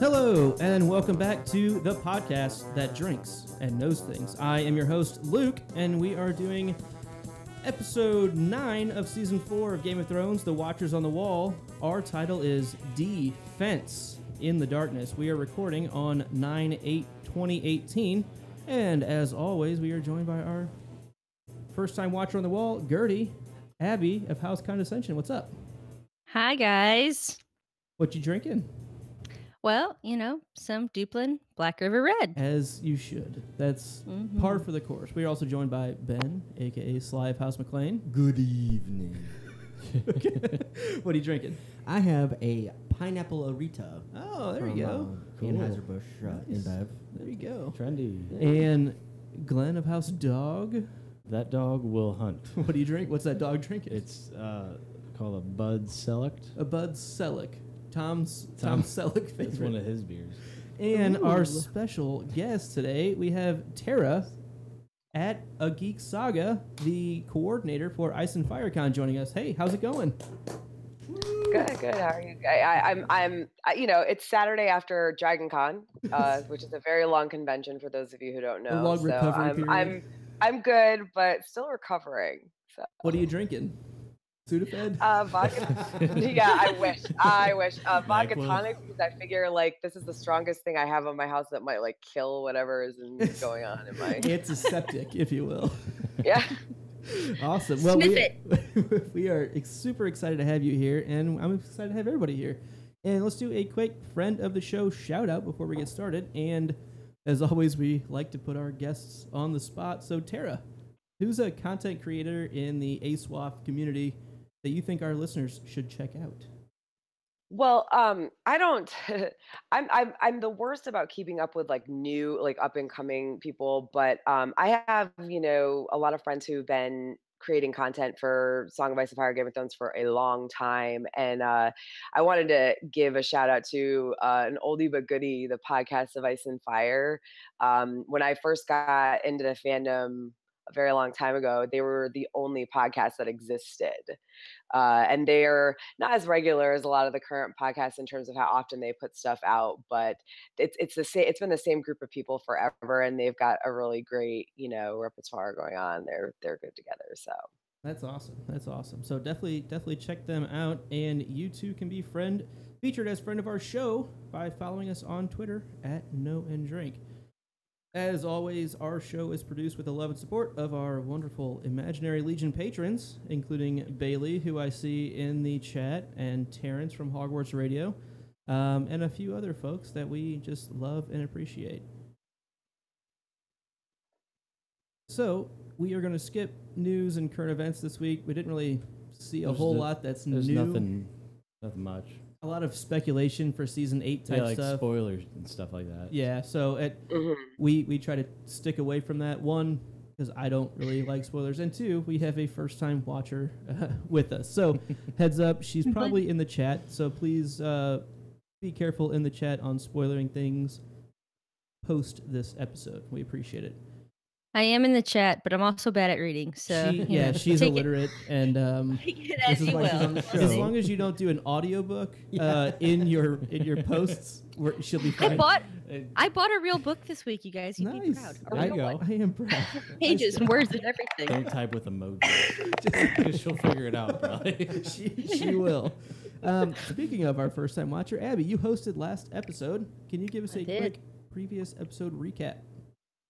Hello, and welcome back to the podcast that drinks and knows things. I am your host, Luke, and we are doing episode 9 of season 4 of Game of Thrones, The Watchers on the Wall. Our title is Defense in the Darkness. We are recording on 9/8/2018, and as always, we are joined by our first-time watcher on the wall, Gertie, Abby of House Condescension. What's up? Hi, guys. What you drinking? Well, you know, some Duplin Black River Red. As you should. That's par for the course. We are also joined by Ben, a.k.a. Sly of House McLean. Good evening. What are you drinking? I have a pineapple Arita. Oh, there you go. Cool. Anheuser-Busch Nice. InBev. There you go. Trendy. And Glenn of House Dog. That dog will hunt. What do you drink? What's that dog drinking? It's called a Bud Select. A Bud Selleck. Tom Selleck favorite. It's one of his beers. And our special guest today, we have Tara at AGeekSaga, the coordinator for Ice and FireCon, joining us. Hey, how's it going? Good. How are you? I'm. You know, it's Saturday after Dragon Con, which is a very long convention for those of you who don't know. A long recovery period. I'm good, but still recovering. So. What are you drinking? Sudafed? Vodka. Yeah, I wish. Vodka tonic, because I figure like this is the strongest thing I have in my house that might like kill whatever is going on in my. It's a septic, if you will. Yeah. Awesome. Well, Sniff it. we are super excited to have you here, and I'm excited to have everybody here. And let's do a quick friend of the show shout out before we get started. And as always, we like to put our guests on the spot. So Tara, who's a content creator in the ASWAF community that you think our listeners should check out? Well, I don't. I'm the worst about keeping up with like new, like up and coming people. But I have, you know, a lot of friends who've been creating content for Song of Ice and Fire, Game of Thrones for a long time, and I wanted to give a shout out to an oldie but goodie, the podcast of Ice and Fire. When I first got into the fandom a very long time ago, they were the only podcast that existed. And they're not as regular as a lot of the current podcasts in terms of how often they put stuff out, but it's the same. It's been the same group of people forever, and they've got a really great, repertoire going on. They're good together. So That's awesome. That's awesome. So definitely check them out, and you too can be featured as friend of our show by following us on Twitter at Know and Drink. As always, our show is produced with the love and support of our wonderful Imaginary Legion patrons, including Bailey, who I see in the chat, and Terrence from Hogwarts Radio, and a few other folks that we just love and appreciate. So, we are going to skip news and current events this week. We didn't really see a whole lot that's There's new. nothing much. A lot of speculation for season 8 type like stuff. spoilers and stuff like that. Yeah, so we try to stick away from that. One, because I don't really like spoilers, and two, we have a first-time watcher with us. So heads up, she's probably in the chat, so please be careful in the chat on spoiling things post this episode. We appreciate it. I am in the chat, but I'm also bad at reading. So she's illiterate, and take it as you why she's on will. the show. as long as you don't do an audiobook in your posts, she'll be fine. I bought a real book this week, you guys. You'd be Nice. proud. There you go. I am proud. Pages and words and everything. Don't type with emojis. Because she'll figure it out, probably. she will. Speaking of our first-time watcher, Abby, you hosted last episode. Can you give us a quick previous episode recap?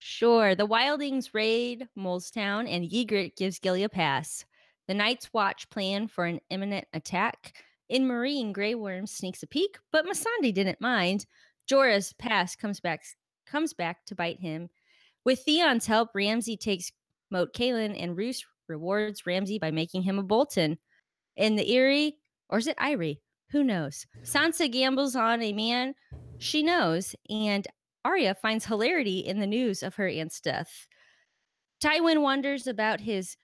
Sure. The Wildings raid Molestown, and Ygritte gives Gilly a pass. The Night's Watch plan for an imminent attack. In Marine, Grey Worm sneaks a peek, but Missandei didn't mind. Jorah's past comes back to bite him. With Theon's help, Ramsay takes Moat Cailin, and Roose rewards Ramsay by making him a Bolton. In the Eyrie, or is it Irie? Who knows? Sansa gambles on a man she knows, and Arya finds hilarity in the news of her aunt's death. Tywin wonders about his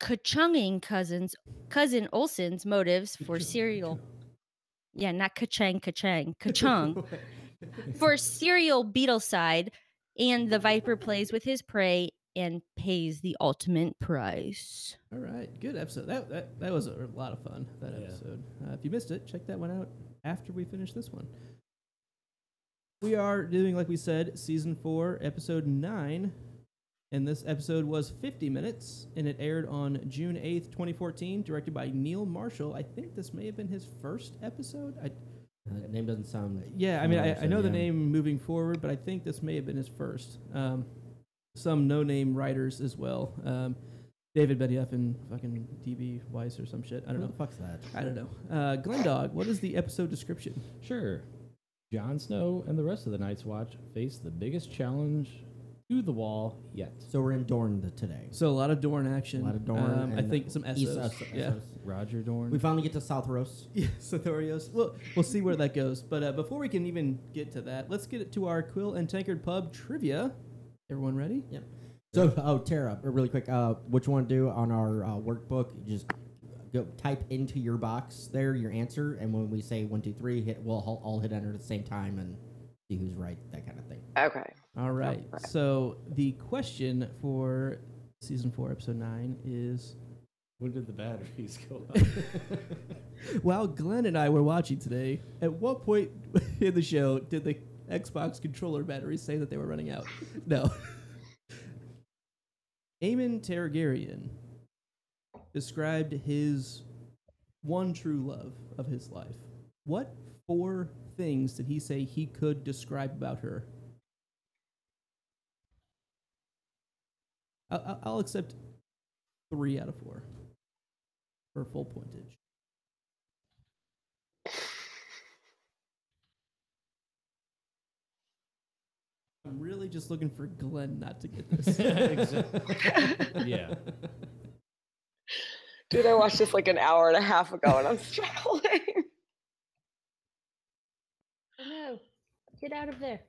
Kachunging cousin Olsen's motives for serial. Yeah, not Kachung. For serial Beetleside, and the Viper plays with his prey and pays the ultimate price. All right, good episode. That was a lot of fun, that episode. If you missed it, check that one out after we finish this one. We are doing, like we said, Season 4, Episode 9, and this episode was 50 minutes, and it aired on June 8th, 2014, directed by Neil Marshall. I think this may have been his first episode. That name doesn't sound... Yeah, I mean, I know the name moving forward, but I think this may have been his first. Some no-name writers as well. David Benioff and fucking D.B. Weiss or some shit. I don't know. Who the fuck's that? I don't know. Glendog, what is the episode description? Sure. Jon Snow and the rest of the Night's Watch face the biggest challenge to the wall yet. So we're in Dorne today. So a lot of Dorne action. A lot of Dorne. I think some Essos. Yeah. Roger Dorne. We finally get to Southros. Yeah, Sothorios. We'll see where that goes. But before we can even get to that, let's get it to our Quill and Tankard Pub trivia. Everyone ready? Yep. So, Tara, really quick, what you want to do on our workbook, you just go type into your box there your answer, and when we say 1, 2, 3, we'll all hit enter at the same time and see who's right, that kind of thing. okay. All right. So the question for Season 4, Episode 9 is... When did the batteries go up? While Glenn and I were watching today, at what point in the show did the Xbox controller batteries say that they were running out? No. Aemon Targaryen described his one true love of his life. What 4 things did he say he could describe about her? I'll accept 3 out of 4 for full pointage. I'm really just looking for Glenn not to get this. Exactly. Yeah. Dude, I watched this like an hour and a half ago, and I'm struggling. Oh no, get out of there.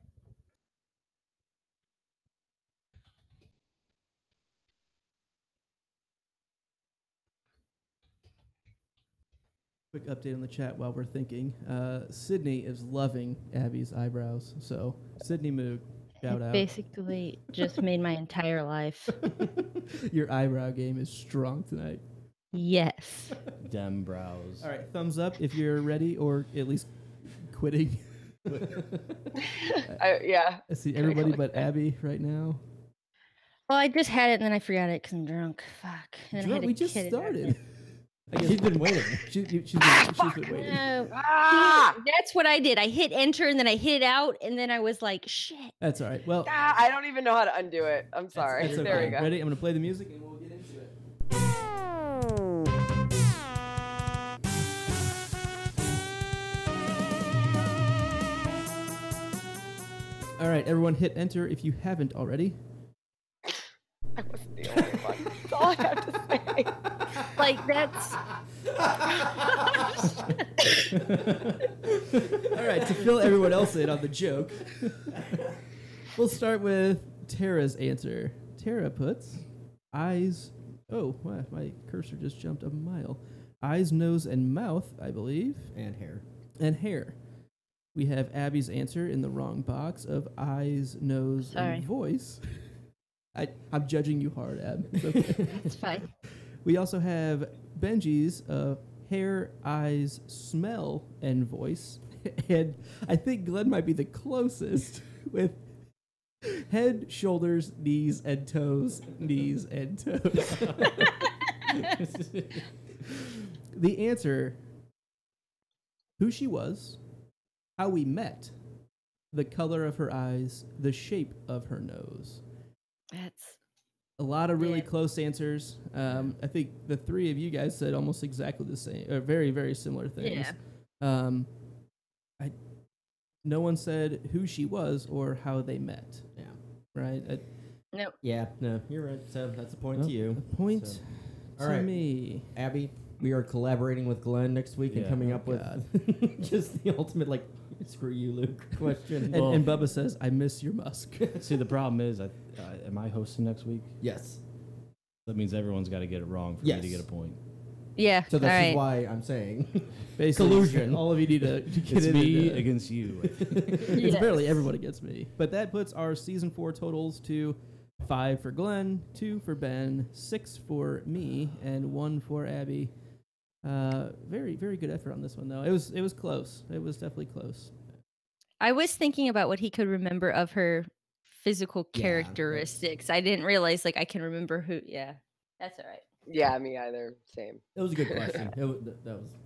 Quick update on the chat while we're thinking. Sydney is loving Abby's eyebrows. So, Sydney Moog, Shout out. Basically, just made my entire life. Your eyebrow game is strong tonight. Yes. Dem brows. All right, thumbs up if you're ready, or at least quitting. Yeah. I see everybody but Abby right now. Well, I just had it and then I forgot it because I'm drunk. Fuck. And then I had to We just hit it out. started. I guess She's been waiting. she's been waiting. No. Ah! That's what I did. I hit enter and then I hit it out and then I was like, shit. That's all right. Well, I don't even know how to undo it. I'm sorry. that's okay. There we go. Ready? I'm going to play the music and we'll get into it. All right, everyone hit enter if you haven't already. I wasn't the only one. That's all I have to say. Like, that's. All right, to fill everyone else in on the joke, we'll start with Tara's answer. Tara puts eyes. Oh, wow, my cursor just jumped a mile. Eyes, nose, and mouth, I believe. And hair. And hair. We have Abby's answer in the wrong box of eyes, nose, Sorry. and voice. I'm judging you hard, Ab. It's okay. It's fine. We also have Benji's hair, eyes, smell, and voice. And I think Glenn might be the closest with head, shoulders, knees, and toes. Knees and toes. The answer, who she was, how we met, the color of her eyes, the shape of her nose. That's. A lot of really Yeah. close answers. I think the three of you guys said almost exactly the same, or very, very similar things. Yeah. No one said who she was or how they met. Yeah. Right? No. Yeah, no, you're right. So that's a point Well, to you. A point So, to all right. me. Abby, we are collaborating with Glenn next week and Yeah. coming Oh, up with God. just the ultimate, like, screw you, Luke question. And Bubba says, I miss your musk. See, the problem is, am I hosting next week? Yes. That means everyone's got to get it wrong for Yes. me to get a point. Yeah. So this all right. is why I'm saying Basically, collusion. all of you need to get It's in. me and, against you. It's Yes. barely everyone against me. But that puts our season 4 totals to 5 for Glenn, 2 for Ben, 6 for me, and 1 for Abby. Very, very good effort on this one, though. It was close. It was definitely close. I was thinking about what he could remember of her physical Yeah, characteristics. I didn't realize, like, I can remember who. Yeah. That's all right. Yeah, me either. Same. That was a good question. That was,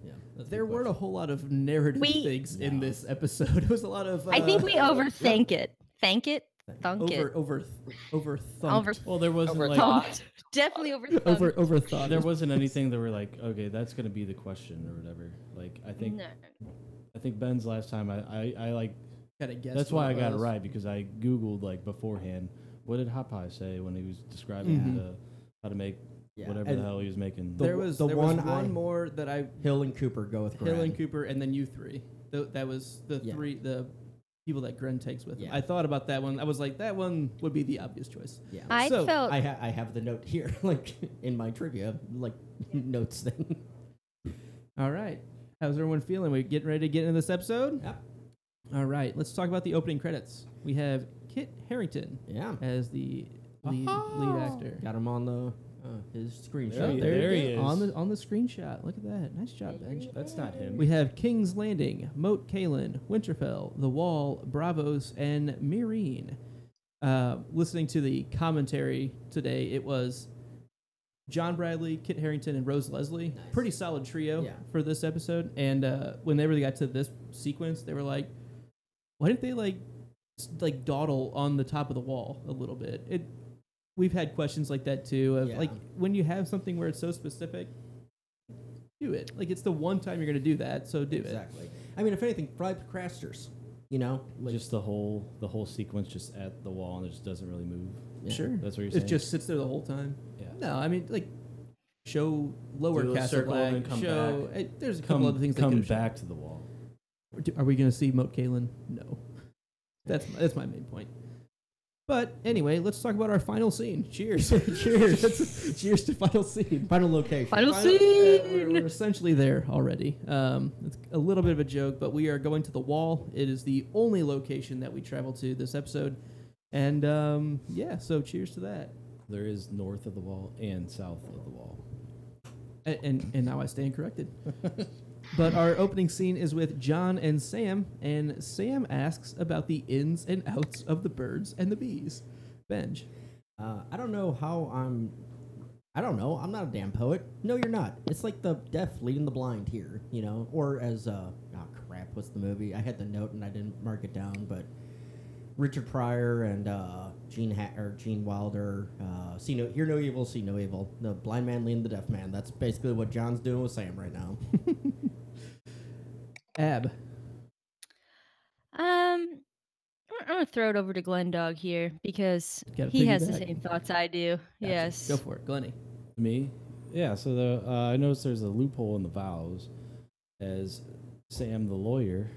yeah. That's a There good weren't a question. whole lot of narrative things in No. this episode. It was a lot of. I think we overthink it. Thank it. Thunk it. overthought. Well, there wasn't Over like thought. Thunked. Definitely overthunk. Overthought. there wasn't anything that were like, okay, that's gonna be the question or whatever. Like I think Ben's last time I like Gotta guess. that's what why I got it was. right because I googled like beforehand what did Hot Pie say when he was describing Mhm. how to make Yeah, whatever and the hell he was making. There was the there one was I- one more that I Hill and Cooper go with Hill and Grant. Cooper, and then you three. That was the Yeah. the people that Gren takes with him. Yeah. I thought about that one. I was like, that one would be the obvious choice. Yeah. I So, felt. I have the note here, like in my trivia, like notes thing. All right. How's everyone feeling? We getting ready to get into this episode? Yep. All right. Let's talk about the opening credits. We have Kit Harington Yeah. as the lead actor. Got him on the his screenshot. Oh, There he you go. is. on the screenshot. Look at that. Nice job, Benj. That's not him. We have King's Landing, Moat Kalen, Winterfell, The Wall, Bravos, and Meereen. Listening to the commentary today, it was John Bradley, Kit Harington, and Rose Leslie. Nice. Pretty solid trio Yeah. for this episode. And when they really got to this sequence, they were like, why didn't they like dawdle on the top of the wall a little bit? We've had questions like that too. Of Yeah. like when you have something where it's so specific, do it. Like it's the one time you're going to do that, so do it. Exactly. I mean, if anything, probably procrastinators. You know, like, Just the whole sequence just at the wall and it just doesn't really move. Yeah. Sure. That's what you're It saying? just sits there the whole time. Yeah. No, I mean like show lower Do a castle circle and flag. come Show back. there's a couple other things. Come they could've back to the wall. shown. Are we going to see Moat Kalen? No. That's my main point. But anyway, let's talk about our final scene. Cheers. Cheers. Cheers to final scene. final location. Final We're essentially there already. It's a little bit of a joke, but we are going to the wall. It is the only location that we travel to this episode. And yeah, so cheers to that. There is north of the wall and south of the wall. And now I stand corrected. But our opening scene is with John and Sam asks about the ins and outs of the birds and the bees. Benj. I don't know. I'm not a damn poet. No, you're not. It's like the deaf leading the blind here, you know? Or as, crap, what's the movie? I had the note and I didn't mark it down, but Richard Pryor and Gene Wilder, hear no evil, see no evil. The blind man leading the deaf man. That's basically what John's doing with Sam right now. Ab. I'm gonna throw it over to Glenn Dog here because Gotta he has the piggyback. same thoughts I do. Gotcha. Yes. Go for it, Glenny. Me? Yeah, so I noticed there's a loophole in the vows as Sam the lawyer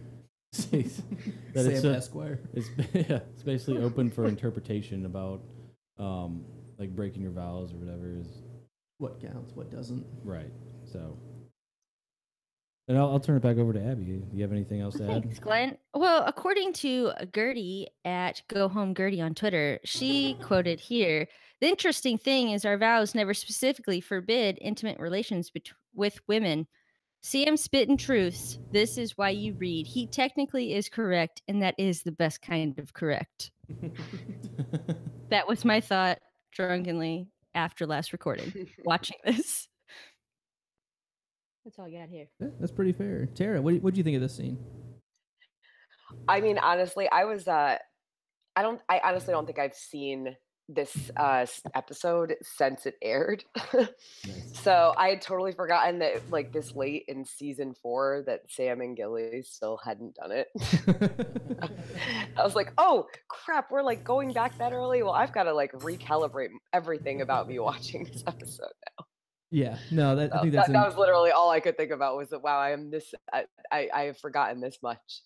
says that Sam Esquire. it's basically open for interpretation about like breaking your vows or whatever is What counts, what doesn't. right. So and I'll turn it back over to Abby. Do you have anything else to add? Thanks, Glenn. Well, according to Gertie at Go Home Gertie on Twitter, she quoted here, "The interesting thing is our vows never specifically forbid intimate relations with women. Sam spittin' truths. This is why you read. He technically is correct, and that is the best kind of correct." That was my thought drunkenly after last recording, watching this. That's all I got here. Yeah, that's pretty fair. Tara, what do you think of this scene? I mean, honestly, I honestly don't think I've seen this episode since it aired. So I had totally forgotten that like this late in season 4 that Sam and Gilly still hadn't done it. I was like, oh crap, we're like going back that early. Well, I've got to like recalibrate everything about me watching this episode now. Yeah, no, I think that that's was literally all I could think about was that, wow, I have forgotten this much.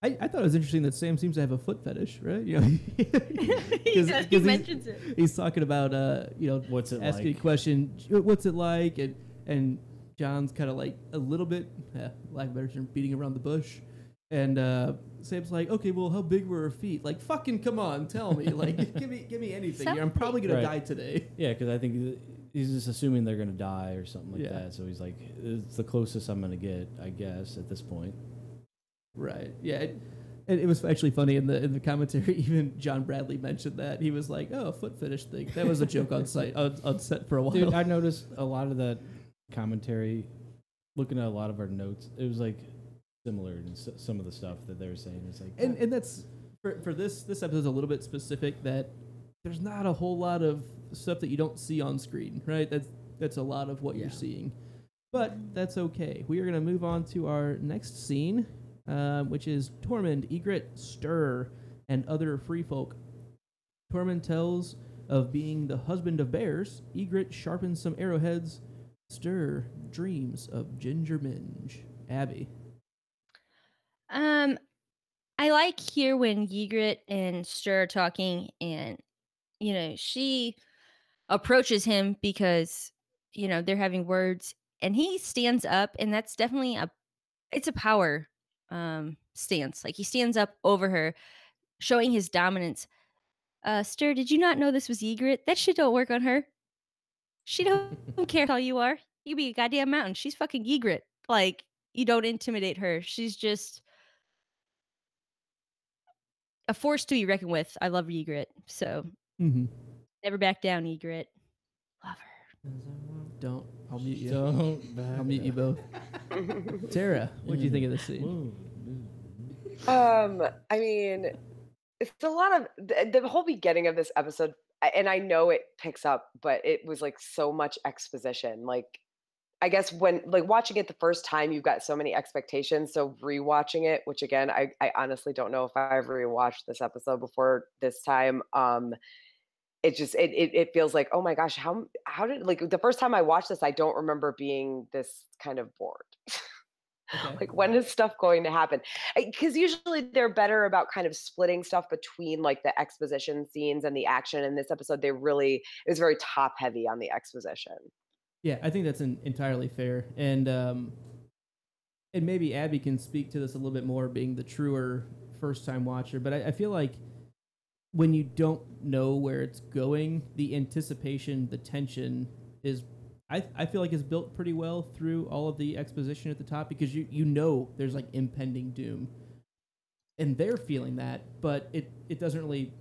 I thought it was interesting that Sam seems to have a foot fetish, right? You know, he mentions it. He's talking about What's it asking like? a question, what's it like, and John's kind of like a little bit, lack of better term, beating around the bush, and Sam's like, okay, well, how big were her feet? Like, fucking come on, tell me, like, give me anything. I'm probably gonna die today. Yeah, because I think he's just assuming they're gonna die or something like Yeah. that. So he's like, it's the closest I'm gonna get, I guess, at this point. Right. Yeah. It was actually funny in the commentary. Even John Bradley mentioned that he was like, "Oh, a foot fetish thing." That was a joke on set for a while. Dude, I noticed a lot of that commentary. Looking at a lot of our notes, it was like similar to some of the stuff that they were saying. It's like, and that's for this episode is a little bit specific that there's not a whole lot of stuff that you don't see on screen, right? That's a lot of what you're seeing, but that's okay. We are gonna move on to our next scene. Which is Tormund, Egret, Stir, and other free folk. Tormund tells of being the husband of bears. Egret sharpens some arrowheads. Stir dreams of Ginger Minge. Abby. I like here when Egret and Stir are talking, and she approaches him because they're having words, and he stands up, and that's definitely it's a power stance. Like he stands up over her, showing his dominance. Stir, did you not know this was Egret? That shit don't work on her. She don't care how you are. You be a goddamn mountain. She's fucking Egret. Like, you don't intimidate her. She's just a force to be reckoned with. I love Egret. So never back down, Egret. Love her. Don't. I'll mute you. don't. I'll mute you both. Tara, what do you think of this scene? I mean, it's a lot of the whole beginning of this episode, and I know it picks up, but it was like so much exposition. Like, I guess when like watching it the first time, you've got so many expectations. So rewatching it, which again, I honestly don't know if I ever rewatched this episode before this time. It just it feels like, oh my gosh, how did, like, the first time I watched this, I don't remember being this kind of bored. Okay. Like, when is stuff going to happen? Because usually they're better about kind of splitting stuff between like the exposition scenes and the action. In this episode, it was very top heavy on the exposition. Yeah, I think that's entirely fair, and maybe Abby can speak to this a little bit more, being the truer first time watcher. But I feel like when you don't know where it's going, the anticipation, the tension is, I feel like is built pretty well through all of the exposition at the top, because you know there's like impending doom, and they're feeling that, but it doesn't really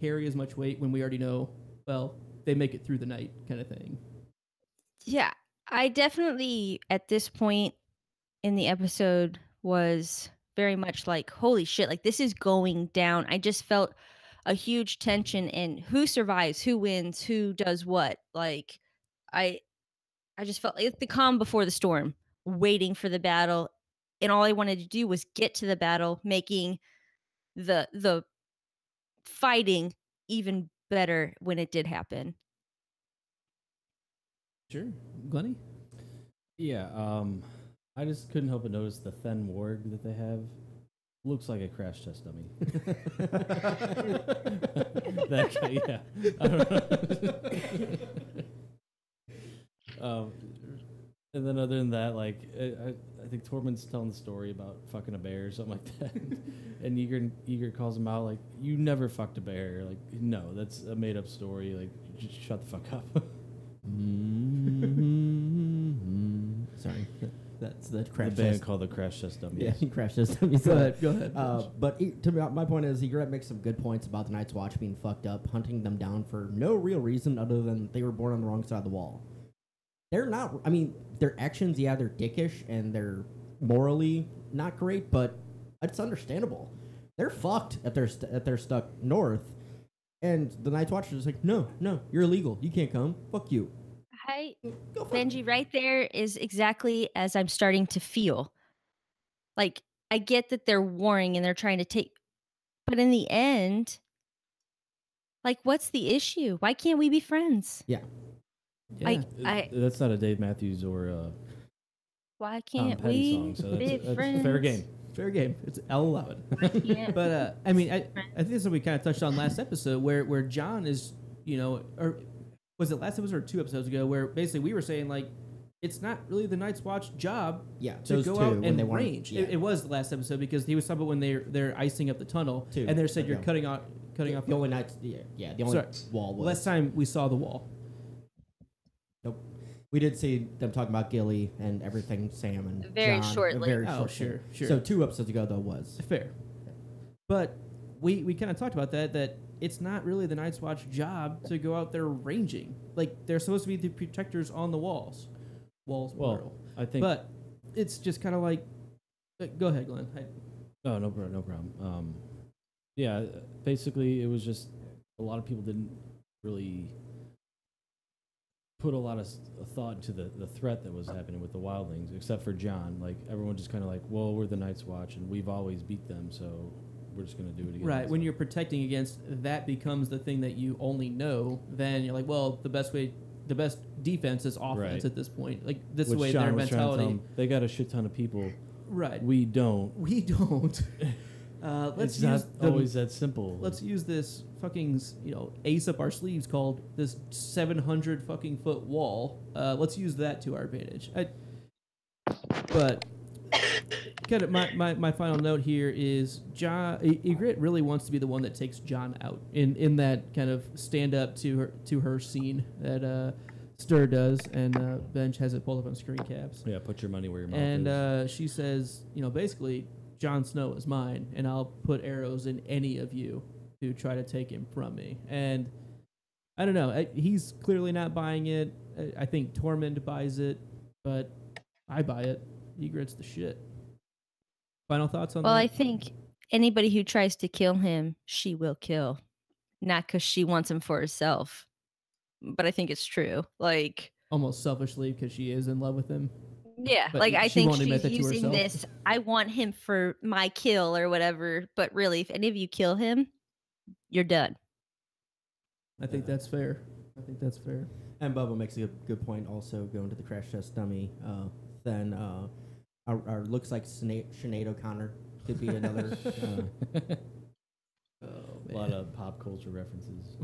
carry as much weight when we already know, well, they make it through the night kind of thing. Yeah, I definitely at this point in the episode was very much like, holy shit, like this is going down. I just felt a huge tension in who survives, who wins, who does what. Like I I just felt like the calm before the storm, waiting for the battle, and all I wanted to do was get to the battle, making the fighting even better when it did happen. Sure. Glennie? Yeah, I just couldn't help but notice the Fen Warg that they have looks like a crash test dummy. That guy, yeah. I don't know. And then other than that, like, I think Tormund's telling the story about fucking a bear or something like that. And Ygritte calls him out, like, you never fucked a bear. Like, no, that's a made-up story. Like, just shut the fuck up. Sorry, that's the crash The band test. called the Crash Test Dummies. Yeah, crash test. Go Go ahead. But to me, my point is, Ygritte makes some good points about the Night's Watch being fucked up, hunting them down for no real reason other than they were born on the wrong side of the wall. They're not. I mean, their actions, yeah, they're dickish and they're morally not great, but it's understandable. They're fucked if they're stuck north, and the Night's Watch is just like, no, you're illegal. You can't come. Fuck you. Hi, Go fuck Benji, right there is exactly as I'm starting to feel. Like, I get that they're warring and they're trying to take, but in the end, like, what's the issue? Why can't we be friends? Yeah. Yeah. That's not a Dave Matthews or Why Tom can't Petty we song, so be that's friends? fair game. Fair game. I'll allow it. Why can't But I mean, I think this is what we kind of touched on last episode, where John is, or was it last episode or 2 episodes ago, where basically we were saying like it's not really the Night's Watch job Yeah, to those go two, out when and they weren't- range. yeah. It was the last episode because he was talking about when they're icing up the tunnel, Two. and they said you're Yeah. cutting off. The only night, the only Sorry. wall was. Last time we saw the wall. Nope. We did see them talking about Gilly and everything, Sam and Very John, shortly. Very Oh, shortly. sure. So 2 episodes ago, though, was. Fair. But we kind of talked about that it's not really the Night's Watch job to go out there ranging. Like, they're supposed to be the protectors on the walls. Walls, plural. I think. But it's just kind of like... go ahead, Glenn. Oh, no problem. Yeah, basically, it was just a lot of people didn't really put a lot of thought into the threat that was happening with the wildlings, except for John. Like, everyone just kind of like, well, we're the Night's Watch, and we've always beat them, so we're just going to do it again. Right. When So- you're protecting against, that becomes the thing that you only know, then you're like, well, the best defense is offense Right. at this point. Like, this is Which the way John their was trying to tell mentality... them, they got a shit ton of people. Right. We don't. We don't. Let's It's use not always that simple. Let's use this fucking, ace up our sleeves called this 700 fucking foot wall. Let's use that to our advantage. But kind of my final note here is Ygritte really wants to be the one that takes John out in that kind of stand up to her scene that Stir does, and Bench has it pulled up on screen caps. Yeah, put your money where your mouth And is. she says, basically, Jon Snow is mine, and I'll put arrows in any of you to try to take him from me. And I don't know. He's clearly not buying it. I think Tormund buys it, but I buy it. Ygritte's the shit. Final thoughts on Well, that? I think anybody who tries to kill him, she will kill. Not because she wants him for herself, but I think it's true. Like, Almost selfishly because she is in love with him. yeah, But like I she think won't admit she's that to using herself. this. I want him for my kill or whatever. But really, if any of you kill him, you're done. I think that's fair. And Bubba makes a good point also going to the crash test dummy. Then our looks like Sinead O'Connor could be another. A lot of pop culture references.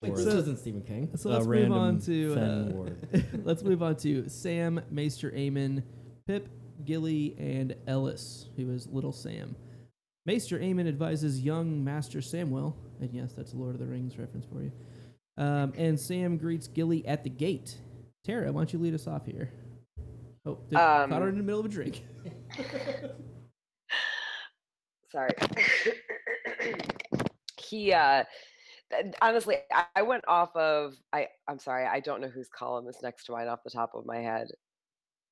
Wait, Or this So- isn't Stephen King. So A let's move random on to Fen Ward. let's move on to Sam, Maester Aemon, Pip, Gilly, and Ellis, who is Little Sam. Maester Aemon advises young Master Samwell, and yes, that's a Lord of the Rings reference for you. And Sam greets Gilly at the gate. Tara, why don't you lead us off here? Oh, caught her in the middle of a drink. Sorry. He honestly, I went off of I'm sorry, I don't know whose column is next to mine off the top of my head.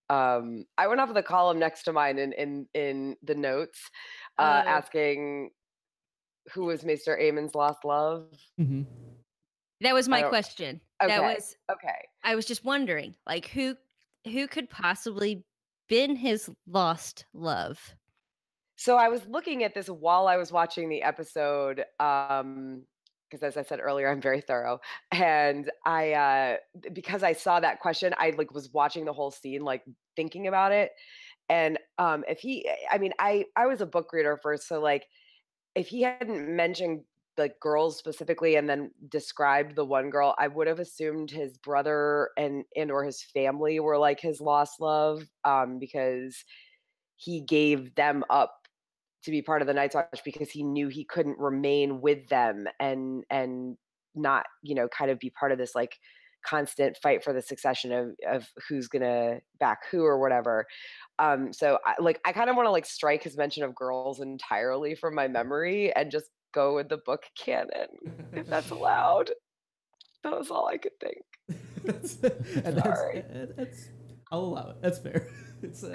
I went off of the column next to mine in the notes, asking who was Maester Aemon's lost love. Mm-hmm. That was my question. Okay. That was okay. I was just wondering, like, who could possibly been his lost love? So I was looking at this while I was watching the episode, because as I said earlier, I'm very thorough, and I because I saw that question, I like was watching the whole scene, like thinking about it, and if he, I mean, I was a book reader first, so like if he hadn't mentioned like girls specifically and then described the one girl, I would have assumed his brother and or his family were like his lost love, because he gave them up to be part of the Night's Watch because he knew he couldn't remain with them and not, you know, kind of be part of this like constant fight for the succession of who's gonna back who or whatever. So I kind of want to like strike his mention of girls entirely from my memory and just go with the book canon, if that's allowed. That was all I could think. Sorry. I'll allow it. That's fair. It's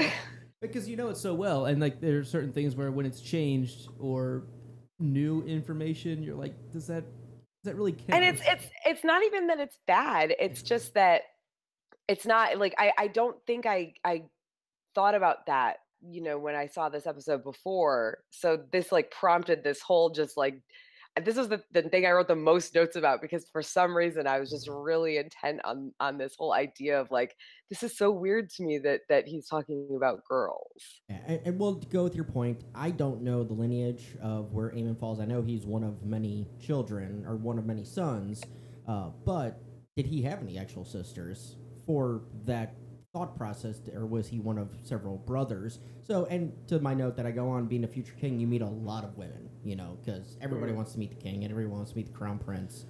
because you know it so well, and like there are certain things where when it's changed or new information, you're like, does that really count? And it's not even that it's bad. It's just that it's not like I don't think I thought about that, you know, when I saw this episode before. So this like prompted this whole just like this was the thing I wrote the most notes about because for some reason I was just really intent on this whole idea of like this is so weird to me that he's talking about girls. Yeah, and we'll go with your point. I don't know the lineage of where Aemon falls. I know he's one of many children or one of many sons, but did he have any actual sisters for that thought process, or was he one of several brothers? So, and to my note that I go on, being a future king, you meet a lot of women, you know, because everybody wants to meet the king and everyone wants to meet the crown prince,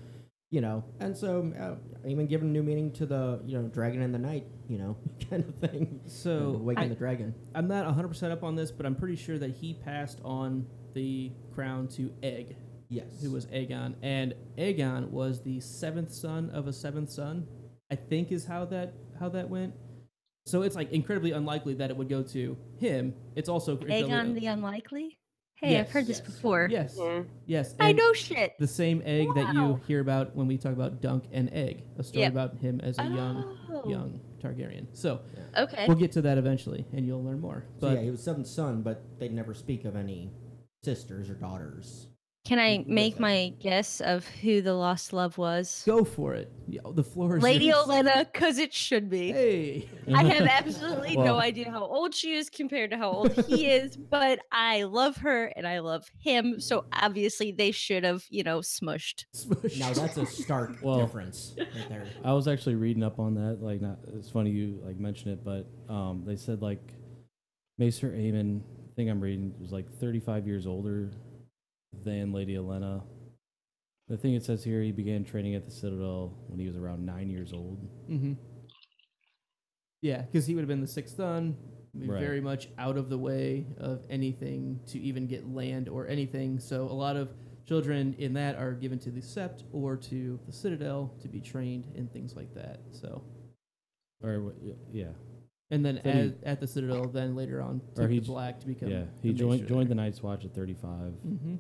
you know, and so even giving new meaning to the, you know, dragon in the night, you know, kind of thing. So awaken the dragon. I'm not 100% up on this, but I'm pretty sure that he passed on the crown to Egg. Yes. Who was Aegon, and Aegon was the seventh son of a seventh son, I think is how that went. So it's like incredibly unlikely that it would go to him. It's also Aegon the Unlikely? Hey, yes, I've heard this before. Yes, yes. I know shit. The same Egg that you hear about when we talk about Dunk and Egg, a story about him as a young Targaryen. So okay, we'll get to that eventually, and you'll learn more. But so yeah, he was seventh son, but they never speak of any sisters or daughters. Can I make my guess of who the lost love was? Go for it. The floor is Lady yours. Olenna, because it should be. Hey. I have absolutely no idea how old she is compared to how old he is, but I love her and I love him. So obviously they should have, you know, smushed. Now that's a stark difference right there. I was actually reading up on that. Like, it's funny you like mention it, but they said like Maester Aemon, I think I'm reading, was like 35 years older than Lady Olenna. The thing it says here, he began training at the Citadel when he was around 9 years old. Mm-hmm. Yeah, because he would have been the sixth son, very much out of the way of anything to even get land or anything. So a lot of children in that are given to the Sept or to the Citadel to be trained in things like that. So, Or yeah, and then at the Citadel, then later on took the Black to become. Yeah, he joined the Night's Watch at 35. Mm-hmm.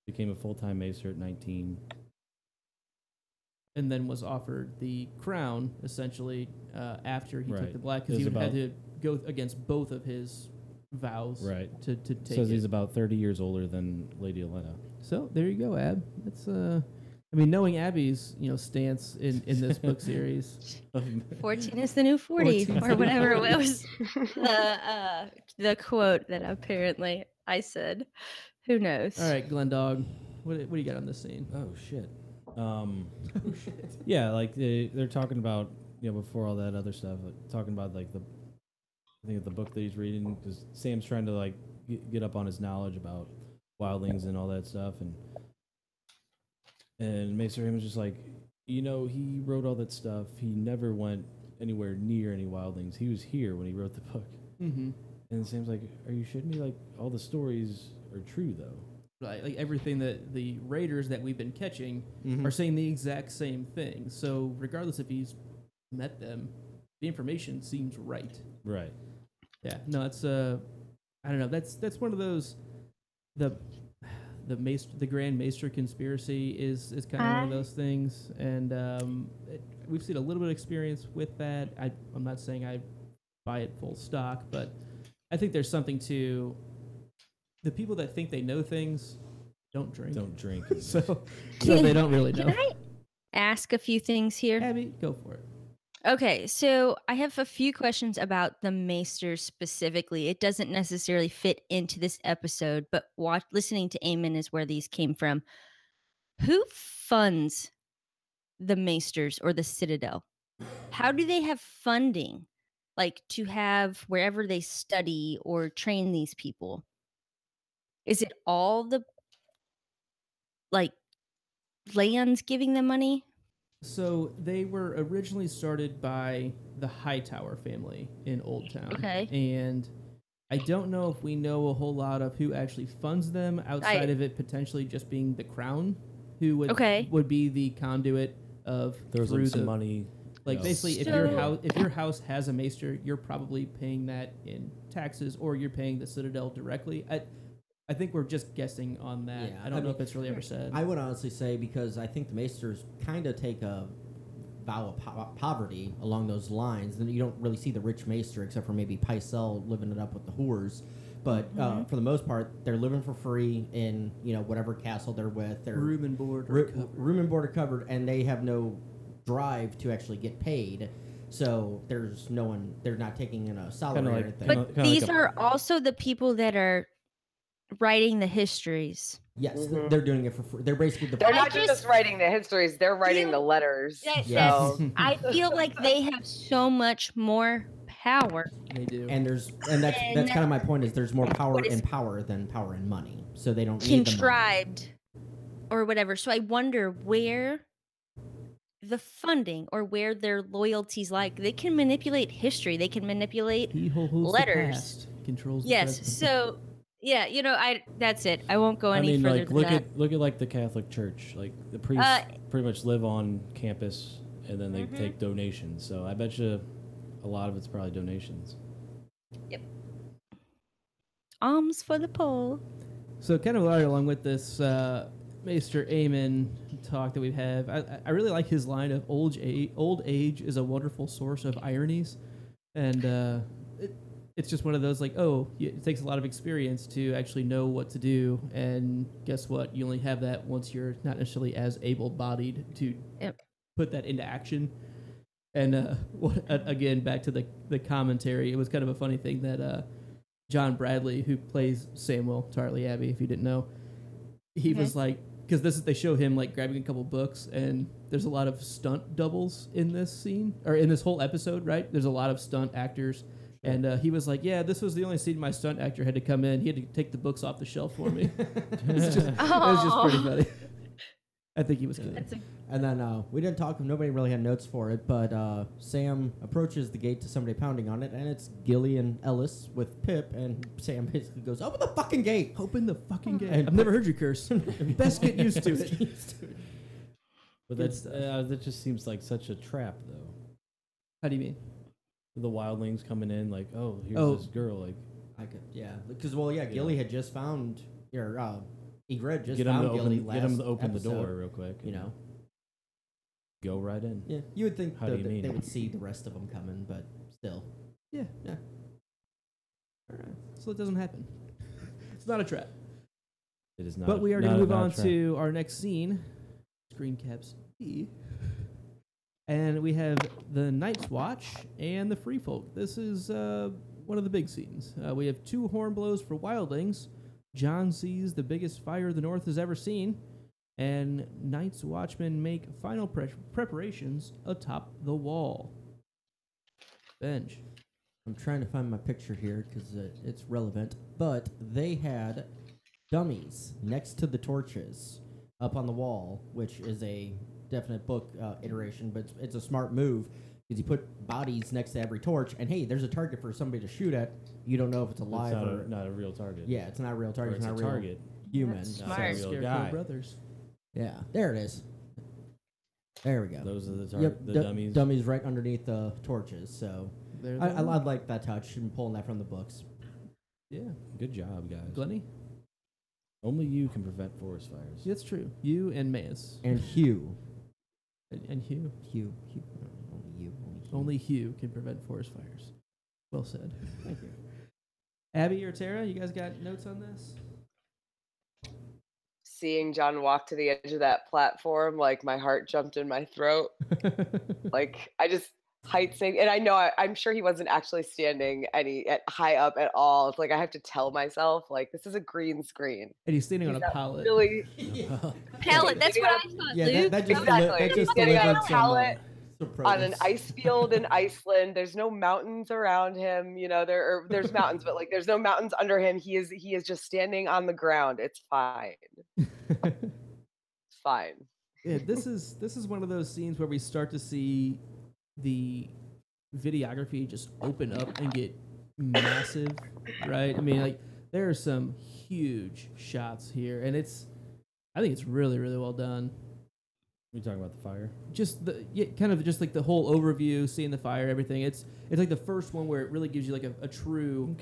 Became a full-time Maester at 19. And then was offered the crown, essentially, after he took the Black, because he would have to go against both of his vows to take it. Says he's about 30 years older than Lady Olenna. So, there you go, Ab. That's, I mean, knowing Abby's, you know, stance in this book series. 14 is the new 40, or whatever it was. The quote that apparently I said. Who knows? All right, Glendog, what do you got on this scene? Oh, shit. Yeah, like they're talking about, you know, before all that other stuff, like, talking about like I think the book that he's reading, because Sam's trying to like get up on his knowledge about wildlings and all that stuff, and Maester Aemon was just like, he wrote all that stuff. He never went anywhere near any wildlings. He was here when he wrote the book. Mm-hmm. And Sam's like, are you shitting me? Like, all the stories are true, though. Right, like everything that the raiders that we've been catching are saying the exact same thing. So regardless if he's met them, the information seems right. Right. Yeah. No, it's I don't know. That's one of those the Grand Maester conspiracy is kind of one of those things, and we've seen a little bit of experience with that. I'm not saying I buy it full stock, but I think there's something to the people that think they know things don't drink. Don't drink. so they don't really know. Can I ask a few things here? Abby, go for it. Okay, so I have a few questions about the Maesters specifically. It doesn't necessarily fit into this episode, but listening to Aemon is where these came from. Who funds the Maesters or the Citadel? How do they have funding, like to have wherever they study or train these people? Is it all the lands giving them money? So they were originally started by the Hightower family in Old Town. Okay. And I don't know if we know a whole lot of who actually funds them outside of it potentially just being the crown, who would be the conduit of there's through some money. Like basically, if your house has a maester, you're probably paying that in taxes, or you're paying the Citadel directly. I think we're just guessing on that. Yeah, I don't know if it's really ever said. I would honestly say, because I think the Maesters kind of take a vow of poverty along those lines. Then you don't really see the rich Maester except for maybe Pycelle living it up with the whores. But for the most part, they're living for free in whatever castle they're with. Their room and board are covered, and they have no drive to actually get paid. So there's no one. They're not taking in a salary or anything. But these are also the people that are writing the histories. Yes, they're doing it for free. They're basically They're not just writing the histories; they're writing the letters. Yes. So. I feel like they have so much more power. They do, and that's kind of my point. Is there's more power in power than power in money, so they don't contrived need the money. or whatever. So I wonder where the funding or where their loyalties like. They can manipulate history. They can manipulate letters. The past, controls. Yes. The so. Yeah, that's it. I won't go any further than that. Look at like the Catholic Church. Like the priests pretty much live on campus, and then they take donations. So I bet you a lot of it's probably donations. Yep. Alms for the poor. So kind of right along with this Maester Aemon talk that we have, I really like his line of old age is a wonderful source of ironies, and it's just one of those it takes a lot of experience to actually know what to do, and guess what? You only have that once you're not necessarily as able-bodied to put that into action. And again, back to the commentary, it was kind of a funny thing that John Bradley, who plays Samuel Tarly Abbey, if you didn't know, he was like, because they show him like grabbing a couple books, and there's a lot of stunt doubles in this scene, or in this whole episode, right? There's a lot of stunt actors. And he was like, yeah, this was the only scene my stunt actor had to come in. He had to take the books off the shelf for me. It was just pretty funny. I think he was kidding. And then we didn't talk, nobody really had notes for it, but Sam approaches the gate to somebody pounding on it, and it's Gilly and Ellis with Pip, and Sam basically goes, open the fucking gate! Open the fucking gate. I've never heard you curse. Best get used to it. But that just seems like such a trap, though. How do you mean? The wildlings coming in, like, here's this girl, like, because Gilly had just found Egret just get found him Gilly get him to open the door real quick, go right in. Yeah, you would think they would see the rest of them coming, but still, yeah. All right, so it doesn't happen. It's not a trap. It is not. But we are going to move on to our next scene. Screen caps E. And we have the Night's Watch and the Free Folk. This is one of the big scenes. We have 2 horn blows for wildlings. Jon sees the biggest fire the North has ever seen. And Night's Watchmen make final preparations atop the wall. Benj. I'm trying to find my picture here because it's relevant. But they had dummies next to the torches up on the wall, which is a definite book iteration, but it's a smart move because you put bodies next to every torch, and hey, there's a target for somebody to shoot at. You don't know if it's alive It's not a real target. Yeah, it's not a real target. Or it's not a real target. Human. That's Not smart. a real Scarecrow guy. Brothers. Yeah, there it is. There we go. Those are the Yep, dummies. Dummies right underneath the torches. So There I they are. like that touch and pulling that from the books. Yeah. Good job, guys. Glenny? Only you can prevent forest fires. That's true. You and Maze. And Hugh. And Hugh. Hugh. Only you. Only Hugh can prevent forest fires. Well said. Thank you. Abby or Tara, you guys got notes on this? Seeing John walk to the edge of that platform, like my heart jumped in my throat. Like I just height saying, and I know I'm sure he wasn't actually standing high up at all. It's like I have to tell myself like this is a green screen. And he's standing on He's a not pallet. Really, Pallet. That's what I thought, Yeah, Luke. that just Exactly. that just Getting on delivered a pallet some on an produce. ice field in Iceland. There's no mountains around him. You know, there's mountains, but like there's no mountains under him. He is just standing on the ground. It's fine. It's fine. Yeah, this is one of those scenes where we start to see the videography just open up and get massive, right? I mean, like there are some huge shots here, and I think it's really, really well done. You talking about the fire? Just kind of just like the whole overview, seeing the fire, everything. It's like the first one where it really gives you like a true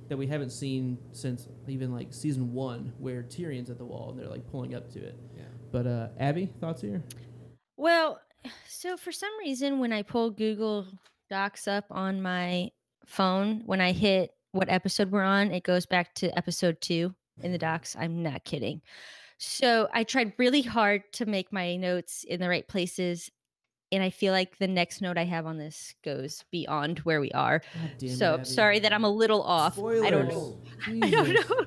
that we haven't seen since even like season 1, where Tyrion's at the wall and they're like pulling up to it. Yeah. But Abby, thoughts here? Well, so for some reason, when I pull Google Docs up on my phone, when I hit what episode we're on, it goes back to episode 2 in the docs. I'm not kidding. So I tried really hard to make my notes in the right places. And I feel like the next note I have on this goes beyond where we are. God damn So it, I'm Abby. sorry that I'm a little off. Spoilers. I don't know. I don't know.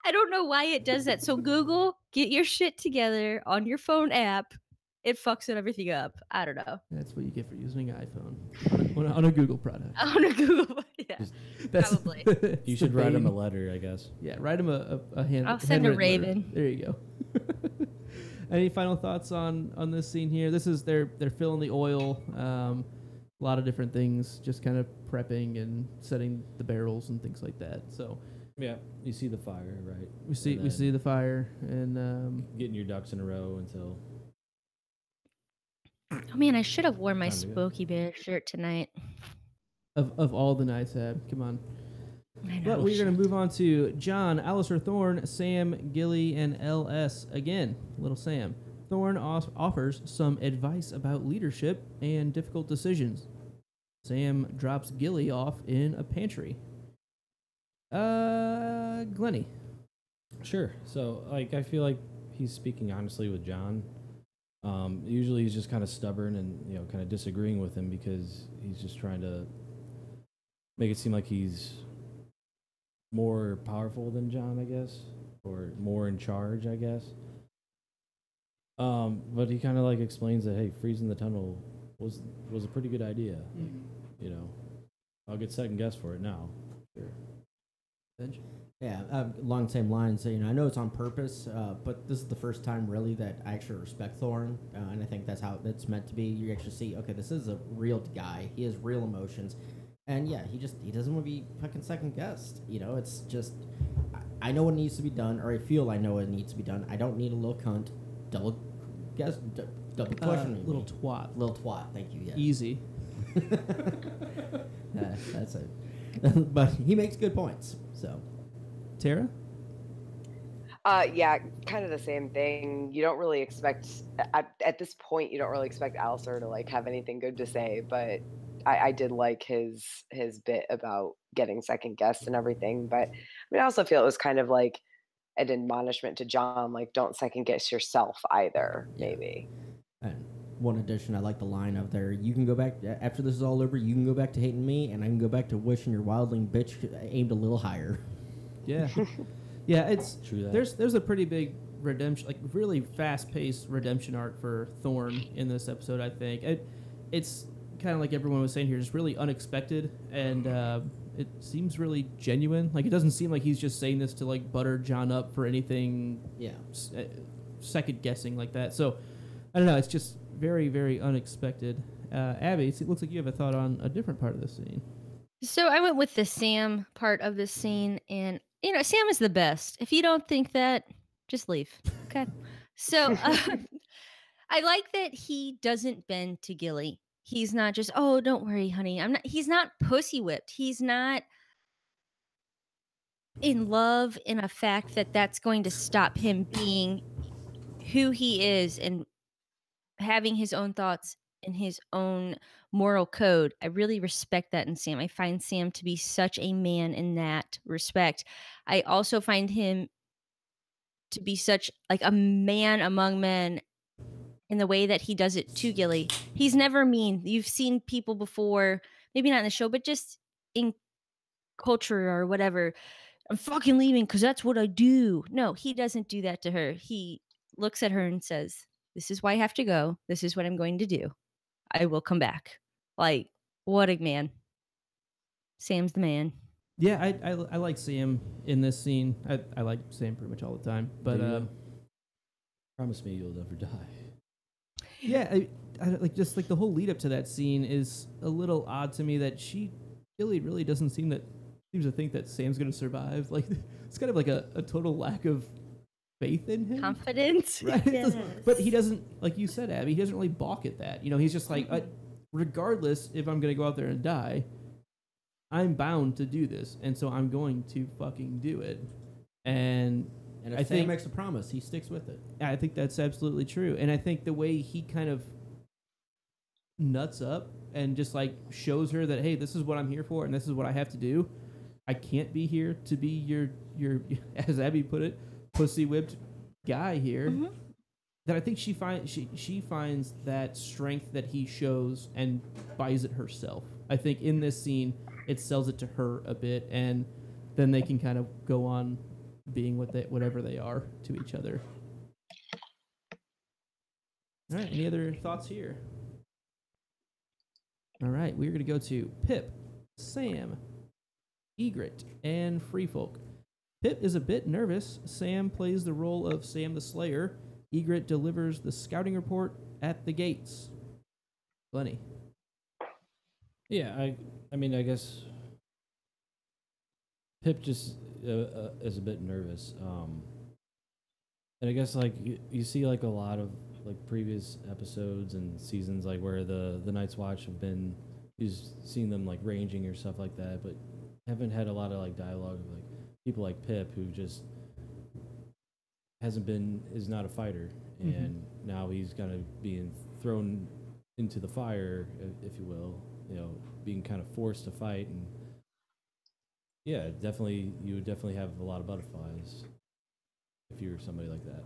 I don't know why it does that. So Google, get your shit together on your phone app. It fucks everything up. I don't know. That's what you get for using an iPhone on a Google product. On a Google, yeah. That's, Probably. that's You the should write him a bane. letter, I guess. Yeah, write him a hand. I'll send a handwritten letter. raven. There you go. Any final thoughts on this scene here? This is they're filling the oil. A lot of different things, just kind of prepping and setting the barrels and things like that. So Yeah, you see the fire, right? we see the fire and Getting your ducks in a row until Oh man, I should have worn my Time to go. Spooky Bear shirt tonight. of all the nights, Ab, come on. I know. But we're going to move on to John, Alistair Thorne, Sam, Gilly, and LS again. Little Sam. Thorne offers some advice about leadership and difficult decisions. Sam drops Gilly off in a pantry. Glenny. Sure. So, like, I feel like he's speaking honestly with John. Usually he's just kind of stubborn and, you know, kind of disagreeing with him because he's just trying to make it seem like he's more powerful than John, I guess, or more in charge, I guess. But he kind of like explains that, hey, freezing the tunnel was a pretty good idea. You know, I'll get second guess for it now. Sure. Benj. Yeah, along the same lines, you know, I know it's on purpose, but this is the first time really that I actually respect Thorne, and I think that's how it's meant to be. You actually see, okay, this is a real guy. He has real emotions, and yeah, he doesn't want to be fucking second guessed. You know, it's just I know what needs to be done, or I feel I know what needs to be done. I don't need a little cunt, double questioning Little me. twat. Little twat. Thank you. Yeah. Easy. That's it. But he makes good points. So. Tara? Yeah, kind of the same thing. You don't really expect at this point. You don't really expect Alistair to like have anything good to say, but I did like his bit about getting second guessed and everything. But I mean, I also feel it was kind of like an admonishment to John, like don't second guess yourself either. Yeah. Maybe. And one addition, I like the line of there. You can go back after this is all over. You can go back to hating me, and I can go back to wishing your wildling bitch aimed a little higher. Yeah. Yeah, it's True that. there's a pretty big redemption, like really fast-paced redemption arc for Thorne in this episode, I think. It's kind of like everyone was saying here, just really unexpected, and it seems really genuine. Like, it doesn't seem like he's just saying this to, like, butter John up for anything second guessing like that. So, I don't know. It's just very, very unexpected. Abby, it looks like you have a thought on a different part of the scene. So I went with the Sam part of this scene, and Sam is the best. If you don't think that, just leave. Okay. So I like that he doesn't bend to Gilly. He's not just, oh, don't worry, honey. He's not pussy whipped. He's not in love in a fact that that's going to stop him being who he is and having his own thoughts and his own moral code. I really respect that in Sam. I find Sam to be such a man in that respect. I also find him to be such like a man among men in the way that he does it to Gilly. He's never mean. You've seen people before, maybe not in the show, but just in culture or whatever. I'm fucking leaving because that's what I do. No, he doesn't do that to her. He looks at her and says, this is why I have to go. This is what I'm going to do. I will come back. Like, what a man. Sam's the man. Yeah, I like Sam in this scene. I like Sam pretty much all the time. But promise me you'll never die. Yeah, I like just like the whole lead up to that scene is a little odd to me that Gilly really doesn't seems to think that Sam's gonna survive. Like, it's kind of like a total lack of faith in him. Confidence. Right? Yes. But he doesn't, like you said, Abby, he doesn't really balk at that. He's just like, regardless if I'm going to go out there and die, I'm bound to do this. And so I'm going to fucking do it. And if Sam makes a promise, he sticks with it. I think that's absolutely true. And I think the way he kind of nuts up and just like shows her that, hey, this is what I'm here for and this is what I have to do. I can't be here to be your as Abby put it, pussy whipped guy here. Mm-hmm. That I think she finds that strength that he shows and buys it herself. I think in this scene it sells it to her a bit, and then they can kind of go on being whatever they are to each other. All right, any other thoughts here? All right, we're going to go to Pip, Sam, Egret, and Free Folk. Pip is a bit nervous. Sam plays the role of Sam the Slayer. Egret delivers the scouting report at the gates. Lenny. Yeah, I mean, I guess Pip just is a bit nervous. And I guess, like, you see, like, a lot of, like, previous episodes and seasons, like, where the Night's Watch have been, you've seen them, like, ranging or stuff like that, but haven't had a lot of, like, dialogue of, like, people like Pip who just is not a fighter, and now he's gonna be thrown into the fire, if you will, being kind of forced to fight, and yeah, you would definitely have a lot of butterflies if you were somebody like that.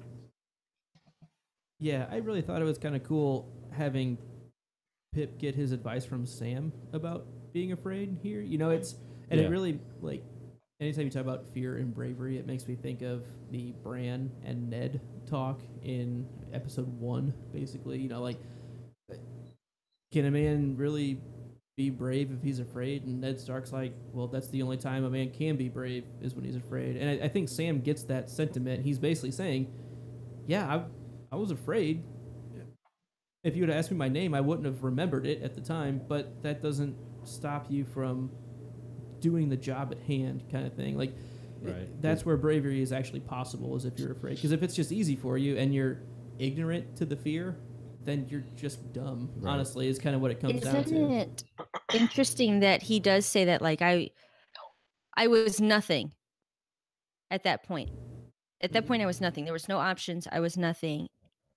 Yeah, I really thought it was kind of cool having Pip get his advice from Sam about being afraid here. It really, like, anytime you talk about fear and bravery, it makes me think of the Bran and Ned talk in episode 1, basically. Like, can a man really be brave if he's afraid? And Ned Stark's like, well, that's the only time a man can be brave is when he's afraid. And I think Sam gets that sentiment. He's basically saying, yeah, I was afraid. If you would have asked me my name, I wouldn't have remembered it at the time, but that doesn't stop you from doing the job at hand, kind of thing. Like, right. That's where bravery is actually possible, is if you're afraid. Because if it's just easy for you and you're ignorant to the fear, then you're just dumb. Right. Honestly, is kind of what it comes down to. Isn't it interesting that he does say that, like, I was nothing at that point. At that point, I was nothing. There was no options. I was nothing.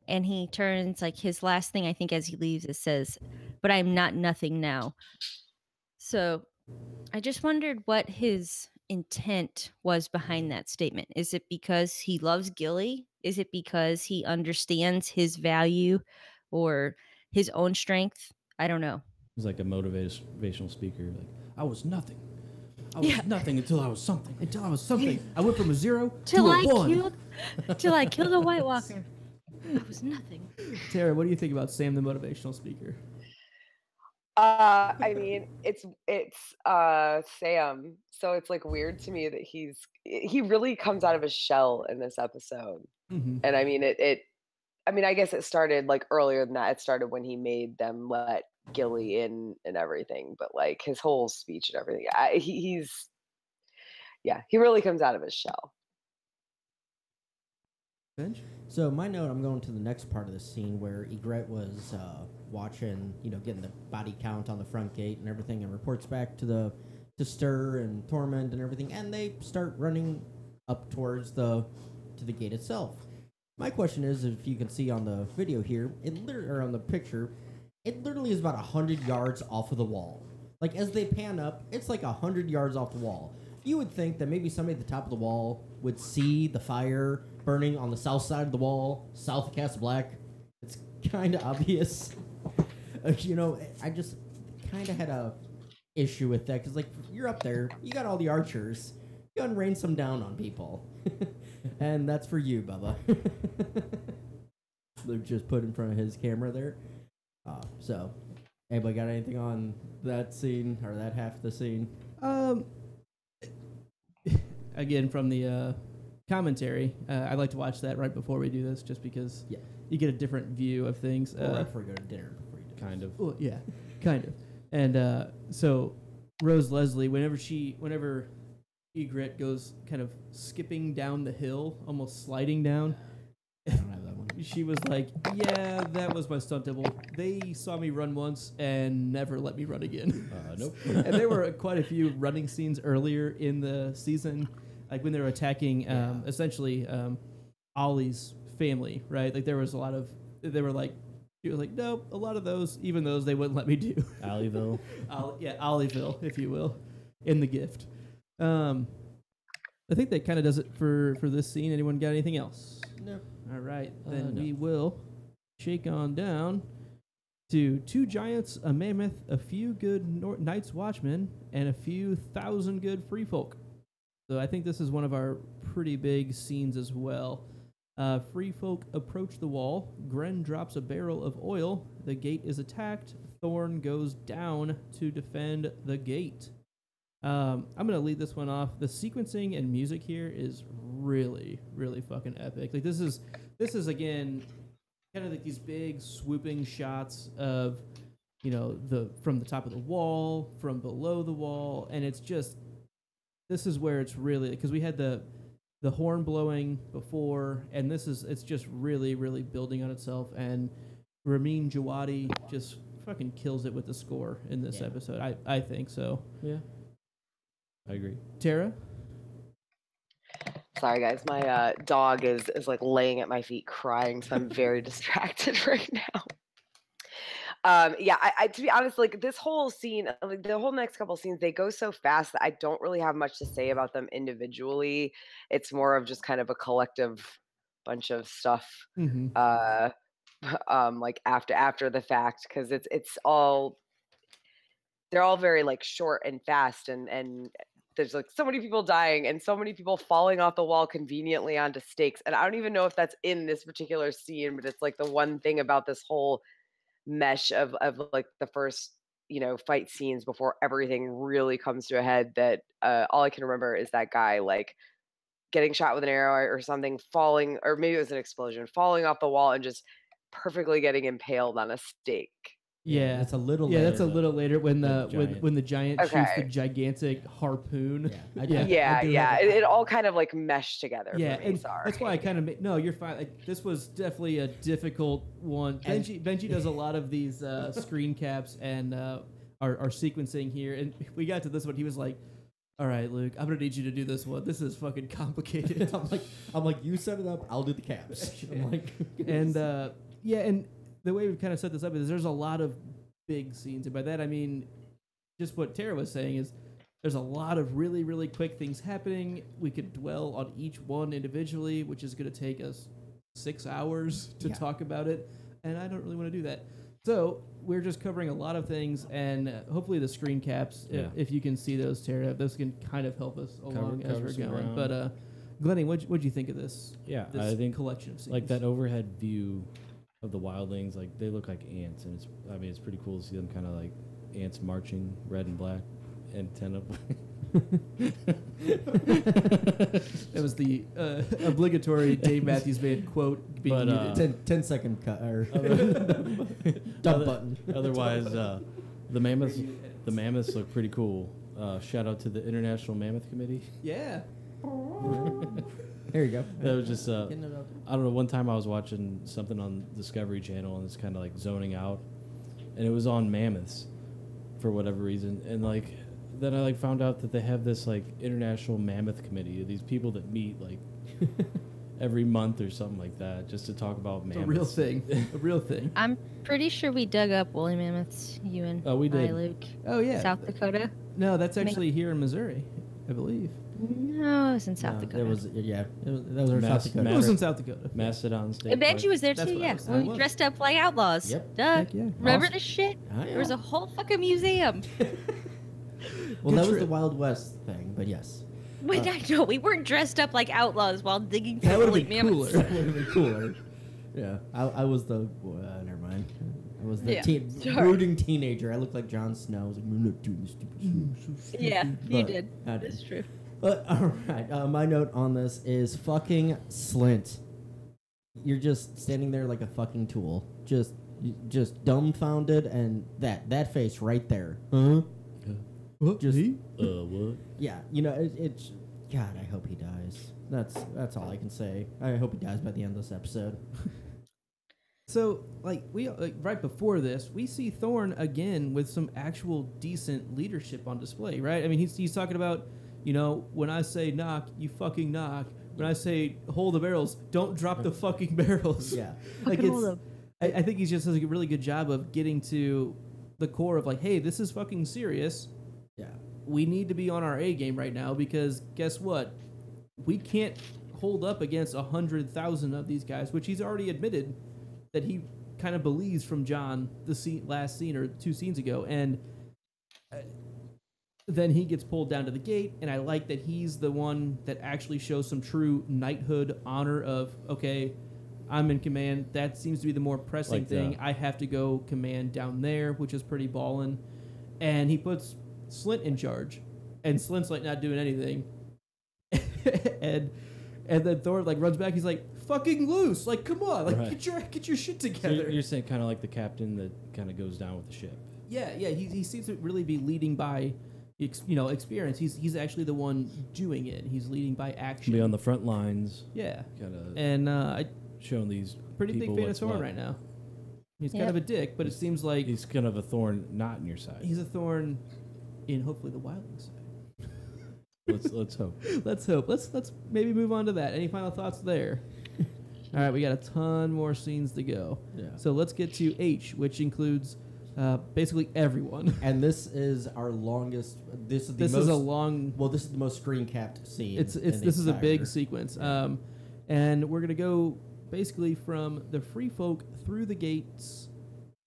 And he turns, like, his last thing, I think, as he leaves, it says, but I'm not nothing now. So I just wondered what his intent was behind that statement. Is it because he loves Gilly? Is it because he understands his value or his own strength? I don't know. He's like a motivational speaker. Like, I was nothing. I was nothing until I was something. Until I was something. I went from a 0 to a 1. Till I killed a White Walker. I was nothing. Tara, what do you think about Sam the motivational speaker? I mean, it's Sam, so it's like weird to me that he really comes out of his shell in this episode. Mm-hmm. And I mean I mean, I guess it started like earlier than that. It started when he made them let Gilly in and everything, but like his whole speech and everything. He really comes out of his shell. Bench? So my note, I'm going to the next part of the scene where Egret was watching, getting the body count on the front gate and everything, and reports back to Stir and Tormund and everything, and they start running up towards to the gate itself. My question is, if you can see on the video here, or on the picture, it literally is about 100 yards off of the wall. Like, as they pan up, it's like 100 yards off the wall. You would think that maybe somebody at the top of the wall would see the fire burning on the south side of the wall, south of Castle Black. It's kind of obvious. I just kind of had a issue with that, because, like, you're up there, you got all the archers, you gotta rain some down on people. And that's for you, Bubba. Luke just put in front of his camera there. So, anybody got anything on that scene, or that half of the scene? Again, from the commentary, I like to watch that right before we do this, just because you get a different view of things. Right before you go to dinner. Before you do Kind of. Well, yeah, kind of. And so Rose Leslie, whenever Egret goes kind of skipping down the hill, almost sliding down, I don't have that one. she was like, yeah, that was my stunt double. They saw me run once and never let me run again. Nope. And there were quite a few running scenes earlier in the season, like when they were attacking essentially Ollie's family, right? Like there was a lot of, she was like, nope, a lot of those, even those they wouldn't let me do. Alleyville. Ollieville, if you will, in The Gift. I think that kind of does it for this scene. Anyone got anything else? No. All right, then No. we will shake on down to 2 giants, a mammoth, a few good Night's Watchmen, and a few thousand good free folk. So I think this is one of our pretty big scenes as well. Free folk approach the wall. Gren drops a barrel of oil. The gate is attacked. Thorn goes down to defend the gate. I'm going to lead this one off. The sequencing and music here is really, really fucking epic. Like this is again kind of like these big swooping shots of, from the top of the wall, from below the wall, and it's just, this is where it's really, because we had the horn blowing before, and it's just really, really building on itself, and Ramin Djawadi just fucking kills it with the score in this episode. I think so. Yeah. I agree. Tara? Sorry, guys. My dog is like laying at my feet crying, so I'm very distracted right now. I to be honest, like this whole scene, like the whole next couple scenes, they go so fast that I don't really have much to say about them individually. It's more of just kind of a collective bunch of stuff, Mm-hmm. like after the fact, because they're all very like short and fast, and there's like so many people dying and so many people falling off the wall conveniently onto stakes. And I don't even know if that's in this particular scene, but it's like the one thing about this whole mesh of like the first, fight scenes before everything really comes to a head, that all I can remember is that guy like getting shot with an arrow or something, falling, or maybe it was an explosion, falling off the wall and just perfectly getting impaled on a stake. Yeah, that's a little. Yeah, later, that's a little later when the when the giant shoots the Okay. gigantic harpoon. I Yeah. do have It all kind of like meshed together. Yeah, for me, and sorry. that's why I kind of no, you're fine. Like, this was definitely a difficult one. Benji does a lot of these screen caps and our sequencing here, and we got to this one. He was like, "All right, Luke, I'm gonna need you to do this one. This is fucking complicated." I'm like, you set it up, I'll do the caps. I'm like, and and the way we've kind of set this up is there's a lot of big scenes, and by that I mean just what Tara was saying is there's a lot of really, really quick things happening. We could dwell on each one individually, which is going to take us 6 hours to talk about it, and I don't really want to do that. So we're just covering a lot of things, and hopefully the screen caps, if you can see those, Tara, those can kind of help us along as we're going. Ground. But Glennie, what'd you think of this? Yeah, this I think collection of scenes. like that overhead view of the wildlings, like they look like ants, and it's pretty cool to see them kind of like ants marching, red and black, antenna. That was the obligatory Dave Matthews Band quote being But, muted. 10-second cut or dump button. Otherwise, the mammoths look pretty cool. Shout out to the International Mammoth Committee. Yeah. There you go. That was just Getting it out. I don't know. One time I was watching something on Discovery Channel and it's kind of like zoning out, and it was on mammoths for whatever reason, and like then I like found out that they have this like International Mammoth Committee, these people that meet like every month or something like that, just to talk about It's mammoths. a real thing. A real thing. I'm pretty sure we dug up woolly mammoths, you and Oh, we did. I, Luke. Oh, yeah. South Dakota? No, that's actually here in Missouri, I believe. No, it was in South No, Dakota. That was that was our Mass- South Dakota. It was in South Dakota. Mastodon State And Benji Park. was there That's too, what I yeah. was- When I we was. dressed up like outlaws. Yep. Duh. Heck yeah. Remember Awesome. this shit? Oh, yeah. There was a whole fucking museum. Well, Good that was trip. the Wild West thing, but yes. Wait, I know. We weren't dressed up like outlaws while digging That for would've woolly been mammoths. cooler. That would have been cooler. Yeah, I was the never mind. I was the Yeah, sorry. brooding teenager. I looked like Jon Snow. I was like, I'm not doing this stupid shit. Yeah, you But did. I did. That's true. But all right, my note on this is fucking Slint. You're just standing there like a fucking tool, just dumbfounded, and that face right there. Huh? What? Just What? yeah, it's God. I hope he dies. That's all I can say. I hope he dies by the end of this episode. So, like, right before this, we see Thorne again with some actual decent leadership on display, right? I mean, he's talking about, when I say knock, you fucking knock. When I say hold the barrels, don't drop the fucking barrels. Yeah. Like, Fucking hold them. I think he just does a really good job of getting to the core of, like, hey, this is fucking serious. Yeah. We need to be on our A game right now because guess what? We can't hold up against 100,000 of these guys, which he's already admitted that he kind of believes from John last scene or 2 scenes ago, and then he gets pulled down to the gate, and I like that he's the one that actually shows some true knighthood honor of, okay, I'm in command. That seems to be the more pressing Like thing. that. I have to go command down there, which is pretty ballin'. And he puts Slint in charge, and Slint's like not doing anything. and then Thor like runs back. He's like, "Fucking loose! Like, come on! Like, Right. get your shit So together." you're saying kind of like the captain that kind of goes down with the ship. Yeah. He seems to really be leading by, experience. He's actually the one doing it. He's leading by action. Be on the front lines, Yeah. kind of And I showing these pretty big people fan of what's Thorne what. right now. He's Yep. kind of a dick, but it seems like He's kind of a thorn not in your side. he's a thorn in hopefully the wildling side. Let's hope. Let's hope. Let's maybe move on to that. Any final thoughts there? All right, we got a ton more scenes to go. Yeah. So let's get to H, which includes basically everyone. And this is our longest. This is the This most. is a long. Well, this is the most screen capped scene. This in the is a big entire- sequence. Yeah. And we're gonna go basically from the free folk through the gates,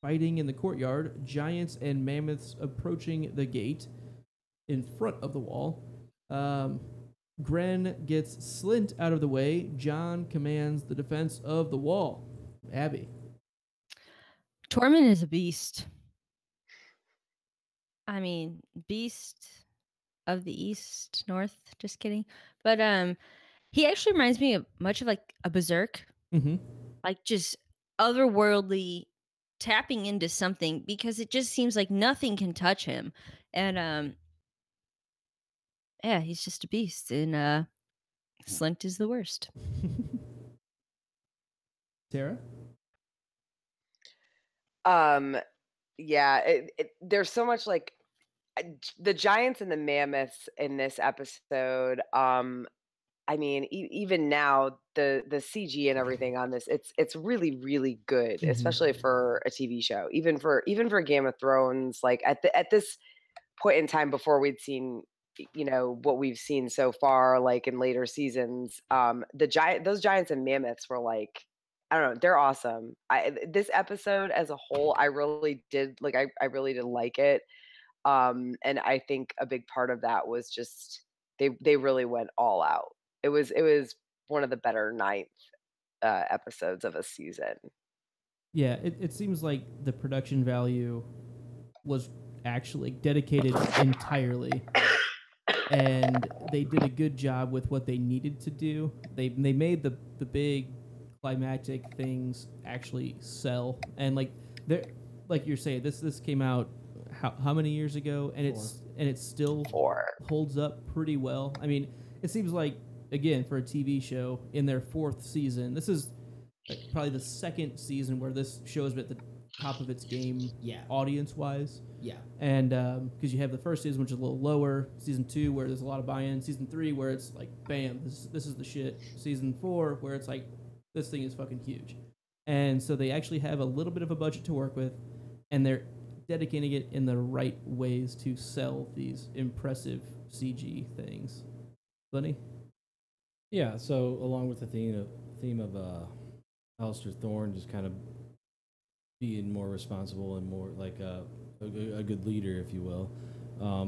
fighting in the courtyard, giants and mammoths approaching the gate in front of the wall. Gren gets Slint out of the way. John commands the defense of the wall. Abby. Tormund is a beast. I mean, beast of the east, north. Just kidding. But he actually reminds me of much of like a berserk, Mm-hmm. like just otherworldly tapping into something because it just seems like nothing can touch him. And yeah, he's just a beast. And Slint is the worst. Tara? Yeah, there's so much like the giants and the mammoths in this episode. I mean, even now the CG and everything on this, it's really really good, Mhm. especially for a TV show. Even for Game of Thrones, like at this point in time before we'd seen what we've seen so far, like in later seasons, those giants and mammoths were like, I don't know, they're awesome. This episode as a whole, I really did like. I really did like it. And I think a big part of that was just they really went all out. It was one of the better ninth episodes of a season. Yeah, it seems like the production value was actually dedicated entirely, and they did a good job with what they needed to do. They made the big climactic things actually sell, and like they're like you're saying, this came out how many years ago, and it still 4. holds up pretty well. I mean, it seems like, again, for a TV show in their 4th season, this is like probably the 2nd season where this show has been at the top of its game, audience wise. Yeah. And because you have the first season, which is a little lower, season 2 where there's a lot of buy-in, season 3 where it's like, bam, this is the shit, season 4 where it's like, this thing is fucking huge. And so they actually have a little bit of a budget to work with, and they're dedicating it in the right ways to sell these impressive CG things. Lenny? Yeah, so along with the theme of Alistair Thorne just kind of being more responsible and more like a good leader, if you will,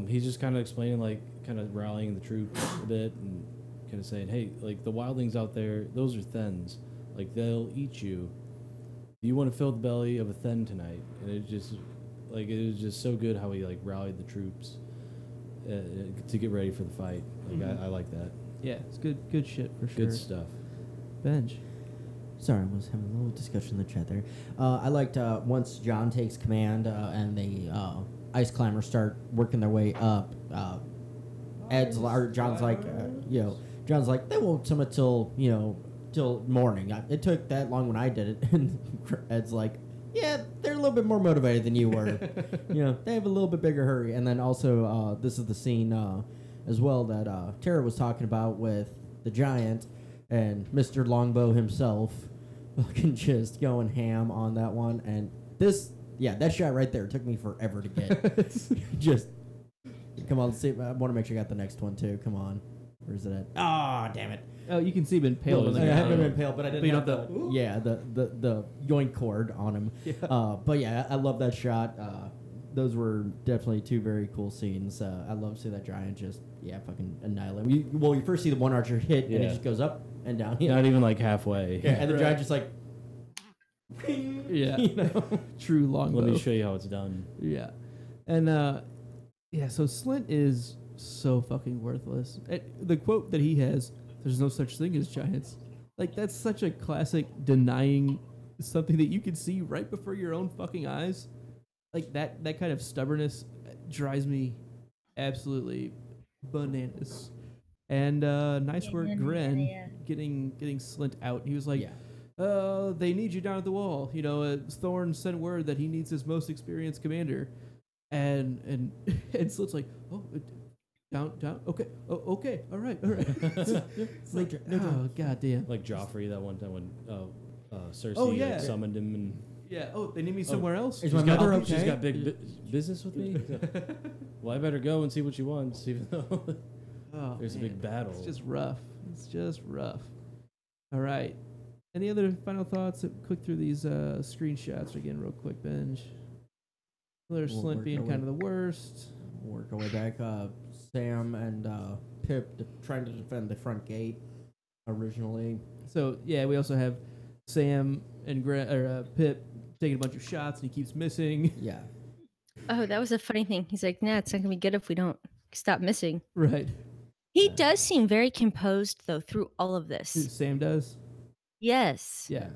he's just kind of explaining, like, kind of rallying the troops a bit and kind of saying, hey, like, the wildlings out there, those are Thens. Like, they'll eat you. Do you want to fill the belly of a Then tonight? And it was just so good how he, like, rallied the troops to get ready for the fight. Like, I like that. Yeah, it's good shit for sure. Good stuff. Benj. Sorry, I was having a little discussion in the chat there. I liked once John takes command and the ice climbers start working their way up. John's like, they won't summit till morning. It took that long when I did it, and Ed's like, yeah, they're a little bit more motivated than you were. They have a little bit bigger hurry. And then also, this is the scene as well that Tara was talking about with the giant and Mr. Longbow himself fucking just going ham on that one. And that shot right there took me forever to get. Just, come on, see. I want to make sure I got the next one too. Come on. Where's it at? Ah, damn it. Oh, you can see him impaled on the I ground. haven't been impaled, but I didn't have the the yoink cord on him. Yeah. But yeah, I love that shot. Those were definitely 2 very cool scenes. I love seeing that giant just fucking annihilate. You first see the one archer hit, and it just goes up and down. Not even like halfway. Yeah, and the giant just like, yeah, true longbow. Let me show you how it's done. Yeah, and so Slint is so fucking worthless. The quote that he has, "There's no such thing as giants." Like, that's such a classic denying something that you can see right before your own fucking eyes. Like, that kind of stubbornness drives me absolutely bananas. And nice work, Gren, getting Slint out. He was like, they need you down at the wall. Thorne sent word that he needs his most experienced commander. And Slint's like, oh, down, okay, okay, all right. It's like, oh, goddamn. Like Joffrey that one time when Cersei summoned him and... Yeah. Oh, they need me somewhere else. Is my mother okay? She's got big business with me. Well, I better go and see what she wants, even though there's a big battle. It's just rough. All right. Any other final thoughts? Click through these screenshots again, real quick, Benj. There's Slint being kind of the worst. Work our way back. Sam and Pip trying to defend the front gate originally. So yeah, we also have Sam and Pip taking a bunch of shots, and he keeps missing. Yeah. Oh, that was a funny thing. He's like, nah, it's not going to be good if we don't stop missing. Right. He does seem very composed, though, through all of this. Sam does? Yes. Yeah.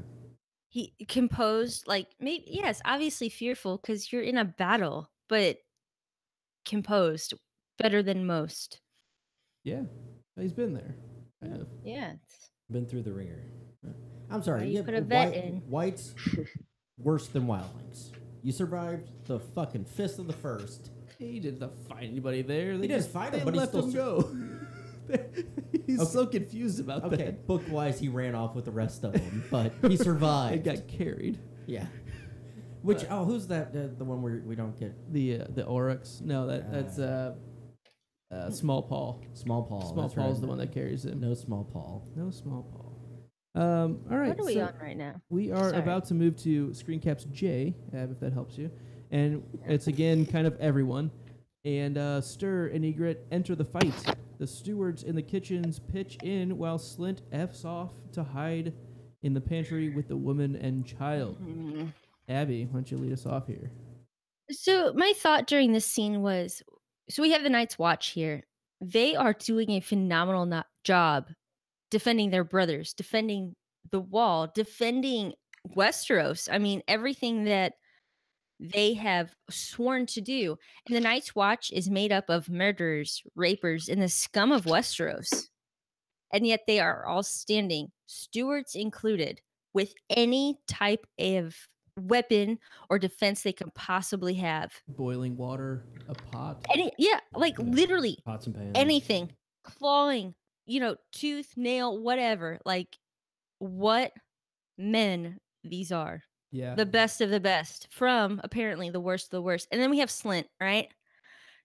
He composed, like, maybe, yes, obviously fearful because you're in a battle, but composed, better than most. Yeah. He's been there. Kind of. Yeah. Been through the ringer. I'm sorry. You put a vet in. White's worse than wildlings. You survived the fucking fist of the first. He didn't find anybody there. He didn't find him, but he let still him go. He's so confused about that. Okay, book-wise, he ran off with the rest of them, but he survived. He got carried. Yeah. Which, who's that? The one where we don't get... The Oryx? No, that's Small Paul. Small Paul. Small Paul's the one that carries him. No Small Paul. No Small Paul. All right. What are we on right now? We are about to move to screen caps J, if that helps you. And it's again kind of everyone. And Stir and Egret enter the fight. The stewards in the kitchens pitch in while Slint F's off to hide in the pantry with the woman and child. Abby, why don't you lead us off here? So my thought during this scene was, so we have the Night's Watch here. They are doing a phenomenal job defending their brothers, defending the wall, defending Westeros. I mean, everything that they have sworn to do. And the Night's Watch is made up of murderers, rapers, and the scum of Westeros. And yet they are all standing, stewards included, with any type of weapon or defense they can possibly have. Boiling water, a pot. Like literally Pots and pans. anything, clawing, tooth, nail, whatever. Like, what men these are. Yeah. The best of the best from apparently the worst of the worst. And then we have Slint, right?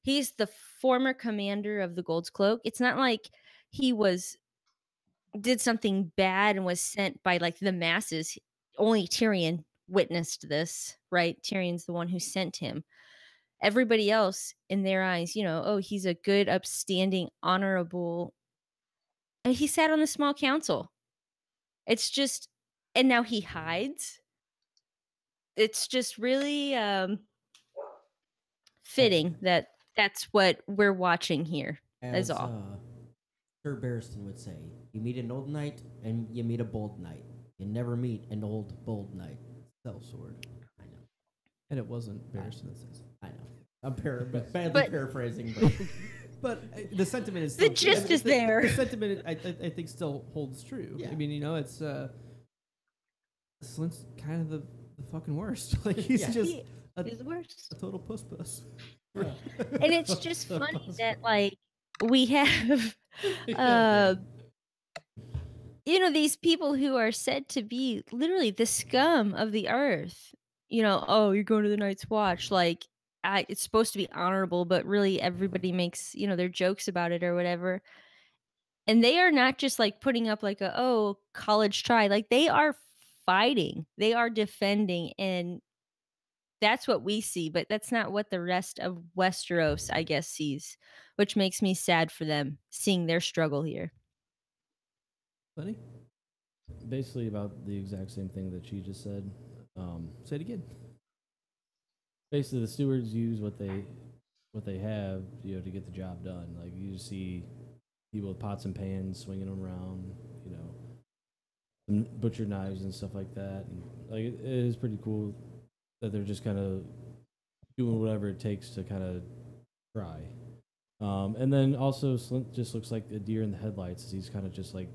He's the former commander of the Gold's Cloak. It's not like he did something bad and was sent by like the masses. Only Tyrion witnessed this, right? Tyrion's the one who sent him. Everybody else in their eyes, he's a good, upstanding, honorable. And he sat on the small council. It's just, and now he hides. It's just really fitting that that's what we're watching here. That's all. Sir Barristan would say, you meet an old knight and you meet a bold knight. You never meet an old, bold knight. Sellsword. I know. And it wasn't Barristan. I know. I'm badly paraphrasing, but the sentiment is the gist is there. The sentiment, I think, still holds true. Yeah. I mean, it's Slint's kind of the fucking worst. Like he's just he's the worst. a total puss. Yeah. And it's just funny that like we have these people who are said to be literally the scum of the earth. Oh, you're going to the Night's Watch. Like, it's supposed to be honorable, but really everybody makes, their jokes about it or whatever. And they are not just like putting up like college try. Like they are fighting. They are defending. And that's what we see, but that's not what the rest of Westeros, I guess, sees, which makes me sad for them seeing their struggle here. Funny. Basically about the exact same thing that she just said. Say it again. Basically, the stewards use what they have, to get the job done. Like you see people with pots and pans swinging them around, some butcher knives and stuff like that. And like it is pretty cool that they're just kind of doing whatever it takes to kind of try. And then also Slint just looks like a deer in the headlights. He's kind of just like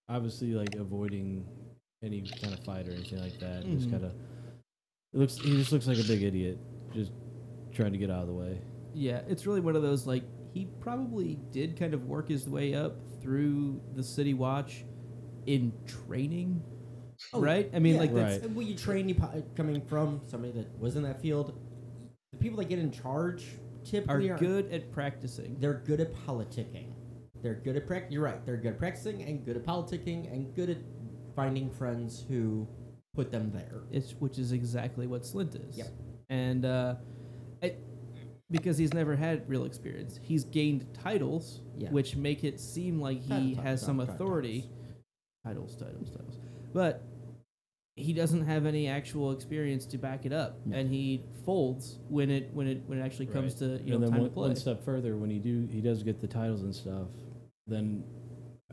obviously like avoiding any kind of fight or anything like that. Mm-hmm. Just kind of he just looks like a big idiot, just trying to get out of the way. Yeah, it's really one of those like he probably did kind of work his way up through the City Watch in training, right? I mean, that's when you train coming from somebody that was in that field. The people that get in charge typically are good at practicing. They're good at politicking. They're good at You're right. They're good at practicing and good at politicking and good at finding friends who put them there. Which is exactly what Slint is. Yep. And because he's never had real experience, he's gained titles, which make it seem like he has some authority. Titles. But he doesn't have any actual experience to back it up, and he folds when it actually comes to time to play. One step further, when he does get the titles and stuff, then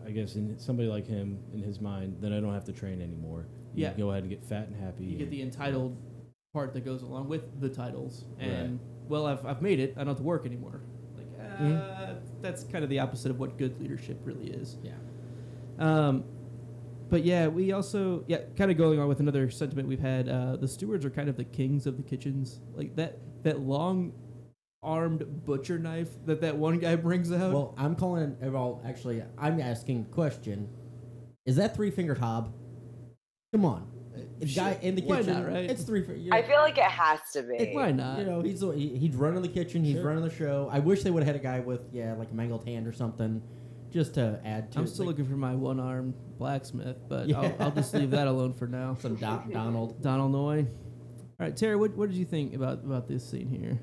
I guess in somebody like him, in his mind, then I don't have to train anymore. You go ahead and get fat and happy. You get the entitled part that goes along with the titles, and I've made it. I don't have to work anymore. Like that's kind of the opposite of what good leadership really is. Yeah. But yeah, we also kind of going on with another sentiment we've had. The stewards are kind of the kings of the kitchens. Like that long armed butcher knife that one guy brings out. Well, I'm calling it. Well, actually, I'm asking the question: is that 3-fingered Hob? Come on, guy in the kitchen. Why not, right? It's 3. I feel like it has to be. Why not? He's running the kitchen. He's running the show. I wish they would have had a guy with like a mangled hand or something, just to add to. I'm still looking for my one-armed blacksmith, but I'll just leave that alone for now. Some Donald Noy. All right, Terry, what did you think about this scene here?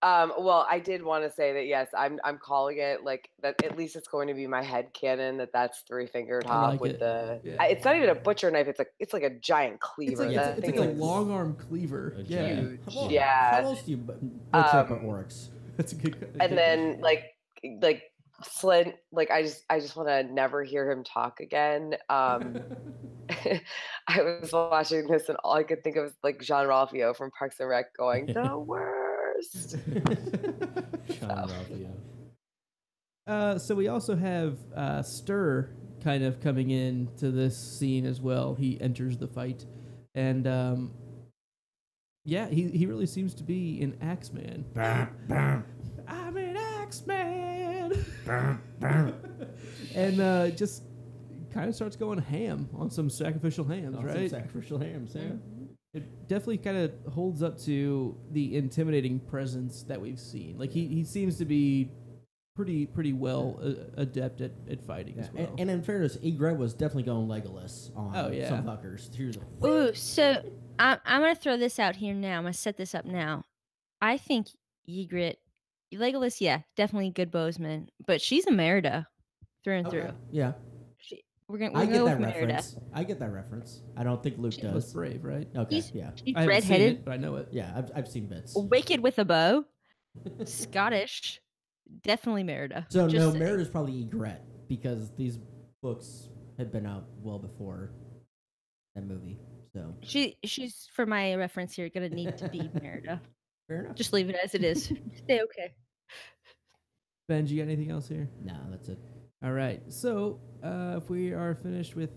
Well, I did want to say that yes, I'm calling it like that. At least it's going to be my head canon that's three-fingered I hop like with it. the. Yeah. It's not even a butcher knife. It's like a giant It's cleaver. like That it's thing like a is long arm cleaver. A Yeah. giant- Well, Yeah. How else do you butcher up an orcs? That's a good. And then like Slint, like I just want to never hear him talk again. I was watching this and all I could think of was like Jean-Ralphio from Parks and Rec going the worst. Sean Ralphio. So we also have Stir kind of coming into this scene as well. He enters the fight, and yeah, he really seems to be an Axeman. I'm an Axeman, and just kind of starts going ham on some sacrificial hams, right? Sacrificial hams, yeah. It definitely kind of holds up to the intimidating presence that we've seen. Like he seems to be pretty well adept at fighting as well. And in fairness, Egret was definitely going Legolas on some fuckers. Ooh, so I'm gonna throw this out here now. I'm gonna set this up now. I think Ygritte, Legolas, yeah, definitely good bowsman, but she's a Merida through and through. Yeah. We're gonna I get go that with Merida. reference. I get that reference. I don't think Luke She does. was brave, right? Okay, She's- yeah. She's I haven't seen redheaded, it, but I know it. Yeah, I've seen bits. wicked with a bow, Scottish, definitely Merida. So Just no, saying. Merida's probably Egret because these books had been out well before that movie. So She's for my reference here gonna need to be Merida. fair enough. Just leave it as it is. Stay okay. Ben, you got anything else here? No, that's it. All right. So if we are finished with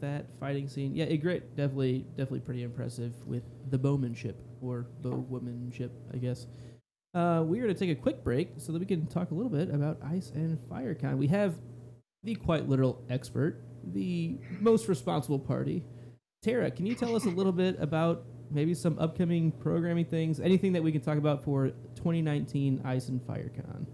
that fighting scene, yeah, Ygritte definitely pretty impressive with the bowmanship or bowwomanship, I guess. We're going to take a quick break so that we can talk a little bit about Ice and FireCon. We have the quite literal expert, the most responsible party. Tara, can you tell us a little bit about maybe some upcoming programming things, anything that we can talk about for 2019 Ice and FireCon?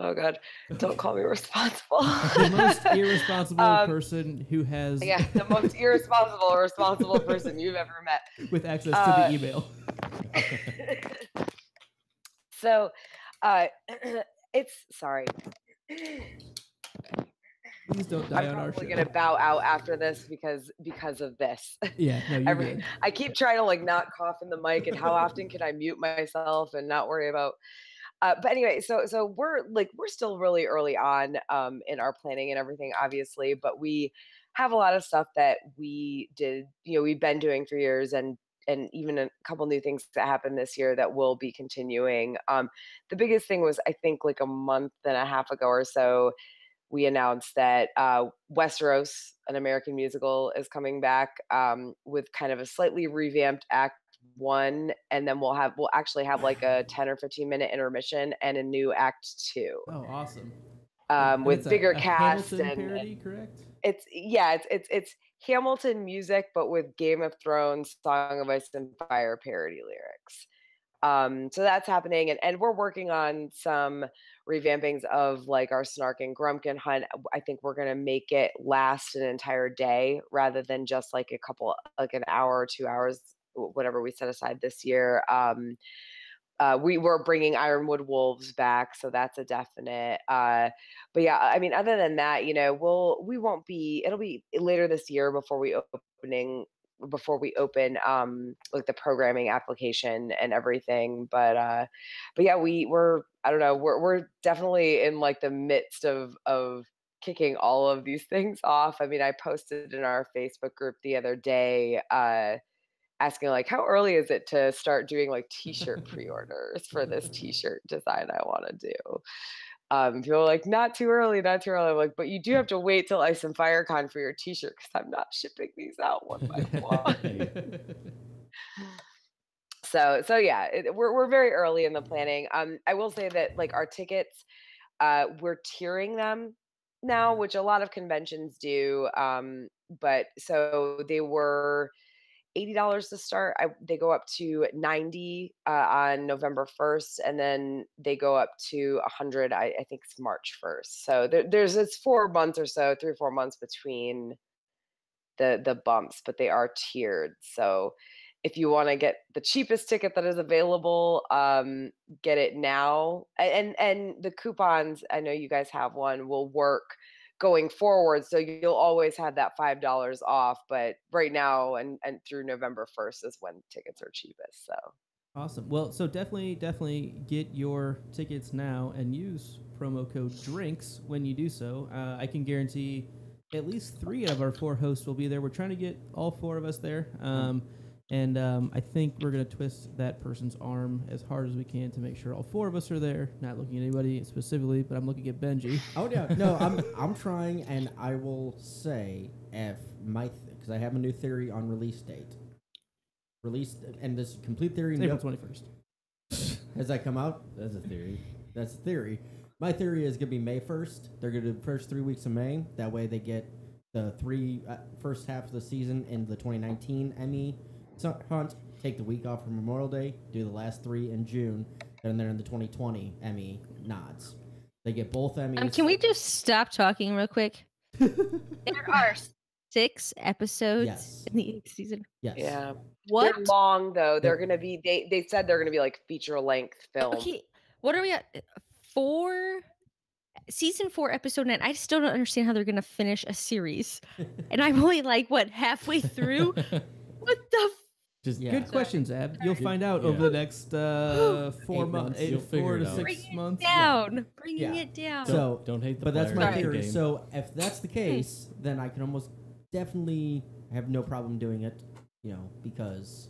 Oh God, don't call me responsible. The most irresponsible person who has the most responsible person you've ever met with access to the email. So, it's sorry. Please don't die I'm on our show. probably gonna bow out after this because of this. Yeah, no, you're good. I keep trying to like not cough in the mic, and how often can I mute myself and not worry about. But anyway, so we're still really early on in our planning and everything, obviously, but we have a lot of stuff that we did, we've been doing for years, and even a couple new things that happened this year that will be continuing. The biggest thing was, I think, like a month and a half ago or so, we announced that Westeros, an American musical, is coming back with kind of a slightly revamped Act 1, and then we'll actually have like a 10 or 15 minute intermission and a new Act 2. Oh, awesome. With it's bigger a cast Hamilton and parody, correct? it's Hamilton music, but with Game of Thrones Song of Ice and Fire parody lyrics. So that's happening, and we're working on some revampings of like our Snark and Grumpkin hunt. I think we're gonna make it last an entire day rather than just like an hour or 2 hours, whatever we set aside this year. We were bringing Ironwood Wolves back, so that's a definite. But yeah, I mean, other than that, it'll be later this year before we open like the programming application and everything. But yeah, I don't know, we're definitely in like the midst of kicking all of these things off. I mean, I posted in our Facebook group the other day asking like, how early is it to start doing like t-shirt pre-orders for this t-shirt design I want to do. People are like, not too early. I'm like, but you do have to wait till Ice and FireCon for your t-shirt because I'm not shipping these out one by one. So yeah, we're very early in the planning. I will say that like our tickets, we're tiering them now, which a lot of conventions do. But so they were $80 to start. They go up to $90 on November 1st, and then they go up to $100. I think it's March 1st. So it's 4 months or so, 3 or 4 months between the bumps, but they are tiered. So if you want to get the cheapest ticket that is available, get it now. And the coupons, I know you guys have one, will work going forward. So you'll always have that $5 off. But right now and through November 1st is when tickets are cheapest. So Awesome. Well, so definitely get your tickets now and use promo code DRINKS when you do so. I can guarantee at least 3 of our 4 hosts will be there. We're trying to get all 4 of us there. And I think we're going to twist that person's arm as hard as we can to make sure all 4 of us are there. Not looking at anybody specifically, but I'm looking at Benji. Oh, yeah. No, I'm trying, and I will say if because I have a new theory on release date. And this complete theory. April 21st. Has that come out? That's a theory. That's a theory. My theory is going to be May 1st. They're going to do the first 3 weeks of May. That way they get the first half of the season in the 2019 Emmy hunt. Take the week off for Memorial Day. Do the last 3 in June. Then they're in the 2020 Emmy nods. They get both Emmys. Can we just stop talking real quick? There are 6 episodes in the season. Yes. yeah. What? They're long though. They're gonna be they said they're gonna be like feature length film. Okay, what are we at? 4 season 4 episode 9. I still don't understand how they're gonna finish a series, and I'm only like halfway through. What the? Just Good questions, Ab. You'll find out over the next 4 months, You'll 4 to figure it 6 Bringing months. it down, bringing it down. So, don't hate the but that's player, my hate the theory. game. So if that's the case, then I can almost definitely have no problem doing it. Because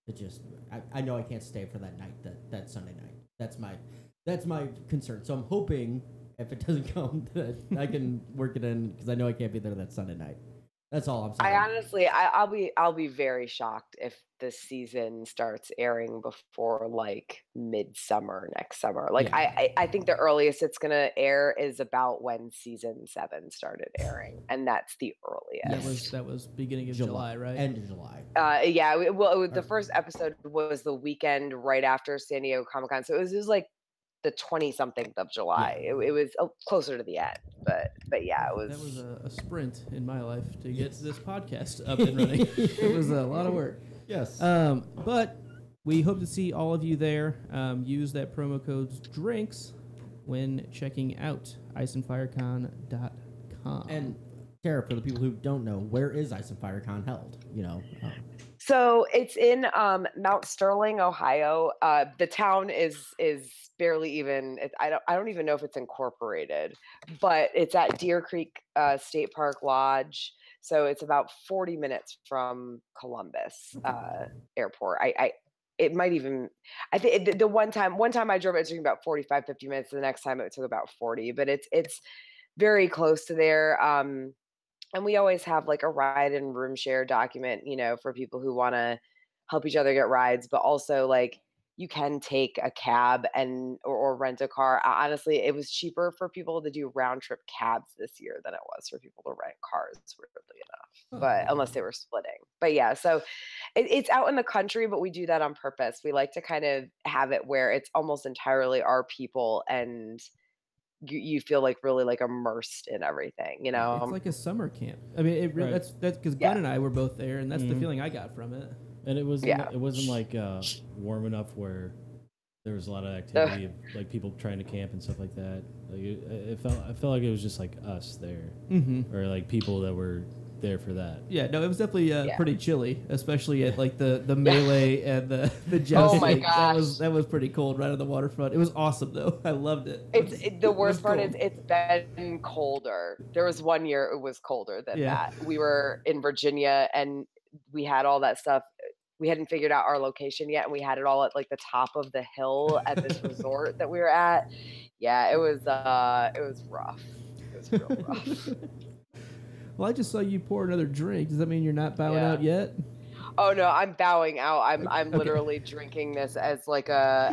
it just I know I can't stay for that night, that Sunday night. That's my concern. So I'm hoping if it doesn't come that I can work it in because I know I can't be there that Sunday night. That's all I'm saying. I honestly, I'll be very shocked if this season starts airing before like midsummer next summer. Like Yeah. I think the earliest it's gonna air is about when season 7 started airing, and that's the earliest. That was beginning of July, right? End of July. The first episode was the weekend right after San Diego Comic-Con, so it was like the 20-something of July. Yeah. It was closer to the end, but yeah, it was. That was a sprint in my life to get this podcast up and running. It was a lot of work. Yes. But we hope to see all of you there. Use that promo code DRINKS when checking out iceandfirecon.com. And Tara, for the people who don't know, where is Ice and Fire Con held? So it's in Mount Sterling, Ohio. The town is barely even. I don't even know if it's incorporated, but it's at Deer Creek State Park Lodge. So it's about 40 minutes from Columbus Airport. It might even. I think the one time I drove, it took about 45, 50 minutes. The next time it took about 40, but it's very close to there. And we always have like a ride and room share document, for people who want to help each other get rides, but also like you can take a cab or rent a car. Honestly, it was cheaper for people to do round trip cabs this year than it was for people to rent cars, weirdly enough, but unless they were splitting. But yeah, so it's out in the country, but we do that on purpose. We like to kind of have it where it's almost entirely our people, and you feel like really like immersed in everything, It's like a summer camp. I mean, it really, that's because Glenn and I were both there, and that's the feeling I got from it. And it wasn't like warm enough where there was a lot of activity of like people trying to camp and stuff like that. Like I felt like it was just like us there, or like people that were there for that. Yeah, no, it was definitely pretty chilly, especially at like the melee and the jousting. Oh my gosh, that was pretty cold right on the waterfront. It was awesome though. I loved it. The worst part is it's been colder. There was one year it was colder than that. We were in Virginia and we had all that stuff. We hadn't figured out our location yet, and we had it all at like the top of the hill at this resort that we were at. Yeah, it was rough. It was real rough. Well, I just saw you pour another drink. Does that mean you're not bowing out yet? Oh no, I'm bowing out. I'm literally drinking this as like a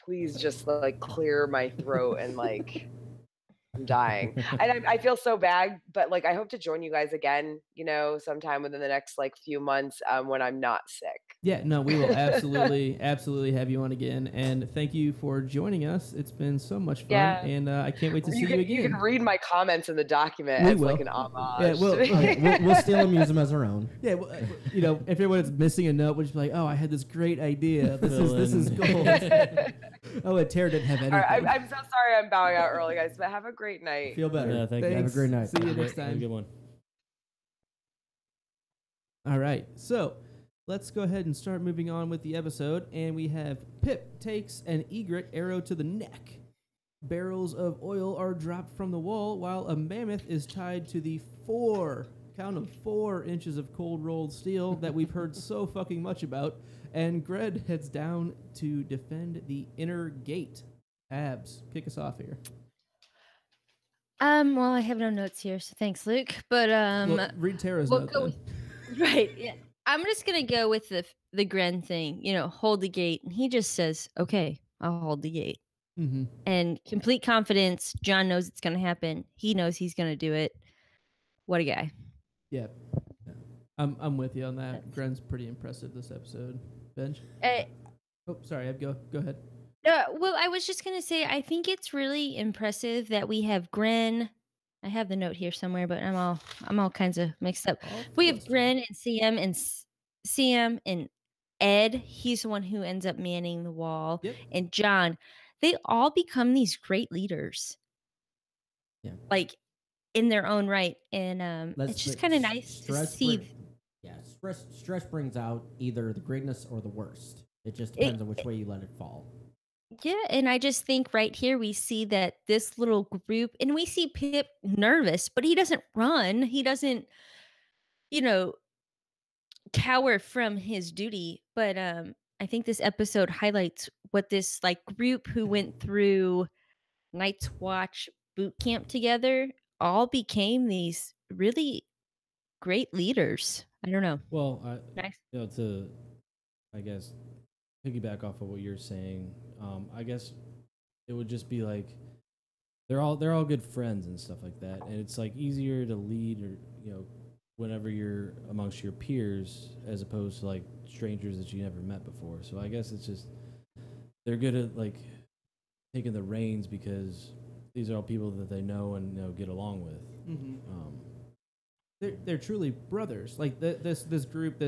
please just like clear my throat and like I'm dying. And I feel so bad, but like I hope to join you guys again, sometime within the next like few months when I'm not sick. Yeah, no, we will absolutely have you on again. And thank you for joining us. It's been so much fun, and I can't wait to see you again. You can read my comments in the document as like an homage. Yeah, we'll still amuse them as our own. Yeah, well, if everyone's missing a note, we'll just be like, oh, I had this great idea. This is gold. Oh, and Tara didn't have anything. All right, I'm so sorry I'm bowing out early, guys, but have a great night. Feel better. Yeah, thank you. Have a great night. See you next time. Have a good one. All right, so let's go ahead and start moving on with the episode. And we have Pip takes an egret arrow to the neck. Barrels of oil are dropped from the wall while a mammoth is tied to the 4 inches of cold rolled steel that we've heard so fucking much about. And Gred heads down to defend the inner gate. Abs, kick us off here. Well, I have no notes here, so thanks, Luke. But well, read Tara's note then. Right, yeah. I'm just gonna go with the Gren thing. Hold the gate, and he just says, "Okay, I'll hold the gate." Mm-hmm. And complete confidence. John knows it's gonna happen. He knows he's gonna do it. What a guy! Yeah, I'm with you on that. Gren's pretty impressive this episode. Benj. Oh, sorry. Go ahead. Well, I was just gonna say, I think it's really impressive that we have Gren. I have the note here somewhere, but I'm all kinds of mixed up. We have Gren and CM and Ed. He's the one who ends up manning the wall. Yep. And John. They all become these great leaders. Yeah. Like in their own right, and it's just kind of nice to see. Stress brings out either the greatness or the worst. It just depends on which way you let it fall. Yeah, and I just think right here we see that this little group, and we see Pip nervous, but he doesn't run. He doesn't, cower from his duty. But I think this episode highlights what this like group who went through Night's Watch boot camp together all became these really great leaders. I don't know. Well, nice. To, I guess, piggyback off of what you're saying, I guess it would just be like they're all good friends and stuff like that, and it's like easier to lead or whenever you're amongst your peers as opposed to like strangers that you never met before. So I guess it's just they're good at like taking the reins because these are all people that they know and get along with. Mm-hmm. They're truly brothers. Like this group,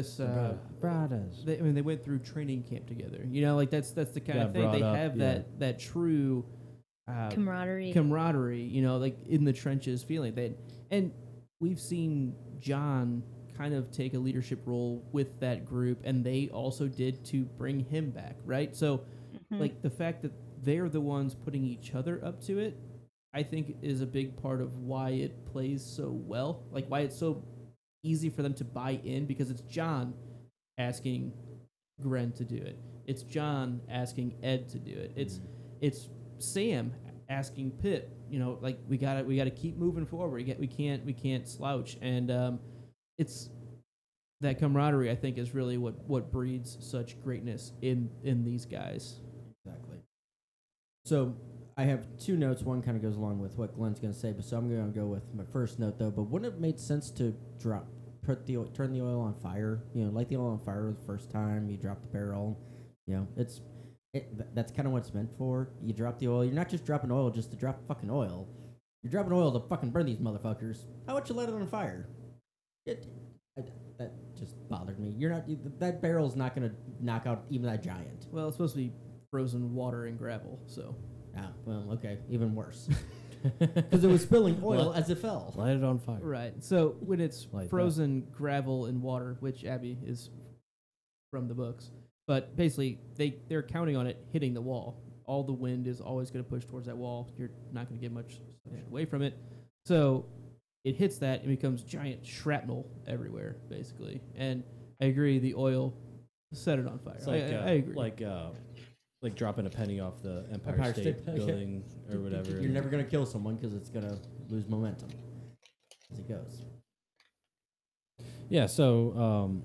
brothers. They went through training camp together. Like that's the kind of thing they have that true camaraderie. Like in the trenches feeling that, and we've seen John kind of take a leadership role with that group, and they also did to bring him back, right? So, like the fact that they're the ones putting each other up to it, I think is a big part of why it plays so well. Like why it's so easy for them to buy in, because it's John asking Gren to do it. It's John asking Ed to do it. It's Sam asking Pip. Like we gotta keep moving forward. We can't slouch. And it's that camaraderie, I think, is really what breeds such greatness in these guys. Exactly. So I have 2 notes. One kind of goes along with what Glenn's going to say, but so I'm going to go with my first note though. But wouldn't it have made sense to turn the oil on fire? Light the oil on fire the first time you drop the barrel. That's kind of what it's meant for. You drop the oil. You're not just dropping oil just to drop fucking oil. You're dropping oil to fucking burn these motherfuckers. How about you let it on fire? That just bothered me. That barrel's not going to knock out even that giant. Well, it's supposed to be frozen water and gravel, so. Ah, well, okay, even worse. Because it was spilling oil as it fell. Light it on fire. Right. So when it's frozen gravel and water, which Abby is from the books, but basically they're counting on it hitting the wall. All the wind is always going to push towards that wall. You're not going to get much away from it. So it hits that and becomes giant shrapnel everywhere, basically. And I agree, the oil set it on fire. It's like, I agree. Like dropping a penny off the Empire State Building or whatever. You're never going to kill someone because it's going to lose momentum as it goes. Yeah, so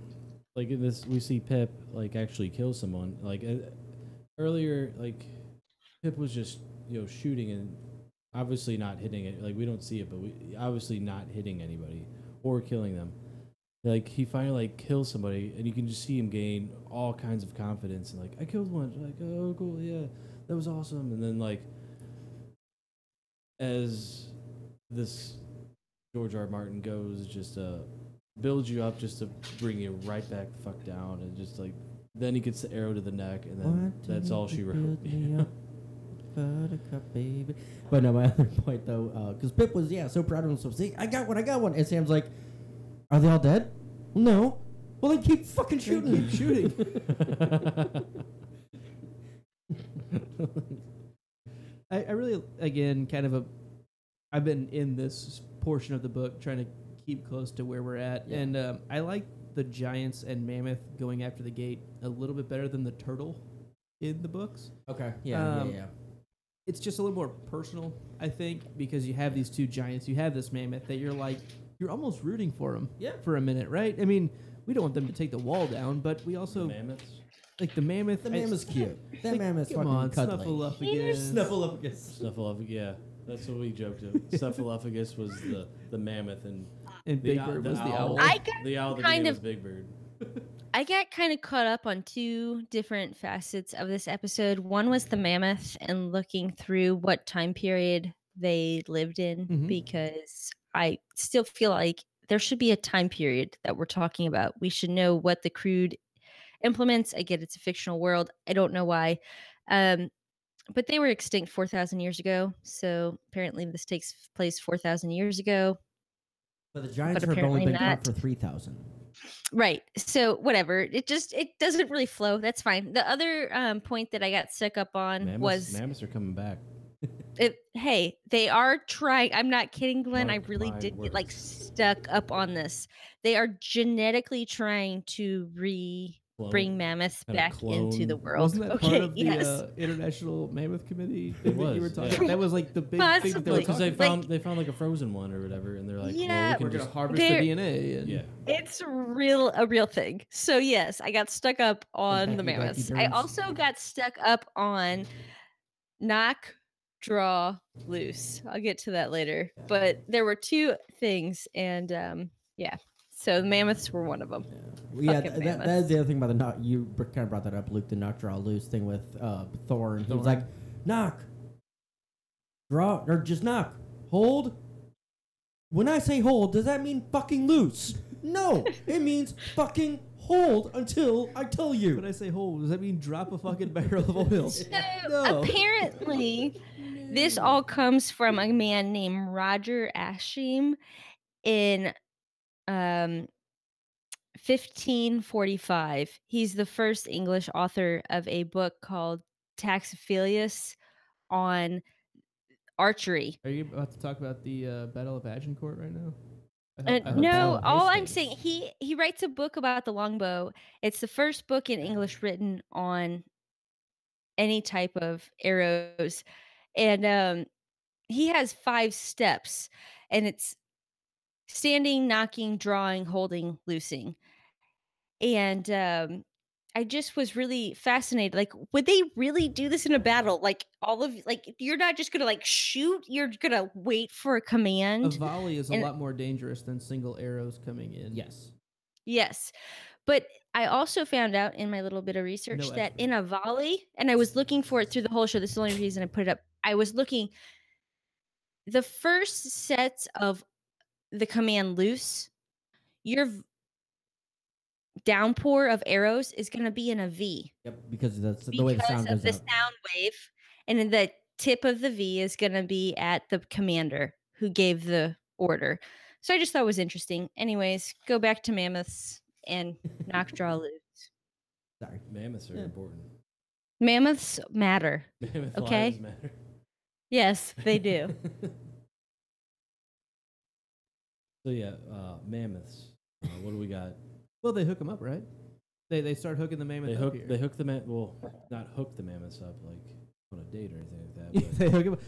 like in this, we see Pip like actually kill someone. Like earlier, like Pip was just shooting and obviously not hitting it. Like, we don't see it, but we obviously not hitting anybody or killing them. Like, he finally, like, kills somebody, and you can just see him gain all kinds of confidence. And, like, I killed one. Like, oh, cool, yeah, that was awesome. And then, like, as this George R. Martin goes, just builds you up just to bring you right back the fuck down. And just, like, then he gets the arrow to the neck, and then that's all she wrote. Buttercup, baby. But no, my other point, though, because Pip was, so proud of himself. See, I got one. And Sam's like, are they all dead? No. Well, then keep fucking shooting. Keep shooting. I really, again, I've been in this portion of the book trying to keep close to where we're at. Yeah. And I like the giants and mammoth going after the gate a little bit better than the turtle in the books. Okay. It's just a little more personal, I think, because you have these two giants. You have this mammoth that you're almost rooting for them for a minute, right? I mean, we don't want them to take the wall down, but we also... The mammoths? Like the mammoth. The mammoth's cute. That mammoth's fucking Snuffleupagus. Snuffleupagus. Snuffleupagus, yeah. That's what we joked of. Snuffleupagus was the mammoth, and Big Bird was the owl. The owl that was Big Bird. I got kind of caught up on two different facets of this episode. One was the mammoth and looking through what time period they lived in, because I still feel like there should be a time period that we're talking about. We should know what the crude implements. I get it's a fictional world. I don't know why. But they were extinct 4,000 years ago. So apparently this takes place 4,000 years ago. But the giants have only been caught for 3,000. Right. So whatever. It doesn't really flow. That's fine. The other point that I got stuck up on was mammoths are coming back. Hey, they are trying. I'm not kidding, Glenn. I really did get like stuck up on this. They are genetically trying to bring mammoths back into the world. Wasn't that part of the International Mammoth Committee thing that you were talking about? That was like the big thing that they were because they found like a frozen one or whatever, and they're like, we're going to harvest the DNA. And it's a real thing. So yes, I got stuck up on the mammoths. I also got stuck up on knock, draw, loose. I'll get to that later. But there were two things, and so the mammoths were one of them. Yeah, that is the other thing about the knock. You kind of brought that up, Luke, the knock, draw, loose thing with Thorn. He was like, knock, draw, or just knock, hold. When I say hold, does that mean fucking loose? No, it means fucking hold until I tell you. When I say hold, does that mean drop a fucking barrel of oil? No. Apparently, this all comes from a man named Roger Ascham in 1545. He's the first English author of a book called Taxiphilus on archery. Are you about to talk about the Battle of Agincourt right now? No, all I'm saying, he writes a book about the longbow. It's the first book in English written on any type of arrows. And he has 5 steps, and it's standing, knocking, drawing, holding, loosing. And I just was really fascinated. Like, would they really do this in a battle? Like, you're not just gonna shoot. You're gonna wait for a command. A volley is a lot more dangerous than single arrows coming in. Yes. But I also found out in my little bit of research that in a volley, and I was looking for it through the whole show. This is the only reason I put it up. I was looking. The first sets of the command loose, your downpour of arrows is going to be in a V. Yep, because that's the way the sound goes out. Because of the sound wave, and then the tip of the V is going to be at the commander who gave the order. So I just thought it was interesting. Anyways, go back to mammoths and knock, draw, loose. Sorry, mammoths are important. Mammoths matter. Mammoth okay. Lives matter. Yes, they do. So mammoths. What do we got? Well, they hook them up, right? They start hooking the mammoth up here. They hook the not hook the mammoths up like on a date or anything like that. They hook them.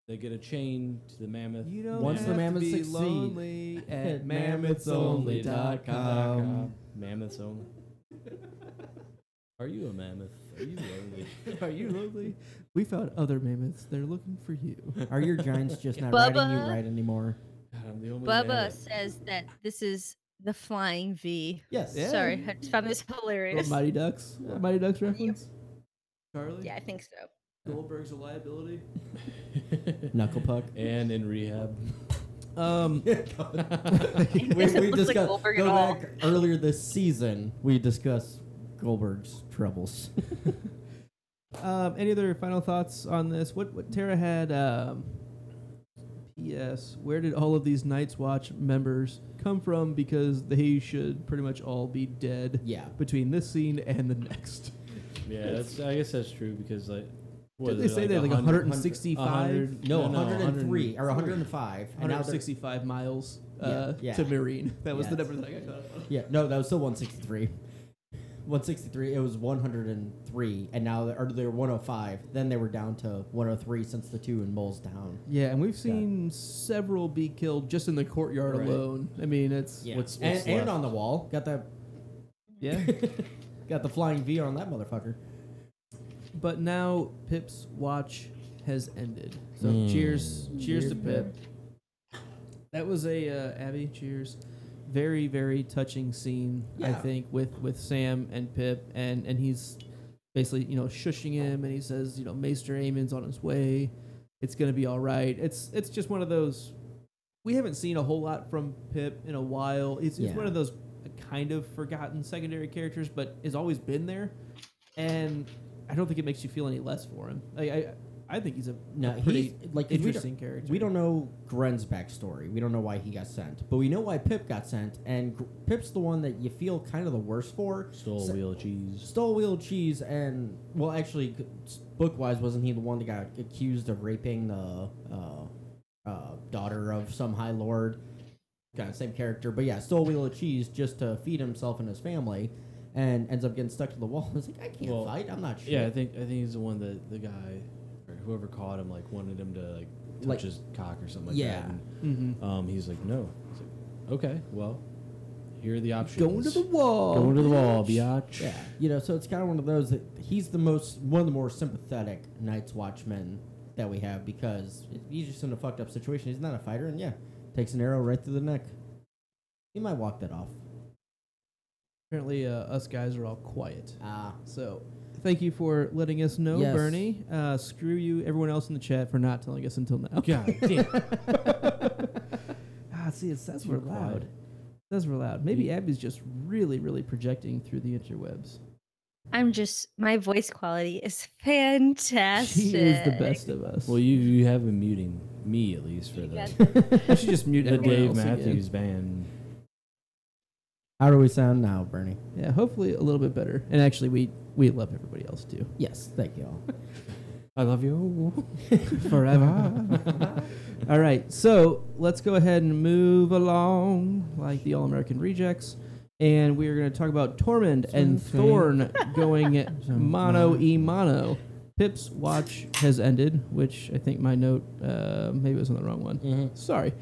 They get a chain to the mammoth. You don't Once have the mammoths to be succeed lonely at mammothsonly.com. Mammoths only. Are you a mammoth? Are you lonely? Are you lonely? We found other mammoths. They're looking for you. Are your giants just not Bubba. riding you right anymore? God, I'm the only Bubba mammoth. says that this is the flying V. Yes. Yeah. Sorry, I just found this hilarious. Mighty Ducks. Yeah. Mighty Ducks reference. Charlie. Yeah, I think so. Goldberg's a liability. Knuckle puck. And in rehab. we doesn't look like discussed Goldberg at go all. back earlier this season. We discussed Goldberg's troubles. Any other final thoughts on this? What Tara had? P.S. Where did all of these Night's Watch members come from? Because they should pretty much all be dead. Yeah. Between this scene and the next. Yeah, I guess that's true because like. What Did is they say it, they're like 165? 165? No, 103 or 105. And now they're- 165 miles Yeah. to Marine. That was the Yes. number that I got caught up on. Yeah, no, that was still 163. 163. It was 103, and now they're 105. Then they were down to 103 since the two in Mole's Town. Yeah, and we've seen several be killed just in the courtyard Right. alone. I mean, it's What's and left? on the wall, got the yeah. got the flying V on that motherfucker. But now Pip's watch has ended. So cheers to Pip. That was a Abby. Cheers. Very, very touching scene. I Yeah. think with Sam and Pip, and he's basically shushing him, and he says Maester Aemon's on his way. It's gonna be all right. It's just one of those. We haven't seen a whole lot from Pip in a while. It's Yeah. one of those kind of forgotten secondary characters, but has always been there, and I don't think it makes you feel any less for him. I think he's a pretty interesting character. We don't know Gren's backstory. We don't know why he got sent, but we know why Pip got sent, and Pip's the one that you feel kind of the worst for. Stole a wheel of cheese. Stole wheel of cheese, and well, actually, book-wise, wasn't he the one that got accused of raping the daughter of some high lord? Kind of same character, but yeah, stole a wheel of cheese just to feed himself and his family, and ends up getting stuck to the wall. He's like, I can't fight. I'm not sure. Yeah, I think he's the one that the guy or whoever caught him wanted him to touch his cock or something like Yeah. that. And, he's like, no. He's like, okay, well, here are the options. Going to the wall. Going to the wall, biatch. Yeah, so it's kind of one of those that he's one of the more sympathetic Night's Watchmen that we have, because he's just in a fucked up situation. He's not a fighter, and takes an arrow right through the neck. He might walk that off. Apparently, us guys are all quiet. Ah. So, thank you for letting us know, Yes. Bernie. Screw you, everyone else in the chat, for not telling us until now. God damn. See, it says Too we're quiet. loud. It says we're loud. Maybe Abby's just really, really projecting through the interwebs. My voice quality is fantastic. She is the best of us. Well, you have been muting me at least for the I should just mute the everyone Dave else again. Matthews Band. How do we sound now, Bernie? Yeah, hopefully a little bit better. And actually, we love everybody else too. Yes, thank you all. I love you. Forever. All right, so let's go ahead and move along like the All-American Rejects. And we're going to talk about Tormund and Thorn going mono-e-mono. Pip's watch has ended, which I think my note maybe it was on the wrong one. Sorry.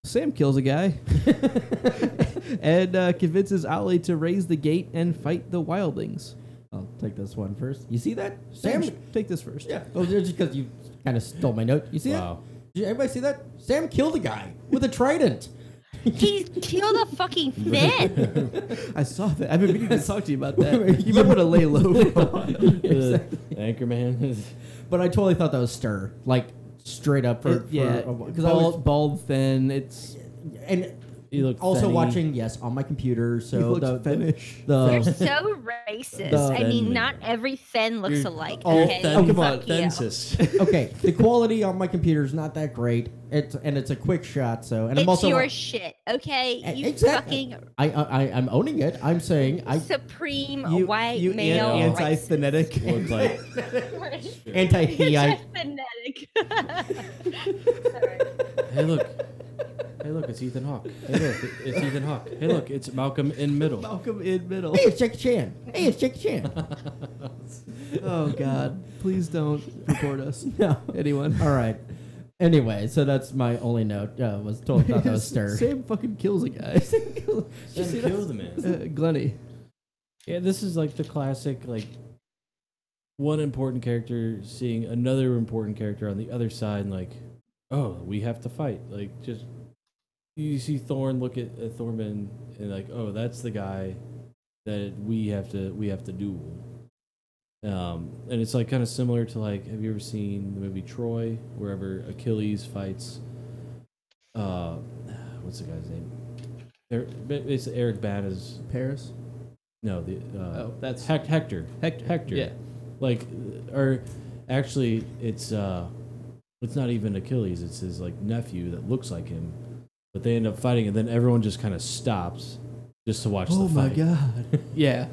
Sam kills a guy and convinces Ollie to raise the gate and fight the wildlings. I'll take this one first. You see that? Sam, take this first. Yeah. Oh, just because you kind of stole my note. You see Wow. that? Did everybody see that? Sam killed a guy with a trident. He killed a fucking Finn. I saw that. I've been meaning to talk to you about that. You might want to lay low for a while. Anchorman is. But I totally thought that was Stir. Like, straight up for Yeah, because I was bald, thin. It's and You look also funny. watching on my computer. he So looks Finnish. You're the so racist. The- I mean, Fen- not every Fen looks alike. Oh, Okay, Fen- come on, Fuck you. Fences. okay, the quality on my computer is not that great. It's a quick shot. So and It's I'm also your shit, okay? You exactly. fucking I'm owning it. I'm saying supreme You white male anti-phonetic. Well, it's like, anti-Hiite. Phonetic. hey, look. Hey, look, it's Ethan Hawke. Hey, look, it's Ethan Hawke. Hey, look, it's Malcolm in Middle. Malcolm in middle. Hey, it's Jackie Chan. Hey, it's Jackie Chan. Oh God! Please don't report us. No. Anyone? All right. Anyway, so that's my only note. Was told thought that was Stir. Sam fucking kills a guy. Sam killed the man. Glenny. Yeah, this is like the classic, like, one important character seeing another important character on the other side and like, oh, we have to fight. Like, just, you see Thorn look at Thorman and like, oh, that's the guy that we have to duel. And it's like kind of similar to like, have you ever seen the movie Troy, wherever Achilles fights, what's the guy's name? It's Eric Bana's. Paris. No, that's Hector. Hector. Yeah. Like, or actually, it's not even Achilles. It's his like nephew that looks like him, but they end up fighting, and then everyone just kind of stops just to watch the fight. Oh my god! Yeah,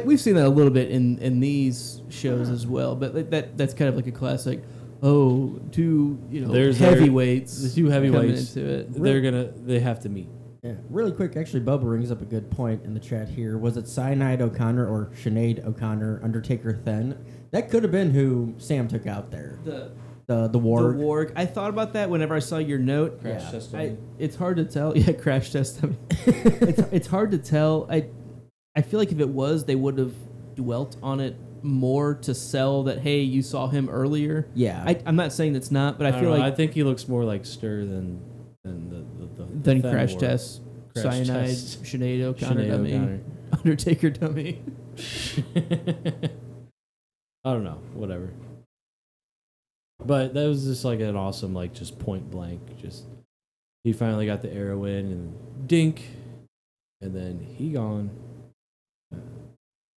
we've seen that a little bit in these shows as well. But that's kind of like a classic. Oh, there's heavyweights. The two heavyweights into it. They have to meet. Yeah, really quick. Actually, Bubba brings up a good point in the chat here. Was it Cyanide O'Connor or Sinead O'Connor, Undertaker Then? That could have been who Sam took out there. The Warg. The Warg. I thought about that whenever I saw your note. Crash test dummy. It's hard to tell. Yeah, crash test dummy. it's hard to tell. I feel like if it was, they would have dwelt on it more to sell that. Hey, you saw him earlier. Yeah, I'm not saying that's not, but I feel like I think he looks more like Stir than then Fen crash Warg. test. Crash Cyanide, test. Sinead O'Connor Sinead dummy, O'Connor. Undertaker dummy. I don't know, whatever. But that was just like an awesome, like, just point blank. Just, he finally got the arrow in and dink, and then he gone.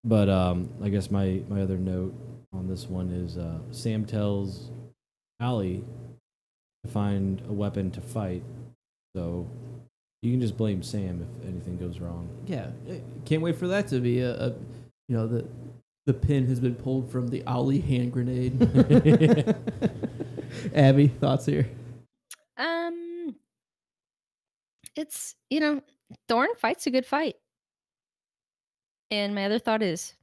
But I guess my other note on this one is Sam tells Allie to find a weapon to fight, so you can just blame Sam if anything goes wrong. Yeah, can't wait for that to be a the pin has been pulled from the Ollie hand grenade. Abby, thoughts here? It's Thorn fights a good fight, and my other thought is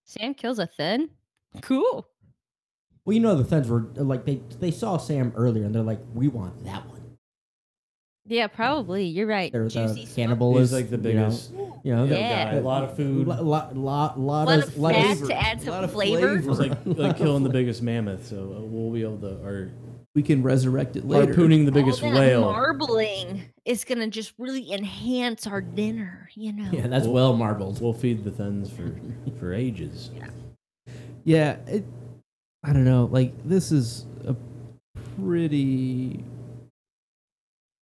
Sam kills a Thin. Cool. Well, the Thens were like they saw Sam earlier and they're like, we want that one. Yeah, probably. You're right. They're Juicy the smoke. cannibal He's is like the biggest Yeah. guy. A lot of food. lot Lot of fat to add some flavor. It was like killing the biggest mammoth, so we'll be able to, or We can resurrect it later. harpooning the biggest All that whale. marbling is gonna just really enhance our dinner. Yeah, that's well marbled. We'll feed the Thens for ages. Yeah, I don't know. Like, this is a pretty.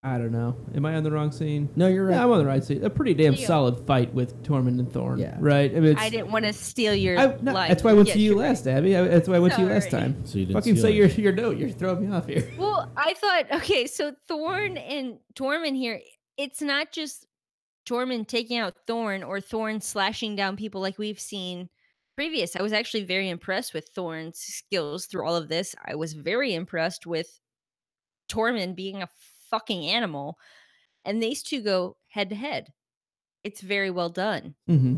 I don't know. Am I on the wrong scene? No, you're right. Yeah, I'm on the right scene. A pretty damn Yeah. solid fight with Tormund and Thorn. Yeah. Right? I mean, I didn't want to steal your no, line. that's why I went to Yes, you you're right. last, Abby. That's why I went to you last Sorry. time. So you didn't Fucking steal say it. your note. You're throwing me off here. Well, I thought, okay, so Thorn and Tormund here, it's not just Tormund taking out Thorn or Thorn slashing down people like we've seen previous. I was actually very impressed with Thorn's skills through all of this. I was very impressed with Tormund being a fucking animal. And these two go head to head. It's very well done. Mm-hmm.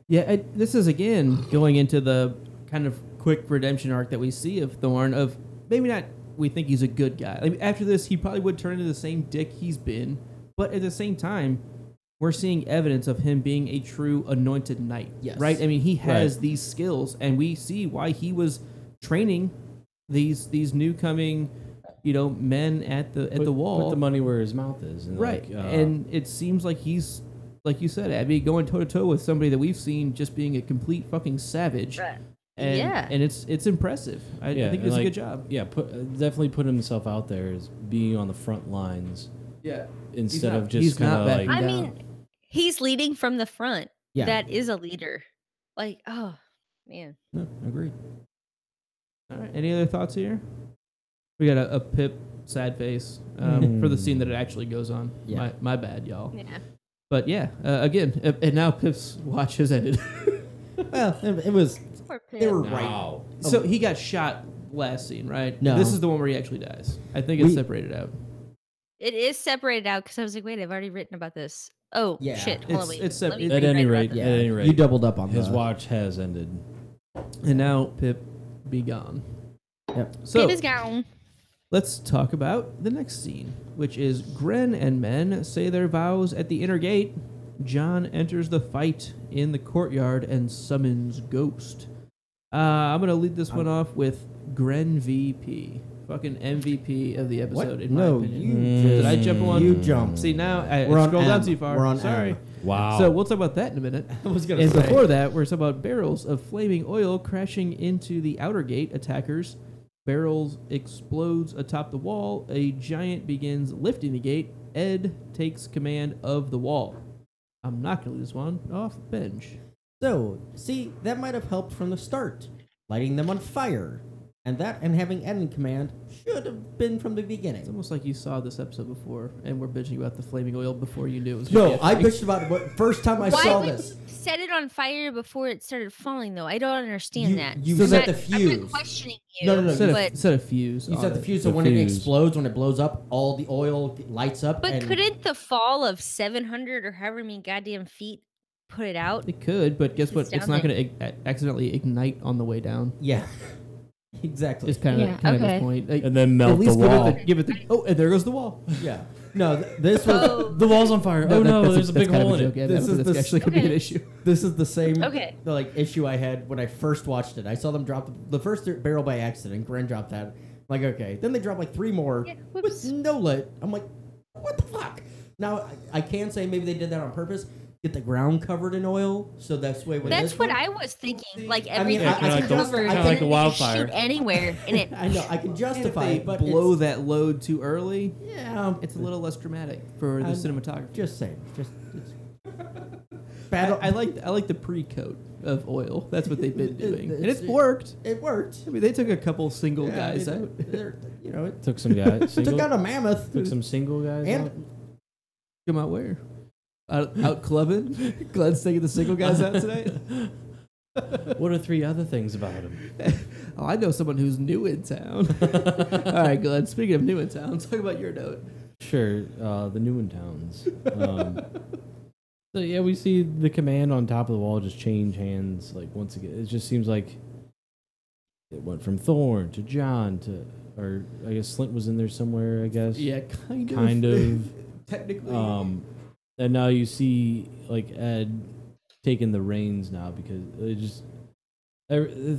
Yeah, this is, again, going into the kind of quick redemption arc that we see of Thorn, of maybe not we think he's a good guy. Like, after this, he probably would turn into the same dick he's been, but at the same time, we're seeing evidence of him being a true anointed knight. Yes. Right? I mean, he has Right. these skills, and we see why he was training these new coming, men at the wall. Put the money where his mouth is. And Right. Like, And it seems like he's, like you said, Abby, going toe-to-toe with somebody that we've seen just being a complete fucking savage. Right. And, Yeah. And it's impressive. I think and it's a like, good job. Yeah, definitely put himself out there as being on the front lines Yeah. instead of he's just kind not of backing like. I down. mean, he's leading from the front. Yeah. That is a leader. Like, oh, man. No, agreed. All right. Any other thoughts here? We got a Pip sad face for the scene that it actually goes on. Yeah. My bad, y'all. Yeah. But yeah, again, and now Pip's watch has ended. Well, it was. Poor Pip. They were No. right. So he got shot last scene, right? No. This is the one where he actually dies. I think it's separated out. It is separated out because I was like, wait, I've already written about this. Oh, Yeah. shit. Hold on, It's- wait. it's Let me sep- At any rewrite rate, about at this. any rate, You doubled up on his the watch has ended. And now Pip be gone. Yep. So Pip is gone. let's talk about the next scene, which is Gren and men say their vows at the inner gate, John enters the fight in the courtyard and summons Ghost. I'm going to lead this one off with Gren VP. Fucking MVP of the episode, in my opinion. Did I jump on? You jumped. See, now I We're on scrolled down M. too far. We're on Sorry. M. Wow. So we'll talk about that in a minute. I was gonna And say. before that, we're talking about barrels of flaming oil crashing into the outer gate attackers. Barrels explodes atop the wall. A giant begins lifting the gate. Ed takes command of the wall. I'm not going to leave this one off the bench. So, see, that might have helped from the start, lighting them on fire, and having Ed in command should have been from the beginning. It's almost like you saw this episode before, and we're bitching about the flaming oil before you knew it was. No, I bitched about it first time I saw this. Set it on fire before it started falling, though. I don't understand that. You I'm set not- the I'm fuse. not questioning you. No, Set a fuse. You on set the it. fuse, so The when it fuse. explodes, when it blows up, all the oil lights up. But and couldn't the fall of 700 or however many goddamn feet put it out? It could, but guess what? It's It's down not going to accidentally ignite on the way down. Yeah, exactly. It's kind of Yeah, his okay. point. Like, And then melt at least the wall. give it the. Oh, and there goes the wall. Yeah. No, this was Oh, The wall's on fire. Oh no, there's a big hole in it. Yeah, This this is is the- actually could be an Okay. issue. this is the same Okay. issue I had when I first watched it. I saw them drop the first barrel by accident. Gren dropped that. I'm like, okay. Then they dropped like 3 more Yeah, with whoops. no lit. I'm like, what the fuck? Now I can say maybe they did that on purpose. Get the ground covered in oil, so that's way. When That's this what one- I was thinking. Like I mean, everything I is can just- covered. I Kinda can- like a wildfire. Shoot anywhere, and it. I know I can justify If it, but they blow that load too early, yeah, it's a little less dramatic for the I'm cinematography. just saying. Just battle. I like the pre-coat of oil. That's what they've been doing, and it's it- worked. It worked. I mean, they took a couple single Yeah, guys I mean, out. You know, it Took some guys. took Single, out a mammoth. took some single guys. out. and Come out where? Out clubbing. Glenn's taking the single guys out tonight. What are 3 other things about him? Oh, I know someone who's new in town. All right, Glenn. Speaking of new in town, talk about your note. Sure, the Newman Towns. So yeah, we see the command on top of the wall just change hands. Like once again, it just seems like it went from Thorn to John to, or I guess Slint was in there somewhere. I guess. Yeah, kind of. Kind of. Technically. And now you see like Ed taking the reins now because it just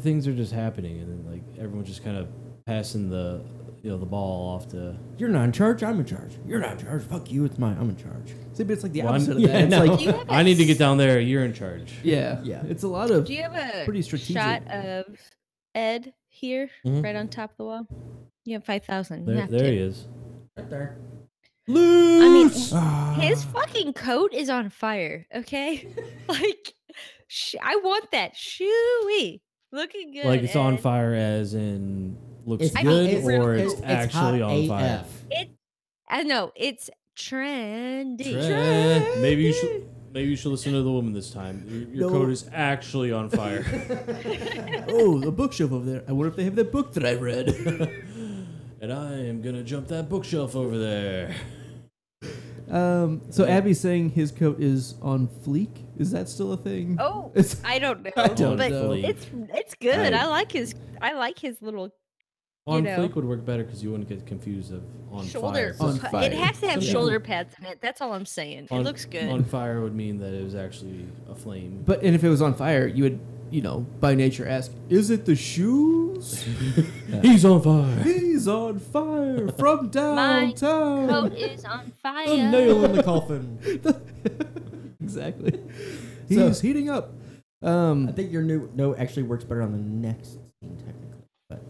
things are just happening, and then like everyone's just kind of passing the the ball off to. you're not in charge. I'm in charge. You're not in charge. Fuck you. I'm in charge. See, but it's like the Well, opposite of yeah, that. It's no. like, Do you have I need to get down there. You're in charge. yeah, Yeah. it's a lot of Do you have a pretty strategic. shot of Ed here, Mhm. right on top of the wall? You have 5,000. You There, have there to. he is. Right there. I mean, Ah. his fucking coat is on fire. Okay, like, I want that. Shooey, looking good. Like it's on Ed. fire, as in looks It's I good, mean, it's real or cool. it's It's actually hot on fire. AF. I know it's trendy. Trent. Maybe you should listen to the woman this time. Your No. coat is actually on fire. Oh, the bookshelf over there. I wonder if they have that book that I read. And I am gonna jump that bookshelf over there. So Abby's saying his coat is on fleek. Is that still a thing? Oh, It's- I don't know, I don't but know. it's good. I like his little On know. fleek would work better because you wouldn't get confused of on shoulder. fire. On fire. It has to have Yeah. shoulder pads in it. That's all I'm saying. On- It looks good. On fire would mean that it was actually a flame. But and if it was on fire, you would, by nature ask, is it the shoes? He's on fire. He's on fire from downtown. Coat is on fire. A nail in the coffin. Exactly. So- He's heating up. I think your new no actually works better on the next scene technically. But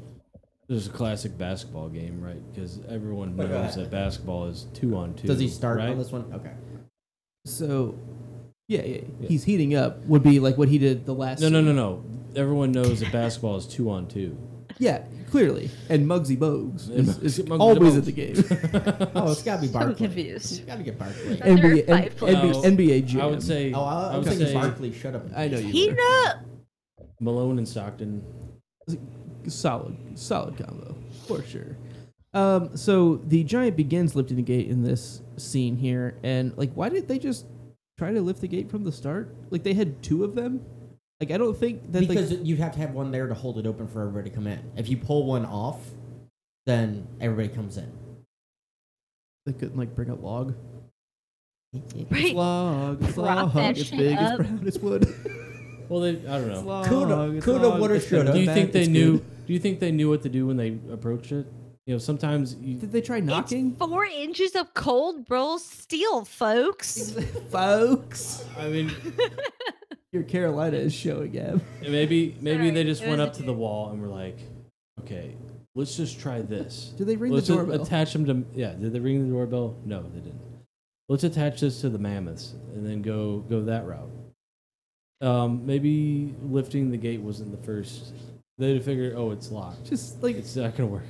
This is a classic basketball game, right? Because everyone Okay. knows that basketball is 2-on-2. does he start right? on this one? Okay. So, yeah, he's heating up. Would be like what he did the last. No. Everyone knows that basketball is 2-on-2. Yeah, clearly. And Muggsy Bogues is Muggsy always Bogues. at the game. Oh, it's gotta be I'm Barkley. confused. You gotta get Barkley. And- NBA, They're five players. NBA Jam. I would say. Oh, I was would thinking say Barkley. Shut up. I know you. Heat were. up. Malone and Stockton. Solid combo for sure. So the giant begins lifting the gate in this scene here, and like, why did they just try to lift the gate from the start? Like, they had 2 of them. Like, I don't think that Because you have to have one there to hold it open for everybody to come in. If you pull one off, then everybody comes in. they couldn't like bring a log. It's log, it's Prop that it's shit big, it's up. brown, it's wood. Well, I don't know. Log, Coulda, woulda, it's shoulda. been Do you back, think they it's knew? good. Do you think they knew what to do when they approached it? You know, sometimes Did they try knocking? It's 4 inches of cold rolled steel, folks. Folks, I mean, your Carolina is showing, Gab. maybe Sorry, they just it went was up a to the wall and were like, okay, let's just try this. Did they ring Let's the just doorbell? attach them to. Yeah, did they ring the doorbell? No, they didn't. Let's attach this to the mammoths and then go that route. Maybe lifting the gate wasn't the first. They'd figure, oh, it's locked. Just like It's not gonna work.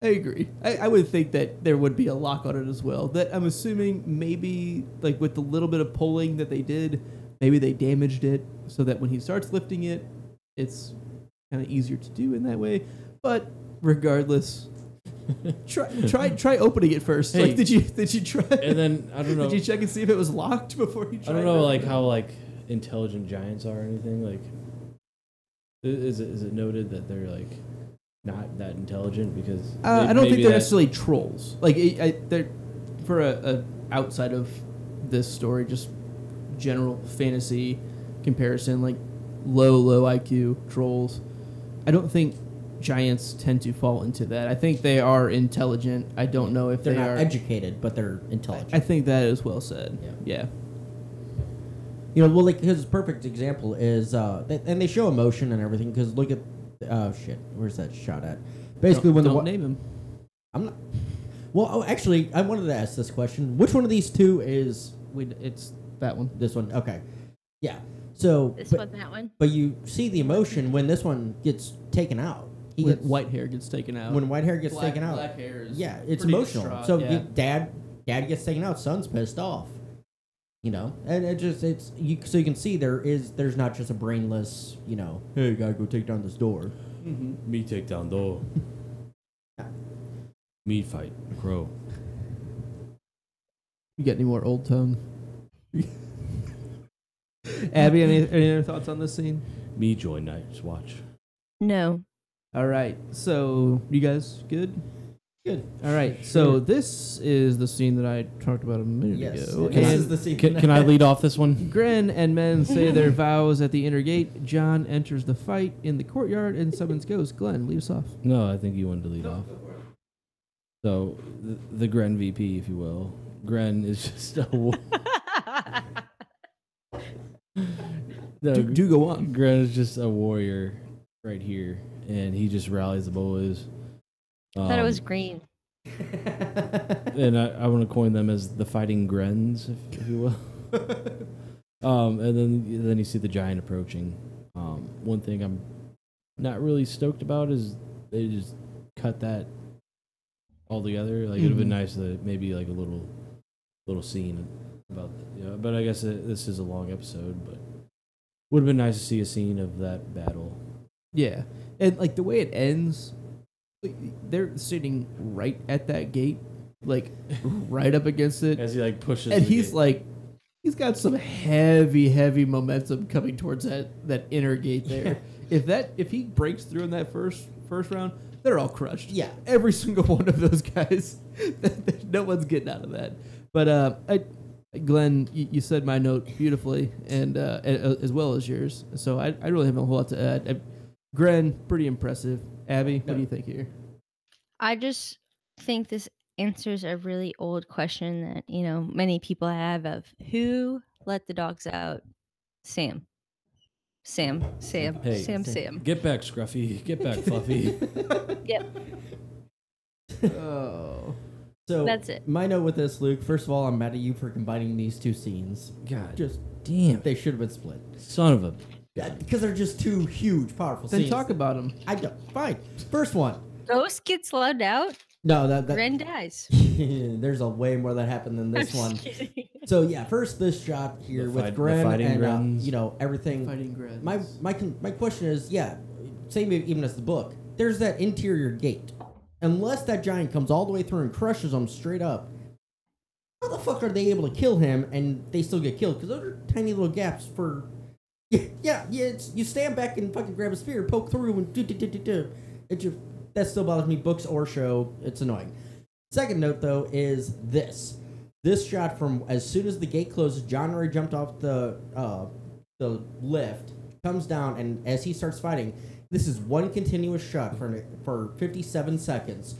I agree. I would think that there would be a lock on it as well. That I'm assuming maybe like with the little bit of pulling that they did, maybe they damaged it so that when he starts lifting it, it's kind of easier to do in that way. But regardless, try opening it first. Hey. Like, did you try? And then I don't know. Did you check and see if it was locked before you tried? I don't know, it? like how like intelligent giants are or anything. Like, is it noted that they're like not that intelligent because I don't think maybe they're that- necessarily trolls. Like they're for a outside of this story, just general fantasy comparison, like low IQ trolls. I don't think giants tend to fall into that. I think they are intelligent. I don't know if They're they not are educated, but they're intelligent. I think that is well said. Yeah. You know, well, like his perfect example is, and they show emotion and everything. Because look at, shit, where's that shot at? Basically, when don't name him. I'm not. Well, actually, I wanted to ask this question: which one of these two is It's that one. this one? Okay, yeah. So, This but, one, that one. but you see the emotion when this one gets taken out. He When gets white hair gets taken out. when white hair gets taken out. Black hair is Yeah, it's pretty emotional. distraught, So yeah. dad gets taken out. Son's pissed off. You know, and it's you. So you can see there's not just a brainless. You know, hey, gotta go take down this door. Mm-hmm. Me take down door. Me fight crow. You got any more old tongue? Abby, any other thoughts on this scene? Me join Night's Watch. No. All right, so you guys good? Good. All right, so this is the scene that I talked about a minute Yes. ago. This And is the scene. Can I lead off this one? Gren and Men say their vows at the inner gate. John enters the fight in the courtyard and summons Ghost. Glenn, lead us off. No, I think you wanted to lead off. So the Gren VP, if you will. Gren is just a. No, Do go on. Gren is just a warrior right here, and he just rallies the boys. I thought it was green. And I want to coin them as the Fighting Grens, if you will. And then you see the giant approaching. One thing I'm not really stoked about is they just cut that all together. Like, it'd have been nice to maybe like a little scene about that. Yeah, but I guess this is a long episode, but would have been nice to see a scene of that battle. Yeah, and like the way it ends, they're sitting right at that gate, like right up against it, As he like pushes, and the he's gate. like, he's got some heavy momentum coming towards that inner gate there. If he breaks through in that first round, they're all crushed. Yeah. every single one of those guys. No one's getting out of that. But Glenn, you said my note beautifully, and as well as yours. So I really have a whole lot to add. Gren, pretty impressive. Abby, what do you think here? I just think this answers a really old question that, many people have of who let the dogs out? Sam. Hey, Sam. Get back, Scruffy. Get back, Fluffy. Yep. Oh, So That's it. My note with this, Luke. First of all, I'm mad at you for combining these two scenes. God, Just damn, they should have been split. son of a. Because they're just two huge, powerful then scenes. talk about him. I don't. Fine. First one. Ghost gets let out. No, that Ren dies. there's a way more that happened than this I'm one. just kidding. So yeah, first this shot here The with fight- the Gren fighting and Grens. Everything. Fighting Gren. My question is, same even as the book. There's that interior gate. Unless that giant comes all the way through and crushes them straight up, how the fuck are they able to kill him and they still get killed? Because those are tiny little gaps for. You stand back and fucking grab a spear, poke through, and do. That still bothers me. Books or show, it's annoying. Second note though is this. this shot from as soon as the gate closes, John already jumped off the lift, comes down, and as he starts fighting, this is one continuous shot for 57 seconds,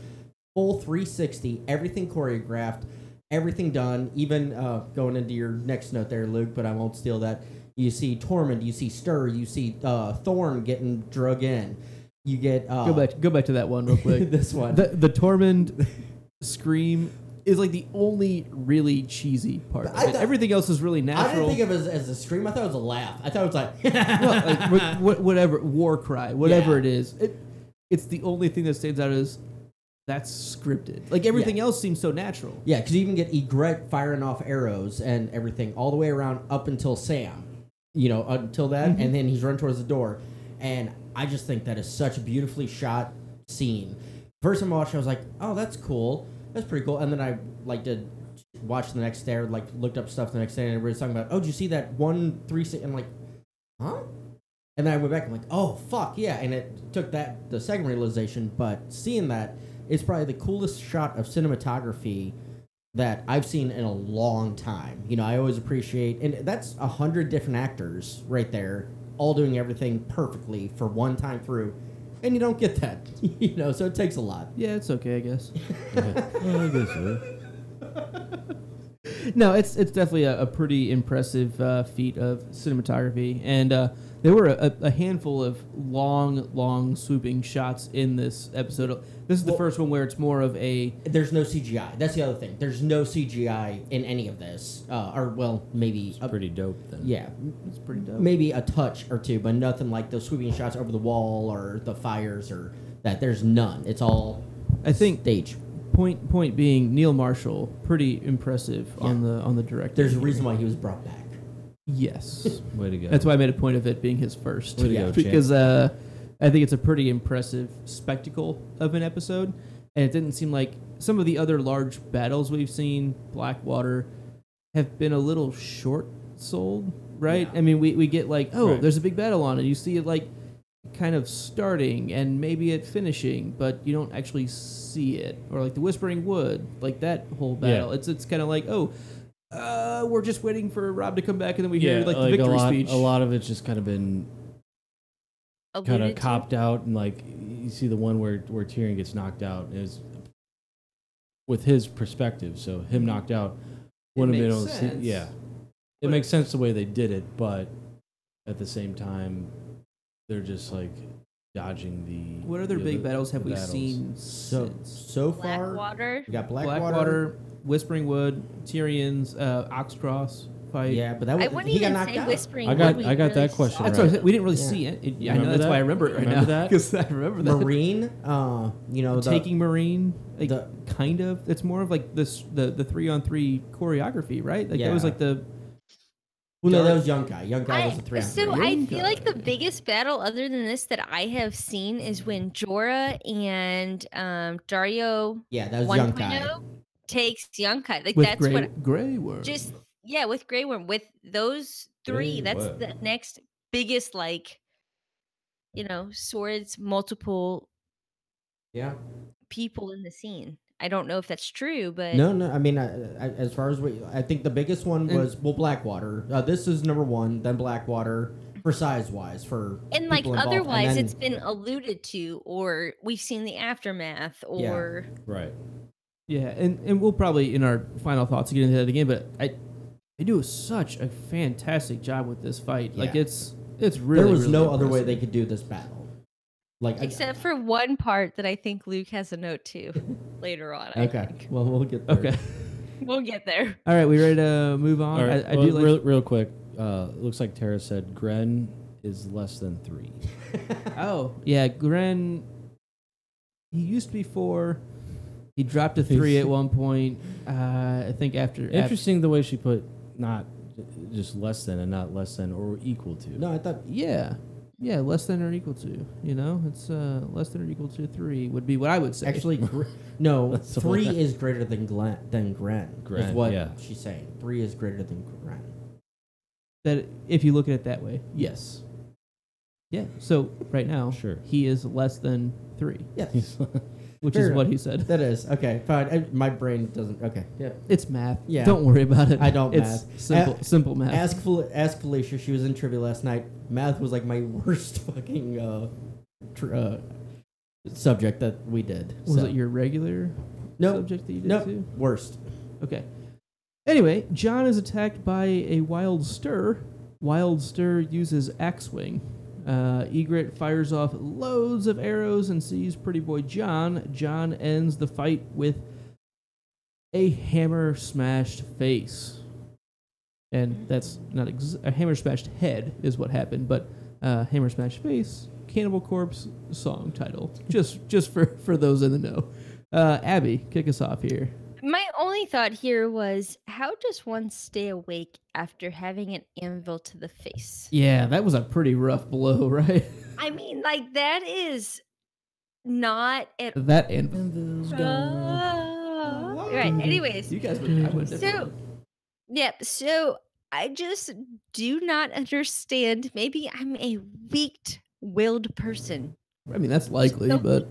full 360, everything choreographed, everything done. Even going into your next note there, Luke, but I won't steal that. You see Tormund, you see Stur, you see Thorn getting drug in. You get go back to that one real quick. This one, the Tormund scream is like the only really cheesy part. Everything else is really natural. I didn't think of it as a scream. I thought it was a laugh. I thought it was like, well, like whatever, war cry, whatever it is. It's the only thing that stands out as that's scripted. Like everything else seems so natural. Yeah, because you even get Ygritte firing off arrows and everything all the way around up until Sam. You know, until that, and then he's running towards the door. And I just think that is such a beautifully shot scene. First time I watched it, I was like, oh, that's cool. That's pretty cool. And then I did watch the next day, or looked up stuff the next day, and everybody's talking about, oh, did you see that 1-3? And I'm like, huh? And then I went back and I'm like, oh, fuck, yeah. And it took the second realization, but seeing that is probably the coolest shot of cinematography that I've seen in a long time. You know, I always appreciate, and that's 100 different actors right there, all doing everything perfectly for one time through. And you don't get that, you know, so it takes a lot. Yeah, it's okay, I guess. Well, I guess so. No, it's definitely a pretty impressive feat of cinematography, and there were a handful of long swooping shots in this episode. This is the first one where it's more of a... There's no CGI. That's the other thing. There's no CGI in any of this. Maybe... It's pretty dope, then. Yeah. It's pretty dope. Maybe a touch or two, but nothing like those sweeping shots over the wall or the fires or that. There's none. It's all stage. Point being, Neil Marshall, pretty impressive on the director. There's a reason why he was brought back. Yes. Way to go. That's why I made a point of it being his first. Way to go, because I think it's a pretty impressive spectacle of an episode, and it didn't seem like some of the other large battles we've seen, Blackwater, have been a little short-sold, right? Yeah. I mean, we get like, there's a big battle on, and you see it like kind of starting and maybe it finishing, but you don't actually see it. Or like the Whispering Wood, like that whole battle. Yeah. It's kind of like, we're just waiting for Rob to come back, and then we hear like the victory speech. A lot of it's just kind of been kind of copped out, and like you see the one where Tyrion gets knocked out is with his perspective. So him knocked out wouldn't have been able to see. Yeah, it makes sense the way they did it, but at the same time, they're just like dodging the. What other big battles have we seen so far? Blackwater. We got Blackwater, Whispering Wood, Tyrion's Oxcross fight. Yeah, but that was, I wouldn't he got even knocked say out. Whispering I got Wood that really question That's right. what I said. We didn't really see it. I know that's why I remember it right now. Because I remember that. Marine, Taking Marine, like kind of. It's more of like this the 3-on-3 choreography, right? Like that was like the. Well, no, that was Young Guy. Young Guy was a 3-on-3. So I feel like the biggest battle other than this that I have seen is when Jorah and Dario. Yeah, that was Young Guy. Takes Uncut. Like with that's Grey Worm. Just with Grey Worm. With those three, that's the next biggest swords, multiple people in the scene. I don't know if that's true, but no. I mean, as far as I think the biggest one was Blackwater. This is number one, then Blackwater for size wise for and like otherwise it's been alluded to, or we've seen the aftermath, or right. Yeah, and we'll probably in our final thoughts get into that again. But they do such a fantastic job with this fight. Yeah. Like it's really there was really no impressive. other way they could do this battle. Like except for one part that I think Luke has a note to later on. I think. Well, we'll get there. Okay, we'll get there. All right, we ready to move on? Right. I do like real quick. Looks like Tara said Gren is less than 3. Oh yeah, Gren. He used to be 4. He dropped to 3 at one point. I think after. Interesting the way she put not just less than and not less than or equal to. No, I thought yeah, less than or equal to. You know, it's less than or equal to 3 would be what I would say. Actually, no, 3 is greater than Gren. Is what she's saying. 3 is greater than Gren. That if you look at it that way, yes. Yeah. So right now, sure, he is less than 3. Yes. which Fair is enough. what he said. That is okay. Fine. My brain doesn't. Okay. Yeah. It's math. Yeah. Don't worry about it. I don't It's math. simple math. Ask Felicia. She was in trivia last night. Math was like my worst fucking subject that we did. Was it your regular Nope. subject that you did Nope. too? Worst. Okay. Anyway, John is attacked by a wild stir. Wild stir uses axe wing. Egret fires off loads of arrows and sees Pretty Boy John. John ends the fight with a hammer smashed face. And that's not a hammer smashed head is what happened, but hammer smashed face, Cannibal Corpse song title. just for those in the know. Abby, kick us off here. My only thought here was, how does one stay awake after having an anvil to the face? Yeah, that was a pretty rough blow, right? I mean, like, that is not at That anvil's gone. right. Anyways, You guys would so yep. So I just do not understand. Maybe I'm a weak-willed person, I mean, that's likely, So- but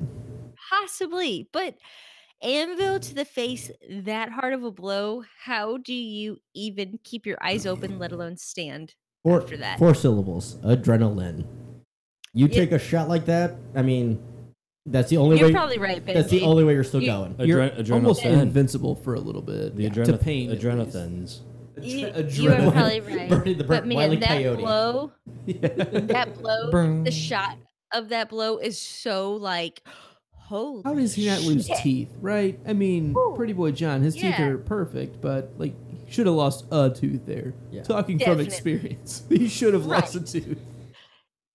possibly, but anvil to the face, that hard of a blow. How do you even keep your eyes open, let alone stand after that? 4 syllables. Adrenaline. You Yeah. take a shot like that. I mean, that's the only You're way. probably right, Benji. That's the only way you're still You- going. you're almost Adrenothen. invincible for a little bit. The to pain. at least. adrenothens. You are Adrenaline. probably right. Bernie the But Wile E. man, that Coyote. blow, Yeah. that blow, Brr. the shot of that blow is so like, holy. How does he not lose shit. teeth, right? I mean, Woo. Pretty Boy John, his teeth Yeah. are perfect, but like, should have lost a tooth there. Yeah. Talking from Definitely. experience, he should have lost a Right. tooth.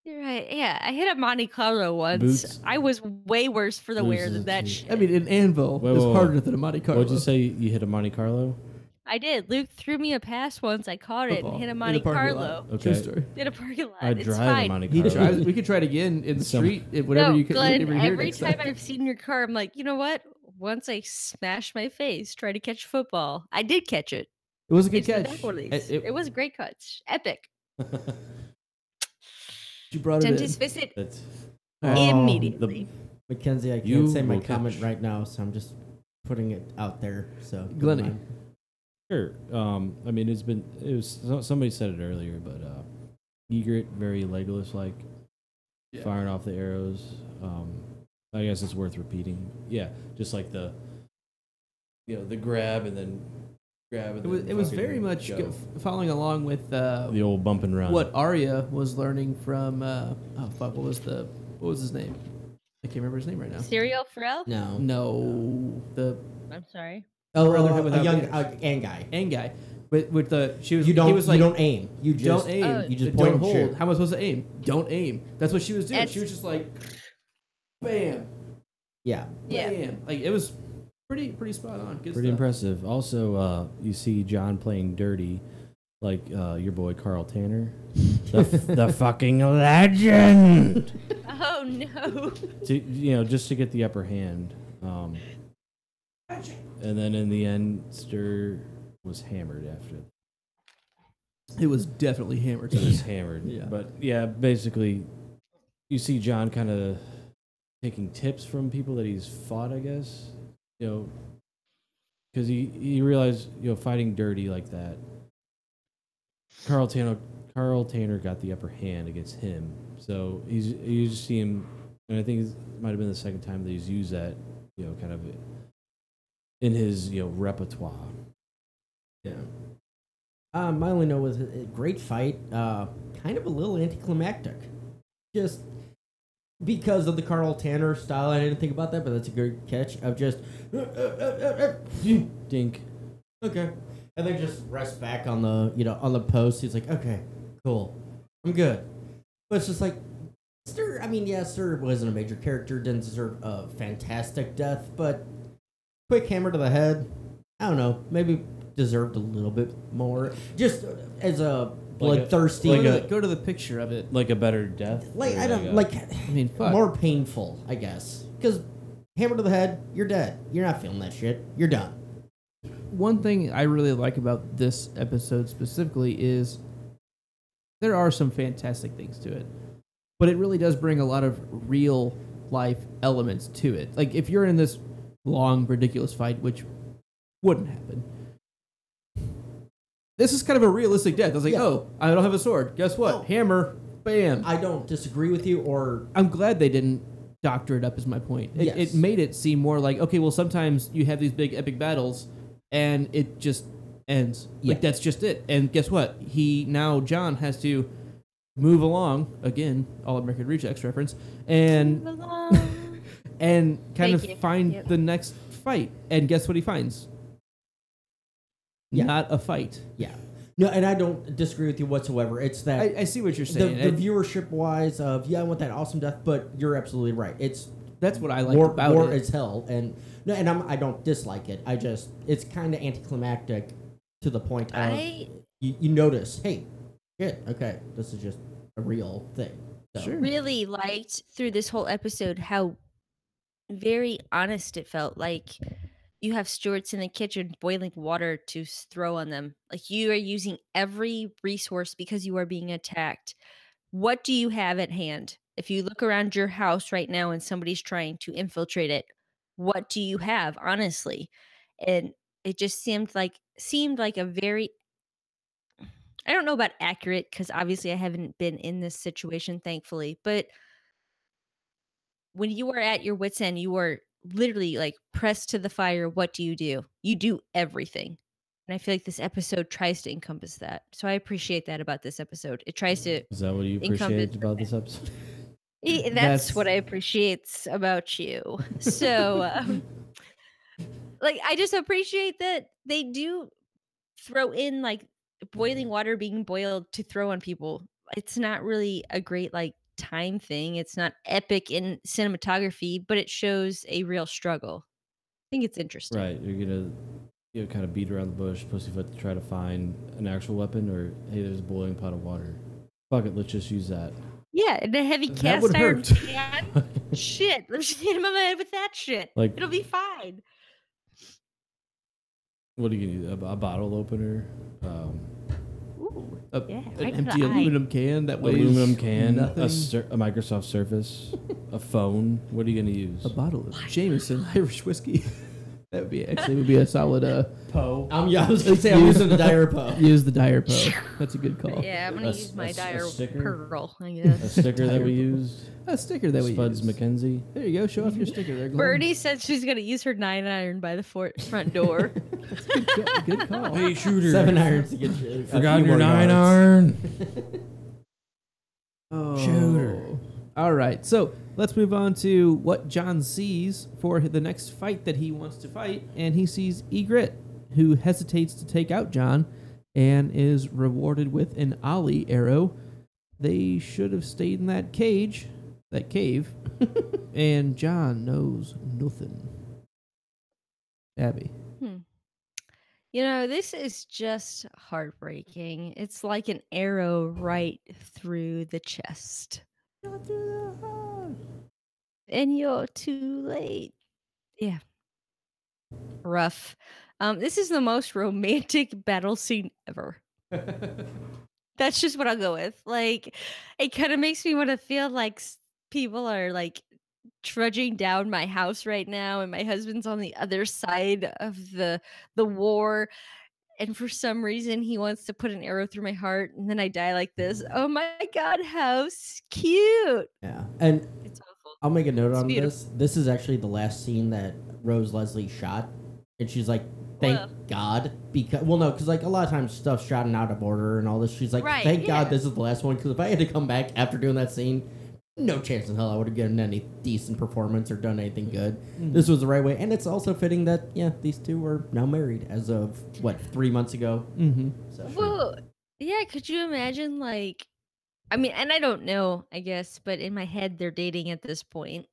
You're right. Yeah, I hit a Monte Carlo once. Boots. I was way worse for the wear Loses than that teeth. shit. I mean, an anvil Wait, is whoa, whoa. harder than a Monte Carlo. What'd you say? You hit a Monte Carlo? I did. Luke threw me a pass once. I caught it Football. and hit a In Monte the parking Carlo. lot. Okay. True story. Did a parking lot. I It's drive a fine. Monte He Carlo. tries. We could try it again in the Some- street. Whatever No, you could. Glenn, whenever you're here every next time I've seen your car, I'm like, you know what? Once I smash my face trying to catch football, I did catch it. It was a good It's the catch. back release. It was a great catch. Epic. You brought it Dentist in. visit That's immediately. Mackenzie, I You can't say my will comment catch. right now, so I'm just putting it out there. So, go Glennie. on. Sure. I mean, somebody said it earlier, but Egret, very Legolas like, Yeah. firing off the arrows. I guess it's worth repeating. Yeah, just like the grab and then grab. And It was very much following along with the old bump and run. what Arya was learning from. What was his name? I can't remember his name right now. Serial Pharrell? No. No, the I'm sorry. Oh, Brotherhood a without young banners. Ang guy. Ang guy, with the she was. You don't. He was like, you don't aim. You just don't aim. Oh. You just don't point and hold. shoot. How am I supposed to aim? Don't aim. That's what she was doing. That's- She was just like, bam, Yeah. Yeah. bam. Like it was pretty spot on. Good Pretty stuff. impressive. Also, you see John playing dirty, like your boy Carl Tanner, the fucking legend. Oh no. Just to get the upper hand. And then in the end, Stir was hammered after. It was definitely hammered. It was hammered. Yeah. But yeah, basically, you see John kind of taking tips from people that he's fought, I guess. Because he realized, fighting dirty like that, Carl Tanner got the upper hand against him. So you just see him, and I think it might have been the second time that he's used that, kind of in his repertoire. Yeah. My only note was a great fight. Kind of a little anticlimactic. Just because of the Carl Tanner style, I didn't think about that, but that's a good catch of just Dink. okay, and then just rest back on the on the post. He's like, okay, cool, I'm good. But it's just like Stir. I mean, yeah, Stir wasn't a major character, didn't deserve a fantastic death, but quick hammer to the head. I don't know, maybe deserved a little bit more, just as a bloodthirsty. Go to the picture of it. Like a better death. Like or I don't a- like I mean, fuck. more painful, I guess, because hammer to the head, you're dead. You're not feeling that shit. You're done. One thing I really like about this episode specifically is there are some fantastic things to it, but it really does bring a lot of real life elements to it. Like if you're in this long, ridiculous fight, which wouldn't happen. This is kind of a realistic death. I was like, oh, I don't have a sword. Guess what? Oh. Hammer, bam. I don't disagree with you, or I'm glad they didn't doctor it up is my point. It made it seem more like, okay, well, sometimes you have these big epic battles and it just ends. Like, that's just it. And guess what? John has to move along, again, All American Rejects reference, and and kind of find the next fight. And guess what he finds? Not a fight. Yeah. No, and I don't disagree with you whatsoever. It's that I see what you're saying. The viewership wise of I want that awesome death, but you're absolutely right. That's what I like about war it. as hell, and I don't dislike it. It's kind of anticlimactic to the point of you notice, hey, shit, okay, this is just a real thing. So. Sure. Really liked through this whole episode how very honest it felt. Like you have stewards in the kitchen boiling water to throw on them. Like you are using every resource because you are being attacked. What do you have at hand? If you look around your house right now and somebody's trying to infiltrate it, what do you have, honestly? And it just seemed like a very, I don't know about accurate, because obviously I haven't been in this situation, thankfully, but when you are at your wit's end, you are literally like pressed to the fire. What do? You do everything. And I feel like this episode tries to encompass that. So I appreciate that about this episode. It tries to. Is that what you appreciate about this episode? That's what I appreciate about you. So, like, I just appreciate that they do throw in like boiling water being boiled to throw on people. It's not really a great like time thing. It's not epic in cinematography, but it shows a real struggle. I think it's interesting. Right. You're going to kind of beat around the bush, pussyfoot to try to find an actual weapon, or, hey, there's a boiling pot of water. Fuck it, let's just use that. Yeah, and a heavy cast iron pan. Shit, let's just hit him on the head with that shit. Like, it'll be fine. What are you going to do? A bottle opener? An empty aluminum can that weighs nothing. A Microsoft Surface, a phone. What are you going to use? A bottle of Jameson Irish whiskey. That would be a solid Poe. I was going to say I'm using the Dyer Poe. Use the Dyer Poe. That's a good call. Yeah, I'm going to use my Dyer Pearl, I guess. A sticker that we used. A sticker that we Spuds used. McKenzie. There you go. Show off your sticker there, Glenn. Bernie said she's going to use her 9-iron by the front door. That's a good call. Hey, shooter. 7 irons to get you. Forgot your 9-iron. Oh. Shooter. All right, so let's move on to what John sees for the next fight that he wants to fight, and he sees Egret, who hesitates to take out John and is rewarded with an Ollie arrow. They should have stayed in that cave, and John knows nothing. Abby. You know, this is just heartbreaking. It's like an arrow right through the chest. And you're too late. Yeah. Rough. This is the most romantic battle scene ever. That's just what I'll go with. Like, it kind of makes me want to feel like people are like trudging down my house right now, and my husband's on the other side of the war. And for some reason, he wants to put an arrow through my heart, and then I die like this. Oh my God, how cute. Yeah. And It's awful. I'll make a note on beautiful. this. This is actually the last scene that Rose Leslie shot. And she's like, thank God. Because like a lot of times stuff's shot and out of order and all this. She's like, thank God this is the last one. Because if I had to come back after doing that scene, no chance in hell I would have given any decent performance or done anything good. Mm-hmm. This was the right way. And it's also fitting that, these two are now married as of, 3 months ago? Mm-hmm. So, well, yeah, could you imagine, like, I mean, and I don't know, I guess, but in my head, they're dating at this point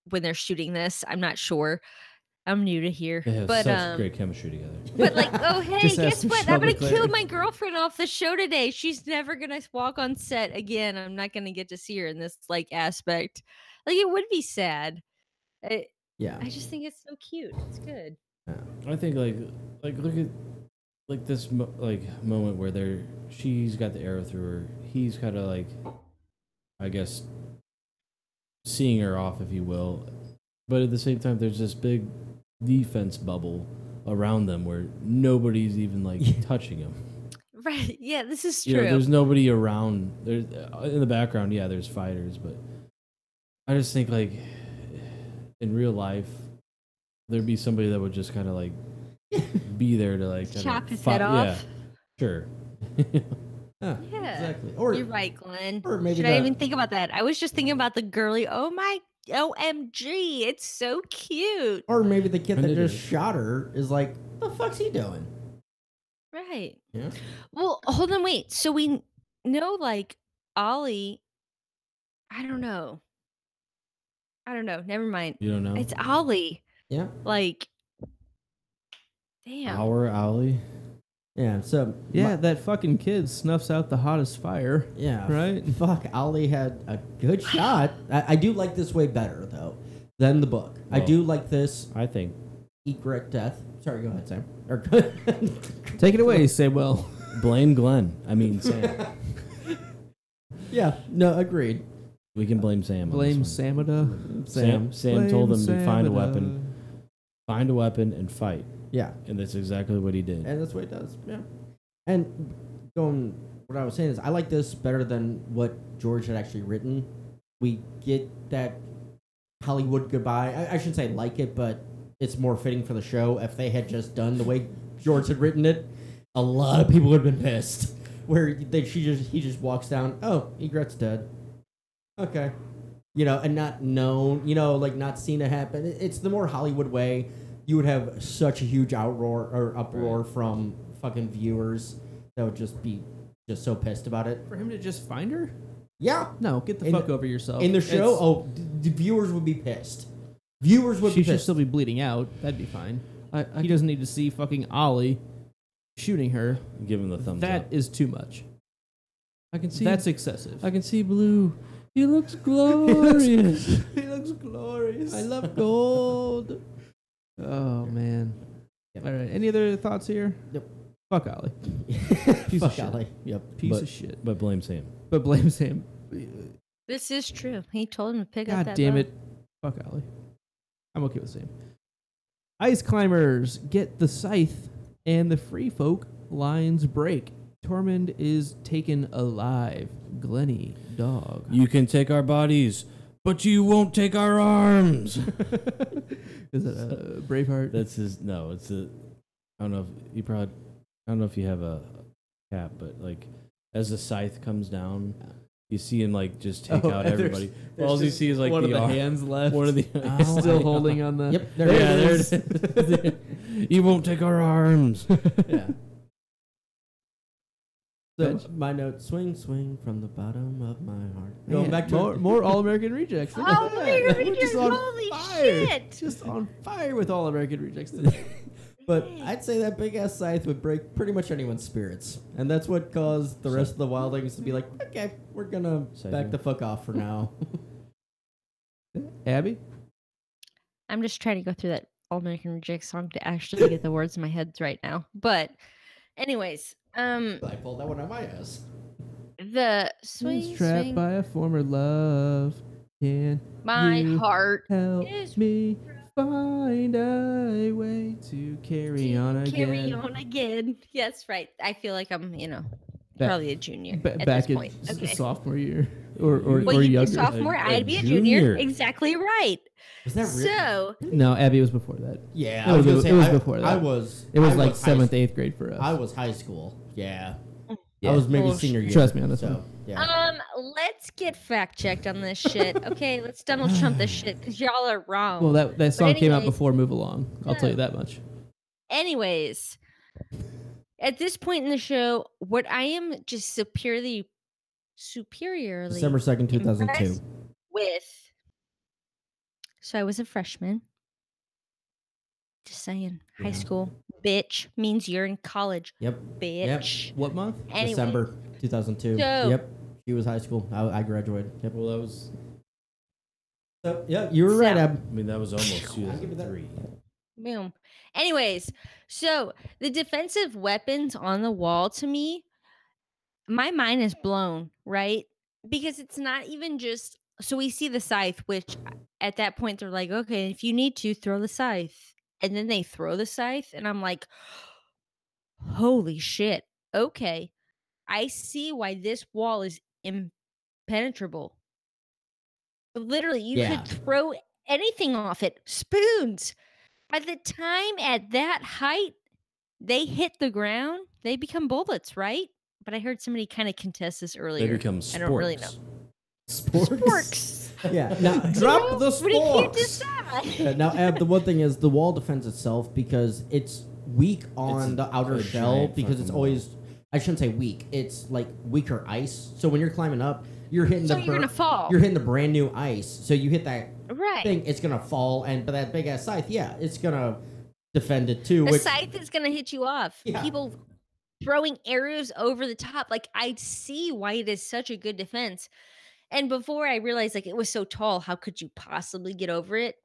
when they're shooting this. I'm not sure. I'm new to here. They have but, such great chemistry together. But, like, oh, hey, guess what? I'm going to kill clarity. my girlfriend off the show today. She's never going to walk on set again. I'm not going to get to see her in this, like, aspect. Like, it would be sad. I just think it's so cute. It's good. I think, like look at, like, this, moment where she's got the arrow through her. He's kind of, like, I guess, seeing her off, if you will. But at the same time, there's this big defense bubble around them where nobody's even like touching them. Right. Yeah, this is You true. know, there's nobody around. There's in the background. Yeah, there's fighters, but I just think like in real life, there'd be somebody that would just kind of like be there to like chop his head off. Yeah, sure. Yeah, Yeah. exactly. Or You're right, Glenn. or maybe Should I the- even think about that? I was just thinking about the girly. Oh my OMG, it's so cute. Or maybe the kid And that it just is. shot her is like, the fuck's he doing? Right. Yeah. Well, hold on, wait. So we know like Ollie. I don't know. Never mind. You don't know. It's Ollie. Yeah. Like, damn. Our alley. Yeah. So Yeah, that fucking kid snuffs out the hottest fire. yeah. Right? Fuck, Ali had a good shot. I do like this way better though than the book. I Well- do like this I think. egret death. Sorry, go ahead, Sam. Or Take it away, Samuel. Blame Glenn. I mean Sam. yeah. No, agreed. We can blame Sam. on Blame this one. Samada. Sam told Blame him to find a Samada. weapon. Find a weapon and fight. Yeah. And that's exactly what he did. And that's what it does. Yeah. And going, what I was saying is, I like this better than what George had actually written. We get that Hollywood goodbye. I shouldn't say like it, but it's more fitting for the show. If they had just done the way George had written it, a lot of people would have been pissed. Where he just walks down. Oh, Egret's dead. Okay. You know, and not known. You know, like not seen it happen. It's the more Hollywood way. You would have such a huge uproar from fucking viewers that would just be just so pissed about it. For him to just find her? Yeah. No, get the In fuck the- over yourself. In the show, It's- the viewers would be pissed. Viewers would she be should pissed. still be bleeding out. That'd be fine. I He doesn't need to see fucking Ollie shooting her. give him the thumbs That up. is too much. I can see. That's excessive. I can see Blue. He looks glorious. He looks glorious. I love gold. Oh man. Yep. All right. Any other thoughts here? Yep. Fuck Ollie. Piece of Fuck shit. Ollie. Yep. Piece of shit. But blame Sam. But blames him. This is true. He told him to pick up God that damn bow. it. Fuck Ollie. I'm okay with Sam. Ice climbers get the scythe and the free folk lines break. Tormund is taken alive. Glenny, dog. You can take our bodies, but you won't take our arms. Is it a Braveheart? That's his. No, it's a. I don't know if you probably. I don't know if you have a cap, but like as the scythe comes down, you see him like just take out and everybody. there's All you just see is like one the of the arm. hands left. One of the Oh, still my holding on the. Yep. Yeah, There it there is. it is. You won't take our arms. Yeah. So That's- my note: swing, swing from the bottom of my heart. Man, Going back to more All American Rejects. Look at Oh, that. American We're Rejects, just on holy fire. shit. Just on fire with All American Rejects today. But I'd say that big ass scythe would break pretty much anyone's spirits, and that's what caused the rest of the wildlings to be like, okay, we're gonna Scythe back him. the fuck off for now. Abby? I'm just trying to go through that All American Reject song to actually get the words in my head right now. But, anyways, I pulled that one out my ass. the swing, He's trapped swing, by a former love. Can my you heart help is me find a way to carry on again? carry on again. Yes, right. I feel like I'm, Back- probably a junior at back this in point. Okay. sophomore year or Well, or you'd be a younger. sophomore. A I'd be a junior. junior. Exactly right. Was that real? So, No, Abby was before that. Yeah, It I was was- gonna say, it was I- before that. I was. It was I like high 7th, school. 8th grade for us. I was high school. Yeah. Yeah. I was maybe Bullshit. senior year. Trust me on this so, one. Yeah. let's get fact checked on this shit. Okay, let's Donald Trump this shit because y'all are wrong. Well, that song came out anyways- before Move Along. I'll tell you that much. Anyways, at this point in the show, what I am just superiorly December 2nd, 2002. impressed with. So I was a freshman. Just saying, high Yeah. school. Bitch means you're in college. Yep. Bitch. What month? Anyway, December 2002. So- Yep. She was high school. I graduated. Yep. Well, that was. So, yeah, you were right, So- Ab. I mean, that was almost I'll give you that. 2003. Boom. Anyways, so the defensive weapons on the wall to me, my mind is blown, right? Because it's not even just So we see the scythe, which at that point they're like, okay, if you need to, throw the scythe. And then they throw the scythe, and I'm like, holy shit. Okay. I see why this wall is impenetrable. Literally, you Yeah. could throw anything off it. Spoons. By the time at that height they hit the ground, they become bullets, right? But I heard somebody kind of contest this earlier. They become sporks. I don't really know. Sporks. Yeah. Now, Drop the But he can't sporks. decide. now, Ab, the one thing is the wall defends itself because it's weak on the outer a shell giant because it's fucking always. I shouldn't say weak. It's like weaker ice. So when you're climbing up, you're hitting So the you're gonna fall. You're hitting the brand new ice. So you hit that Right. thing, it's gonna fall. And but that big ass scythe, yeah, it's gonna defend it too. The Which, scythe is gonna hit you off. Yeah. People throwing arrows over the top. Like, I see why it is such a good defense. And before I realized like it was so tall, how could you possibly get over it?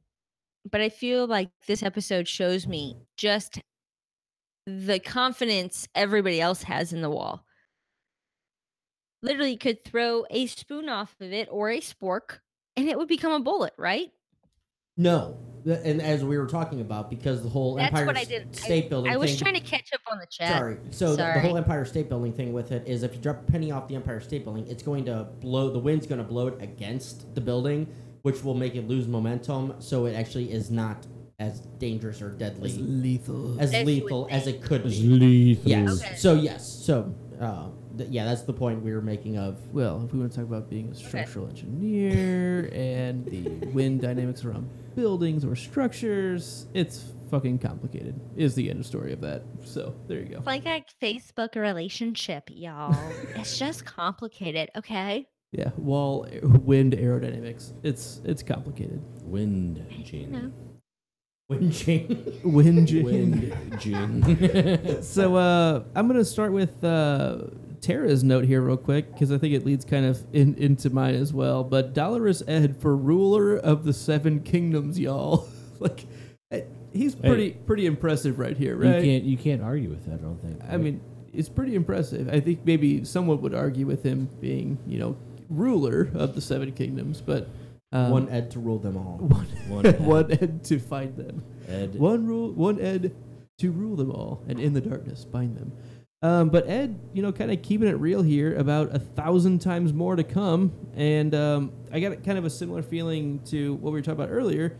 But I feel like this episode shows me just the confidence everybody else has in the wall. Literally, you could throw a spoon off of it or a spork, and it would become a bullet, right? no, and as we were talking about, because the whole That's Empire what I did. State Building. I was thing, trying to catch up on the chat. Sorry. So the Sorry. whole Empire State Building thing with it is if you drop a penny off the Empire State Building, it's going to blow. The wind's going to blow it against the building, which will make it lose momentum. So it actually is not as dangerous or deadly, Lethal. as That's lethal what as it could be. Lethal. Yes. Okay. So yes. So yeah, that's the point we were making of. Well, if we want to talk about being a structural engineer and the wind dynamics around buildings or structures, it's fucking complicated, is the end story of that. So, there you go. It's like a Facebook relationship, y'all. It's just complicated, okay? Yeah, wind aerodynamics. It's complicated. Wind gene. No. Wind chain. Wind. Wind gene. So, I'm going to start with Tara's note here real quick, because I think it leads kind of into mine as well. But Dolorous Ed for ruler of the Seven Kingdoms, y'all. Like, he's pretty impressive right here, right? You can't argue with that, I don't think. I mean, it's pretty impressive. I think maybe someone would argue with him being, ruler of the Seven Kingdoms, but One Ed to rule them all. one Ed to find them. Ed. One Ed to rule them all, and in the darkness bind them. But Ed, kind of keeping it real here, about 1,000 times more to come, and I got kind of a similar feeling to what we were talking about earlier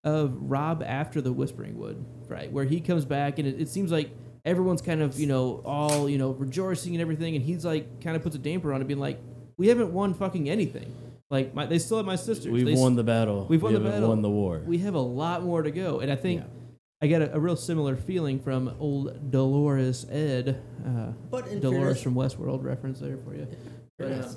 of Rob after the Whispering Wood, right? Where he comes back, and it seems like everyone's kind of all rejoicing and everything, and he's like kind of puts a damper on it, being like, we haven't won fucking anything. Like they still have my sisters. We've won the battle. We've won the haven't battle. won the war. We have a lot more to go, and I think I got a real similar feeling from old Dolores Ed. But in Dolores fairness, from Westworld reference there for you. But,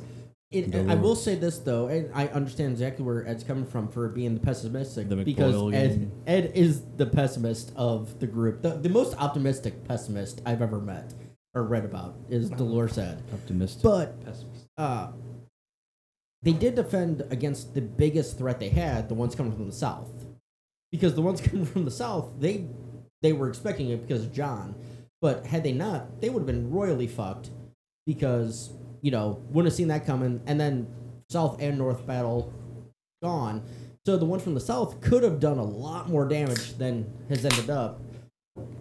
I will say this though, and I understand exactly where Ed's coming from for being the pessimistic, The because McBoyle Ed is the pessimist of the group. The most optimistic pessimist I've ever met or read about is Dolores Ed. Optimistic. But they did defend against the biggest threat they had, the ones coming from the south, because the ones coming from the south, they were expecting it because of John, but had they not, they would have been royally fucked because wouldn't have seen that coming, and then south and north battle gone. So the ones from the south could have done a lot more damage than has ended up,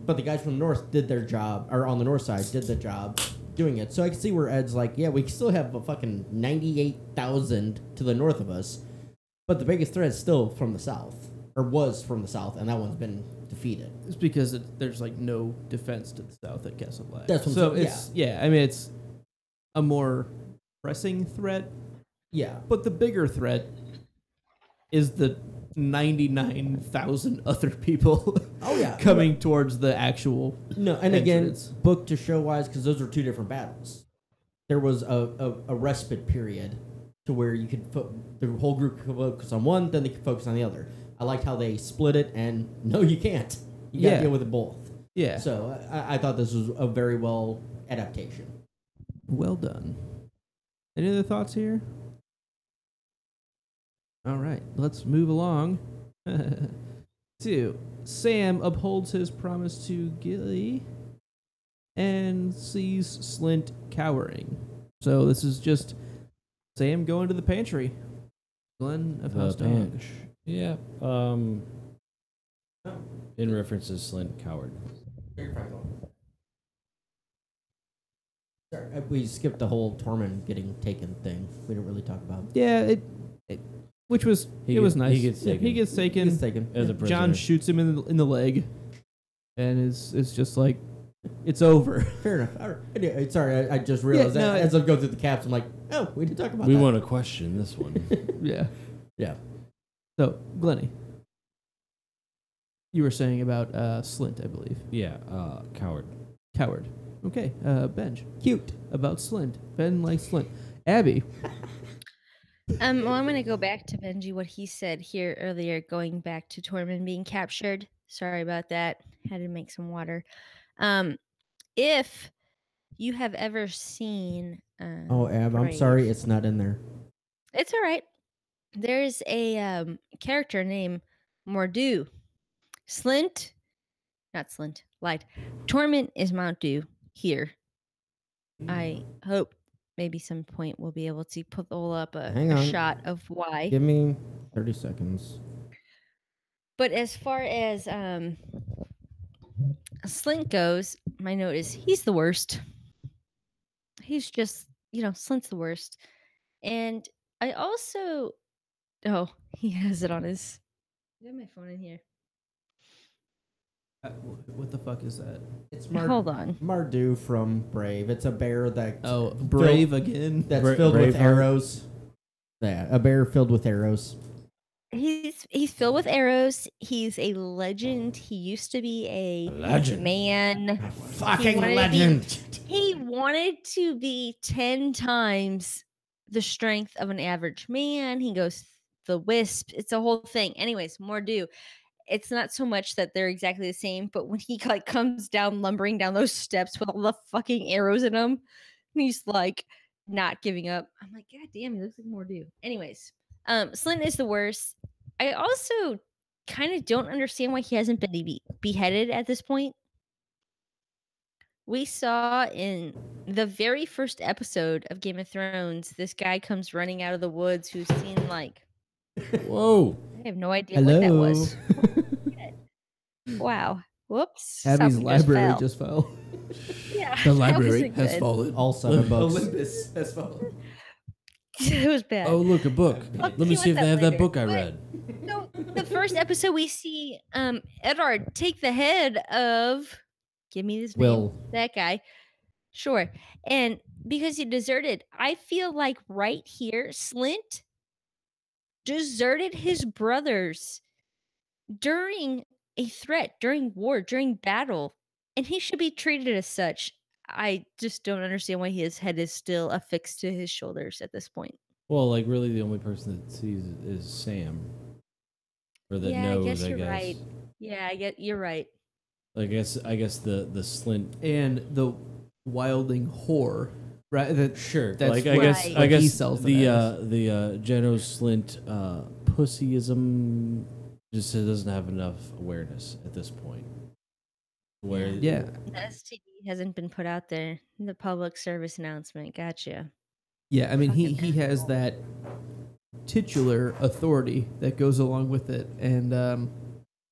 but the guys from the north did their job, or on the north side did the job doing it. So I can see where Ed's like, yeah, we still have a fucking 98,000 to the north of us, but the biggest threat is still from the south, or was from the south, and that one's been defeated. it's because there's like no defense to the south at Castle Black. That's what so I'm saying, it's I mean it's a more pressing threat, Yeah. but the bigger threat is the 99,000 other people Oh yeah. coming towards the actual No, and entrance. again, book to show wise, because those are two different battles. There was a respite period to where you could the whole group could focus on one, then they could focus on the other. I liked how they split it, and no, you can't. You got to Yeah. deal with it both. Yeah. So I thought this was a very well adaptation. Well done. Any other thoughts here? All right, let's move along to Sam upholds his promise to Gilly and sees Slint cowering. So this is just Sam going to the pantry. Glenn of The House Dog. bench. Yeah. In reference to Slint Coward. Sorry, we skipped the whole Tormund getting taken thing. We didn't really talk about. Yeah, which was He was gets- nice. he gets Yeah, taken. he gets taken. He's taken. As a prisoner. John shoots him in the leg, and it's just like it's over. Fair enough. All right. Anyway, sorry, I just realized Yeah, no, that as I'm going through the caps, I'm like, oh, we didn't talk about We that. want to question this one. Yeah. Yeah. So, Glennie, you were saying about Slint, I believe. Yeah, Coward. Coward. Okay, Benj. Cute. About Slint. Ben likes Slint. Abby. Well, I'm going to go back to Benji, what he said here earlier, going back to Tormund being captured. Sorry about that. Had to make some water. If you have ever seen... Oh, Ab, I'm Brave. sorry, it's not in there. It's all right. There's a character named Mordu. Not Slint, lied. Tormund is Mount Dew here. I hope maybe some point we'll be able to pull up Hang a on. shot of why. Give me 30 seconds. But as far as Slint goes, my note is he's the worst. He's just, Slint's the worst. And I also, he has it on his. I have my phone in here. What the fuck is that? It's Hold on. Mardu from Brave. It's a bear that Oh, Brave again. that's Bra- filled with Braveheart? arrows. Yeah, a bear filled with arrows. He's filled with arrows. He's a legend. He used to be a Legend. man. Fucking wanted to be- legend. He wanted to be 10 times the strength of an average man. He goes the wisp. It's a whole thing. Anyways, Mordu. It's not so much that they're exactly the same, but when he like comes down lumbering down those steps with all the fucking arrows in him, and he's like not giving up. I'm like, God damn, he looks like Mordu. Anyways, Slint is the worst. I also kind of don't understand why he hasn't been beheaded at this point. We saw in the very first episode of Game of Thrones, this guy comes running out of the woods who's seen like, Whoa. I have no idea what that Hello. was. Wow. Whoops. Abby's Something library fell. just fell. Yeah, The that library wasn't has good. fallen. All 7 books. Olympus has fallen. It was bad. Oh, look, a book. I'll Let me deal see if with they have that that book I later. read. So the first episode we see Eddard take the head of give me his Will. name. That guy. Sure. And because he deserted, I feel like right here, Slint deserted his brothers during a threat, during war, during battle, and he should be treated as such. I just don't understand why his head is still affixed to his shoulders at this point. Well, like, really, the only person that sees it is Sam. Or that Yeah, knows, I guess you're right. Yeah, you're right. I guess the Slint. And the wilding whore, right? That Sure. That's like, what- I guess, Right. I what he guess sells it the as. Geno Slint pussyism just doesn't have enough awareness at this point. Where yeah. The STD hasn't been put out there. The public service announcement. Gotcha. Yeah, I mean he Fucking has asshole. that titular authority that goes along with it, and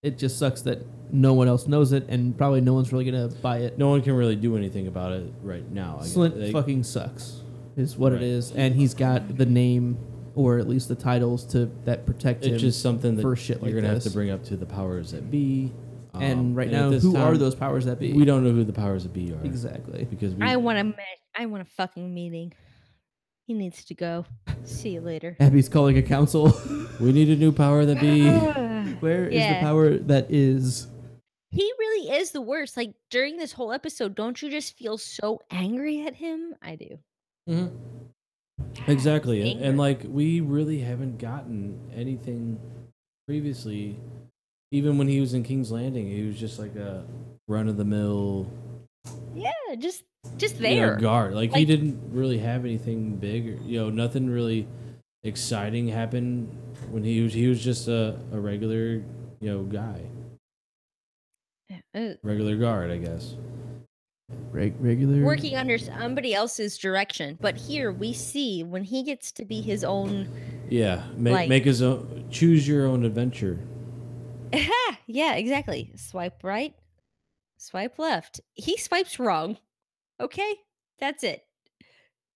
it just sucks that no one else knows it, and probably no one's really gonna buy it. no one can really do anything about it right now. I guess. Slint They- fucking sucks, is what Right. it is, and he's got the name or at least the titles that protect him. It's just something that for shit like you're gonna have this. to bring up to the powers that be. and right at now, this who are time, those powers that be? We don't know who the powers that be are. exactly. Because we, I want a fucking meeting. He needs to go. See you later. Abby's calling a council. we need a new power that be. Where is Yeah. the power that is? He really is the worst. Like during this whole episode, don't you just feel so angry at him? I do. Mhm. Exactly, Anger. and like we really haven't gotten anything previously. Even when he was in King's Landing, he was just like a run of the mill Yeah, just there. guard. Like he Like- didn't really have anything big, or, nothing really exciting happened when he was just a regular guy, regular guard, I guess. Regular. Working under somebody else's direction. But here we see when he gets to be his own Yeah, Like- make his own. Choose your own adventure. Yeah, exactly. Swipe right, swipe left. He swipes wrong. Okay, that's it.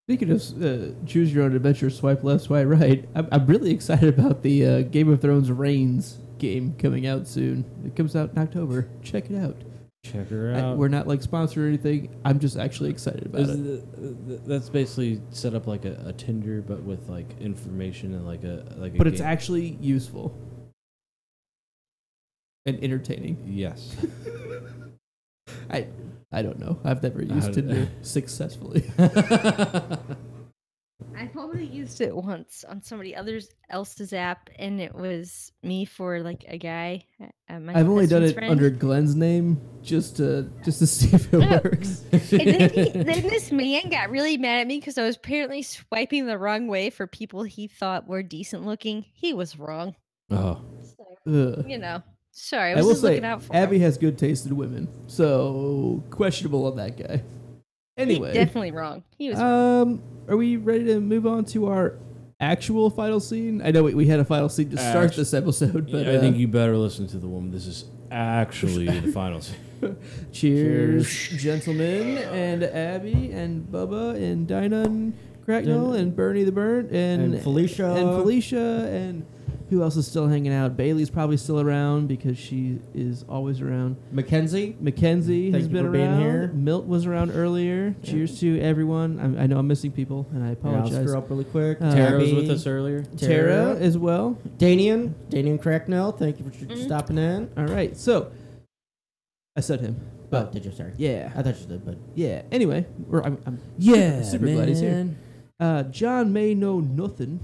Speaking of choose your own adventure, swipe left, swipe right. I'm really excited about the Game of Thrones Reigns game coming out soon. It comes out in October. Check it out. Check her out. We're not like sponsored or anything. I'm just actually excited about it. That's basically set up like a Tinder, but with like information and like a But it's game. actually useful and entertaining. Yes. I don't know. I've never used Tinder successfully. I've only used it once on somebody else's app, and it was me for like a guy. My I've only done husband's it friend. under Glenn's name just to see if it Oh. works. And then this man got really mad at me because I was apparently swiping the wrong way for people he thought were decent looking. He was wrong. Oh. So, Ugh. you know, sorry, I I was will just say, looking out for Abby him. has good taste in women, so questionable on that guy. Anyway, He definitely wrong. He was wrong. are we ready to move on to our actual final scene? I know we had a final scene to start this episode, but I think you better listen to the woman. This is actually the final scene. cheers, gentlemen, and Abby, and Bubba, and Dinah, and Cracknell, and Bernie the Burnt, and Felicia. and who else is still hanging out? Bailey's probably still around because she is always around. Mackenzie. Mackenzie Thank has you been for being around. here. Milt was around earlier. Cheers to everyone. I know I'm missing people, and I Yeah, I'll apologize. screw up really quick. Tara was Abby, with us earlier. Tara as well. Danian Cracknell. Thank you for stopping in. All right, so I said him, Oh, but did you? Sorry. yeah, I thought you did, but yeah. Anyway, I'm Yeah, super glad he's here. man. John may know nothing,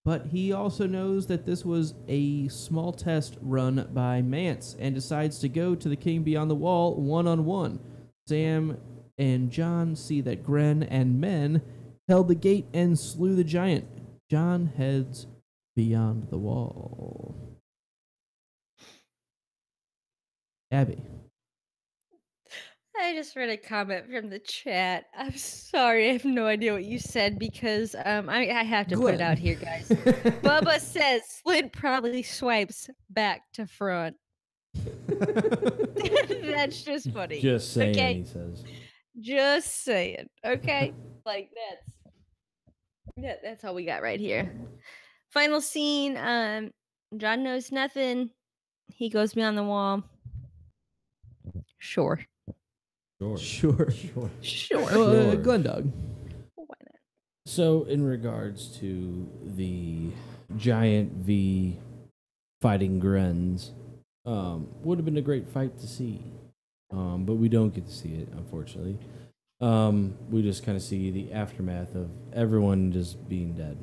but he also knows that this was a small test run by Mance and decides to go to the King Beyond the Wall one-on-one. Sam and John see that Gren and men held the gate and slew the giant. John heads beyond the wall. Abby. I just read a comment from the chat. I'm sorry, I have no idea what you said because I have to put it Glenn. out here, guys. Bubba says Slint probably swipes back to front. That's just funny. Just saying, Okay. he says. Just saying. Okay. Like that's all we got right here. Final scene. John knows nothing. He goes beyond the wall. Sure. Sure. Sure. Sure. Glendog. Why not? So, in regards to the giant V fighting Grens, would have been a great fight to see, but we don't get to see it, unfortunately. We just kind of see the aftermath of everyone just being dead.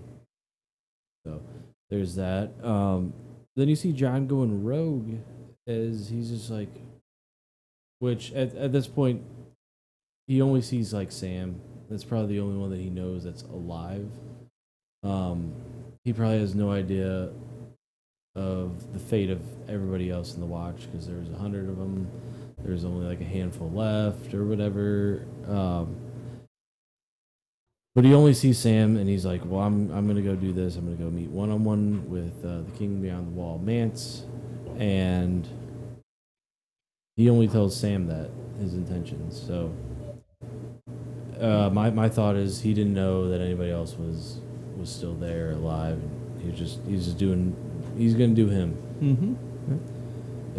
So, there's that. Then you see John going rogue as he's just like, which at this point, he only sees like Sam. That's probably the only one that he knows that's alive. He probably has no idea of the fate of everybody else in the watch because there's 100 of them. There's only like a handful left or whatever. But he only sees Sam and he's like, well, I'm gonna go do this. I'm gonna go meet one-on-one with the King Beyond the Wall, Mance, and he only tells Sam that his intentions. So my thought is he didn't know that anybody else was still there alive. He's gonna do him. Mm-hmm.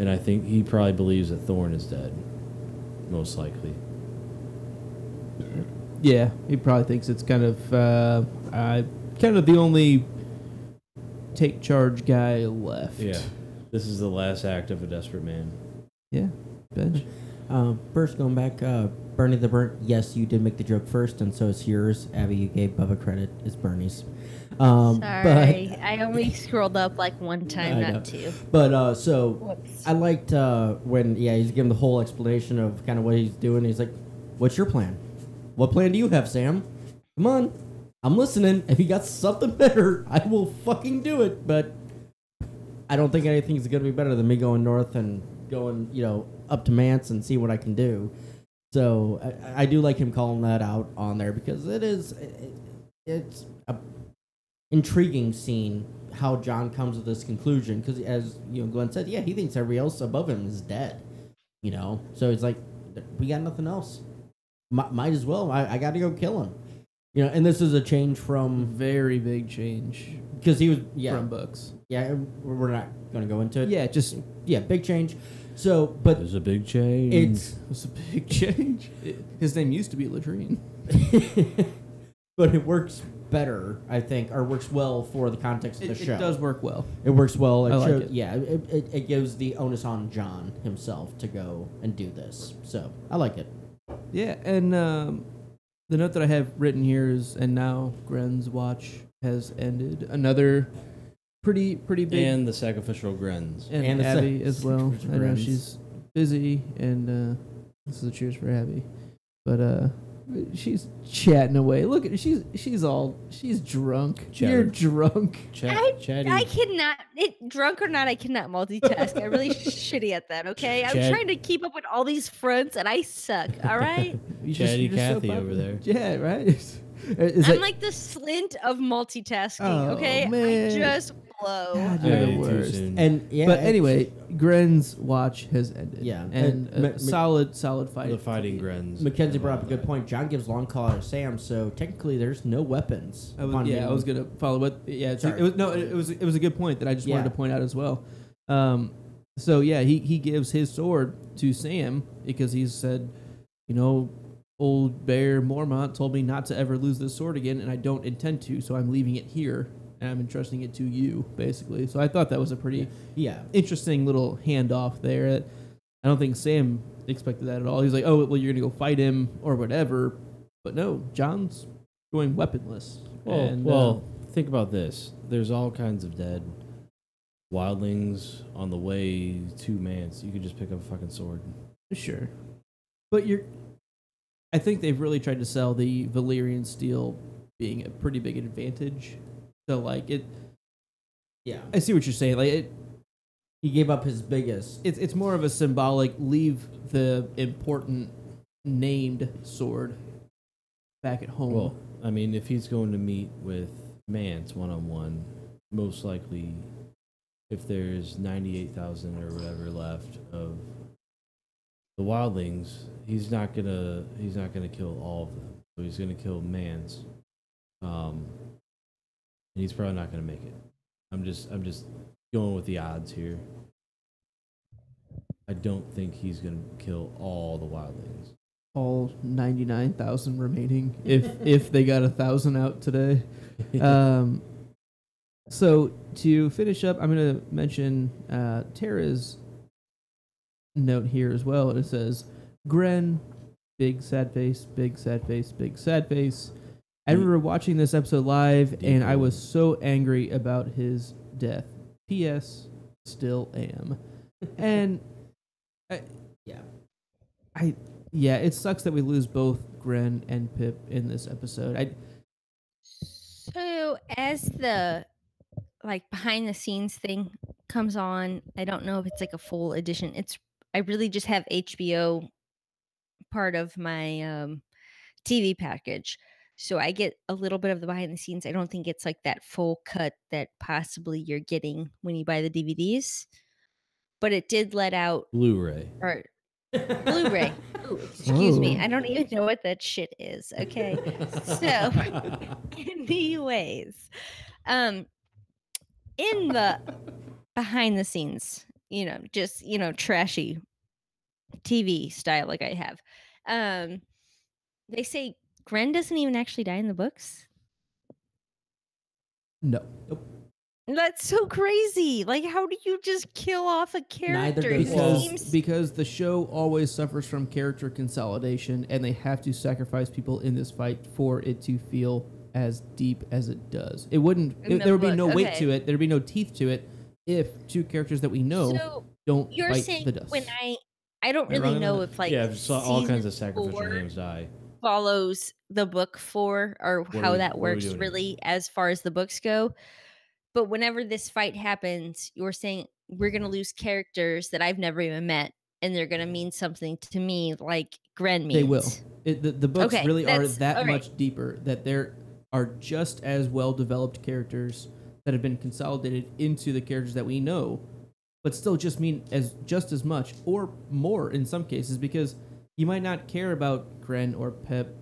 And I think he probably believes that Thorn is dead, most likely. Yeah, he probably thinks it's kind of the only take charge guy left. Yeah, this is the last act of a desperate man. Yeah, Benj. First, going back, Bernie the Burnt, yes, you did make the joke first, and so is yours. Abby, you gave Bubba credit. It's Bernie's. Sorry, I only scrolled up like one time, I know. not two. But so Whoops. I liked when he's giving the whole explanation of kind of what he's doing. He's like, "What's your plan? What plan do you have, Sam? Come on, I'm listening. If you got something better, I will fucking do it. But I don't think anything's gonna be better than me going north and going, up to Mance and see what I can do." So I do like him calling that out on there because it's intriguing scene how John comes to this conclusion, because as Glenn said, yeah, he thinks everybody else above him is dead. So it's like, we got nothing else. Might as well. I got to go kill him. And this is a change from Very big change because he was from books. Yeah, we're not going to go into it. Yeah, big change. So, but There's a big change. It's a big change. His name used to be Latrine. but it works better, I think, or works well for the context of the show. It does work well. It works well. I like it. Yeah, it gives the onus on John himself to go and do this. So I like it. Yeah, and the note that I have written here is, and now Gren's watch has ended. Another pretty big, and the sacrificial Grens. and the Abby as well. I know Grens. she's busy, and this is a cheers for Abby, but she's chatting away. Look at she's drunk. Chatter. You're drunk. Chatty. I cannot, drunk or not, I cannot multitask. I'm really shitty at that, okay? I'm Chat- trying to keep up with all these fronts, and I suck, all right? Chatty you're so Cathy over popular. there. Yeah, right. Is I'm that- like the Slint of multitasking, Oh, okay? man. I just blow. God, you're Way the too worst. soon. And yeah, But anyway, Gren's watch has ended. Yeah, and and solid fight. The fighting Grens. Mackenzie and brought all up a good that. point. John gives long call out of Sam, so technically there's no weapons. I upon was being- gonna follow what. Yeah, Sorry. it was a good point that I just wanted Yeah. to point out as well. So yeah, he gives his sword to Sam because he said, old Bear Mormont told me not to ever lose this sword again, and I don't intend to, so I'm leaving it here and I'm entrusting it to you, basically. So I thought that was a pretty Yeah. interesting little handoff there. I don't think Sam expected that at all. He's like, oh, well, you're gonna go fight him or whatever, but no, John's going weaponless. Well, think about this. There's all kinds of dead wildlings on the way to Mance. You could just pick up a fucking sword. Sure, but I think they've really tried to sell the Valyrian steel being a pretty big advantage. So like it, Yeah. I see what you're saying. Like He gave up his biggest. it's more of a symbolic. Leave the important named sword back at home. Well, I mean, if he's going to meet with Mance one-on-one, most likely, if there's 98,000 or whatever left of the wildlings, he's not gonna kill all of them. So he's gonna kill Mance, and he's probably not gonna make it. I'm just going with the odds here. I don't think he's gonna kill all the wildlings. All 99,000 remaining, if they got 1,000 out today. So to finish up, I'm going to mention Tara's note here as well. It says, Gren, big sad face, big sad face, big sad face. I remember watching this episode live, and I was so angry about his death. P.S. Still am. And yeah, it sucks that we lose both Gren and Pip in this episode. So as the behind the scenes thing comes on, I don't know if it's like a full edition. I really just have HBO part of my TV package. So I get a little bit of the behind the scenes. I don't think it's like that full cut that possibly you're getting when you buy the DVDs. But it did let out Blu-ray. or Blu-ray. Ooh, excuse me. Oh. I don't even know what that shit is. Okay. So anyways, in the behind the scenes, just trashy TV style like I have. They say Gren doesn't even actually die in the books. No. That's so crazy. Like, how do you just kill off a character? does who Well, seems Because the show always suffers from character consolidation, and they have to sacrifice people in this fight for it to feel as deep as it does. It wouldn't. In the There would be no book, weight okay. to it. There'd be no teeth to it if two characters that we know So don't you're bite saying the dust. when I don't Am I really wrong on know that? if like Yeah, I saw all kinds of season sacrificial 4 names die. follows the book 4 or What are how we- that what are we works doing here? really as far as the books go. But whenever this fight happens, you're saying we're going to lose characters that I've never even met, and they're going to mean something to me like Gren means. They will. The books Okay, really are that's- that all right. much deeper that they're are just as well developed characters that have been consolidated into the characters that we know, but still just mean just as much or more in some cases, because you might not care about Gren or Pep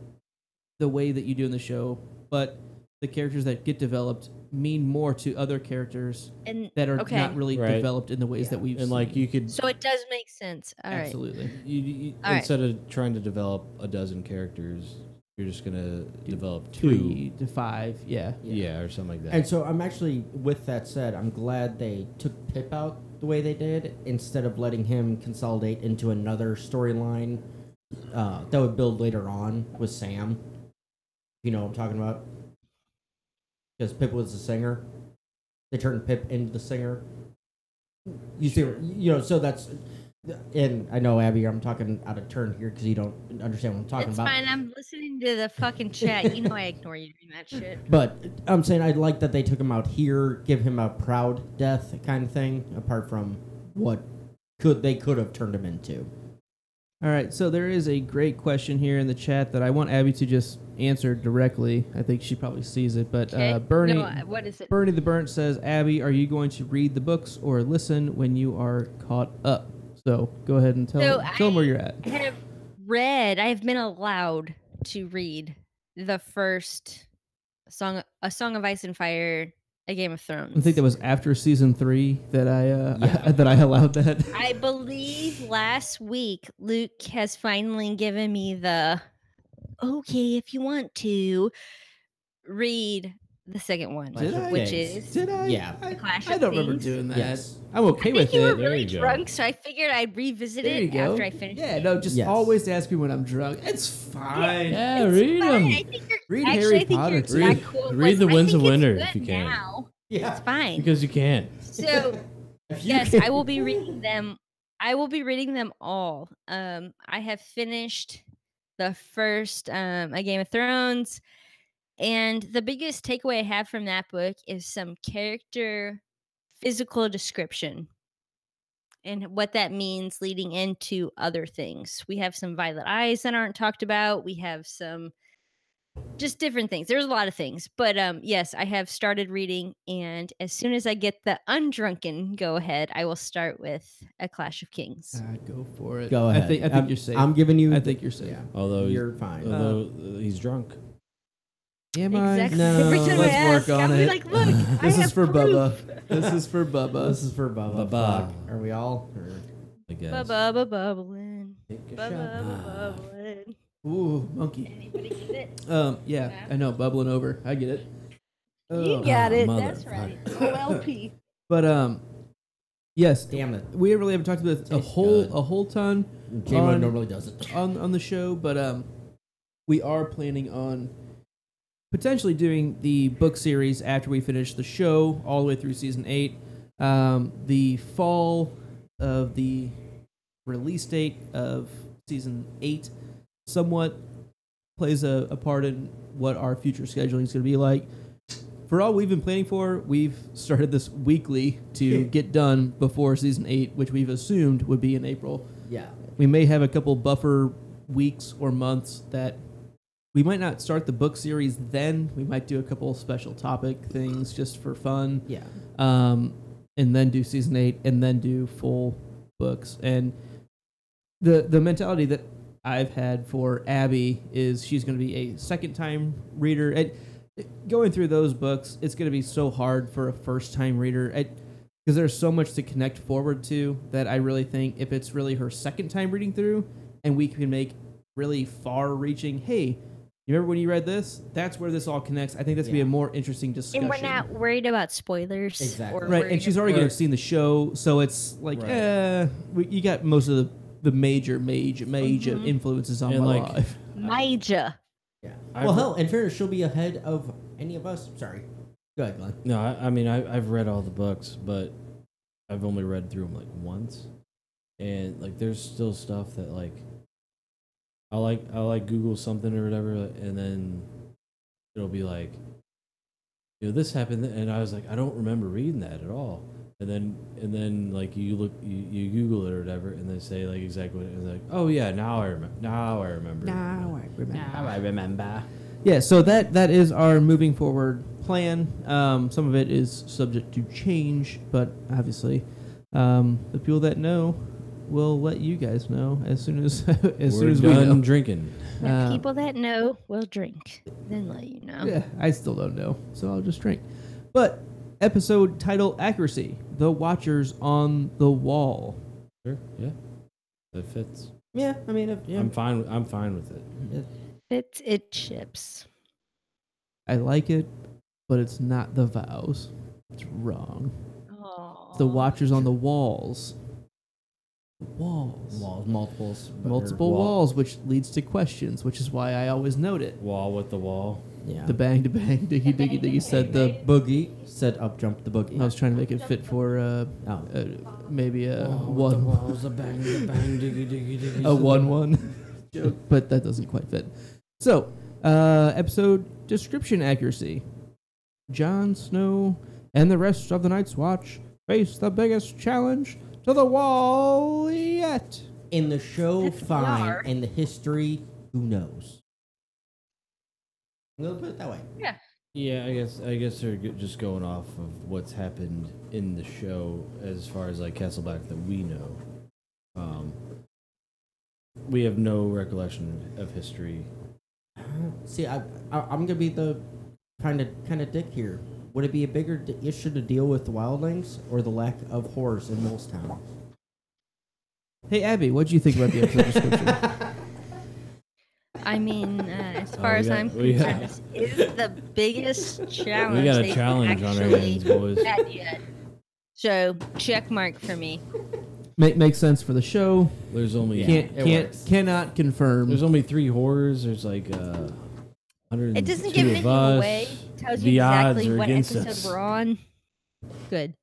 the way that you do in the show, but the characters that get developed mean more to other characters And that are not really Right. developed in the ways that we've And seen. like you could so it does make sense. All right. Absolutely. All right. Instead of trying to develop a dozen characters, you're just gonna develop 3 to 5, yeah. yeah, or something like that. And so I'm actually, with that said, I'm glad they took Pip out the way they did instead of letting him consolidate into another storyline that would build later on with Sam. You know what I'm talking about? Because Pip was the singer. They turned Pip into the singer. You see, you know, so that's... And I know, Abby, I'm talking out of turn here because you don't understand what I'm talking It's about. fine. I'm listening to the fucking chat. You know I ignore you doing that shit. But I'm saying I like that they took him out here, give him a proud death kind of thing, apart from what they could have turned him into. All right, so there is a great question here in the chat that I want Abby to just answer directly. I think she probably sees it, but Okay. Bernie, No, what is it? Bernie the Burnt says, Abby, are you going to read the books or listen when you are caught up? So go ahead and tell them where you're at. I have been allowed to read the first A Song of Ice and Fire, A Game of Thrones. I think that was after season 3 that I allowed that. I believe last week Luke has finally given me the okay if you want to read the second one, Did I? which Thanks. is Did I? Yeah. The Clash I of don't remember Kings. doing that. Yes. I'm okay I with think you were it. There really you go. drunk, so I figured I'd revisit There you it go. after I finished. Yeah, it. no, just Yes. always ask me when I'm drunk. It's fine. yeah, It's read fine. them. I think you're, Read actually, Harry I think Potter, your too. exact quote Read was, The "I Winds think of it's Winter good if you can." now." Yeah. It's fine. Because you can. So yes, I will be reading them. I will be reading them all. I have finished the first A Game of Thrones, and the biggest takeaway I have from that book is some character physical description and what that means leading into other things. We have some violet eyes that aren't talked about. We have some just different things. There's a lot of things, but yes, I have started reading, and as soon as I get the undrunken go ahead, I will start with A Clash of Kings. Go for it. Go ahead. I think you're safe. I'm giving you... I think you're safe. Yeah. Although You're fine. Although he's drunk. Am I? Exactly. No, Every time I let's ask, work on I'll be it. like, "Look, I This is have for proof." Bubba. This is for Bubba. This is for Bubba. Bubba. Fuck. Are we all? Or... I guess. Bubba bubbling. Take a Bubba shot. bubbling. Ooh, monkey. Anybody get it? Yeah, Yeah. I know, bubbling over. I get it. You got it. That's motherfucker. right. OLP. But yes, Damn it. we really haven't talked about this Tastes good. a whole ton J-Mo on- normally does it. on the show, but we are planning on potentially doing the book series after we finish the show all the way through season 8. The fall of the release date of season 8 somewhat plays a part in what our future scheduling is going to be like. For all we've been planning for, we've started this weekly to get done before season 8, which we've assumed would be in April. Yeah. We may have a couple buffer weeks or months that we might not start the book series then. We might do a couple special topic things just for fun. Yeah. And then do season 8 and then do full books. And the mentality that I've had for Abby is she's going to be a second time reader. Going through those books, it's going to be so hard for a first time reader because there's so much to connect forward to that I really think if it's really her second time reading through and we can make really far reaching, hey, you remember when you read this? That's where this all connects. I think that's going to be a more interesting discussion. And we're not worried about spoilers. Exactly. Or Right, worried and she's already about- going to seen the show, so it's like, Right. you got most of the major Mhm. influences on And, my like, life. Major. Yeah. I've- Well, hell, in fairness, she'll be ahead of any of us. Sorry. Go ahead, Glenn. No, I mean I've read all the books, but I've only read through them like once, and like there's still stuff that like I'll Google something or whatever, and then it'll be like, this happened, and I was like, I don't remember reading that at all. And then like you Google it or whatever, and they say like exactly what it is. Like, oh yeah, now I remember. Now I remember. Yeah, so that is our moving forward plan. Some of it is subject to change, but obviously, the people that know will let you guys know as soon as We're we done know. drinking. The people that know will drink, then let you know. Yeah, I still don't know, so I'll just drink. But episode title accuracy: The Watchers on the Wall. Sure. Yeah. That fits. Yeah, I mean, I'm fine with it. It chips. I like it, but it's not the vows. It's wrong. It's the Watchers on the walls. walls, multiples, but Multiple wall. walls, which leads to questions, which is why I always note it. Wall with the wall. yeah. The bang to bang, diggy diggy diggy said the. boogie said up jump the boogie. I was trying to make it fit for Oh. maybe a Wall with the one walls, a bang, diggy, diggy, diggy. a 1-1 joke, but that doesn't quite fit. So, episode description accuracy. Jon Snow and the rest of the Night's Watch face the biggest challenge to the wall yet. In the show, That's fine. bizarre. In the history, who knows? I'm gonna put it that way. Yeah, I guess they're just going off of what's happened in the show as far as like Castleback that we know. We have no recollection of history. See, I'm gonna be the kind of dick here. Would it be a bigger issue to deal with the wildlings or the lack of horrors in Molestown? Hey, Abby, what do you think about the episode description? I mean, as far as I'm we got- concerned, this is the biggest challenge. We got a they've challenge on our actually hands, boys. had yet. So, check mark for me. Makes sense for the show. There's only it works. Cannot confirm. there's only 3 horrors. There's like 102 It doesn't give of anything us. away. Tells The you odds exactly are what against episode us. we're on. Good.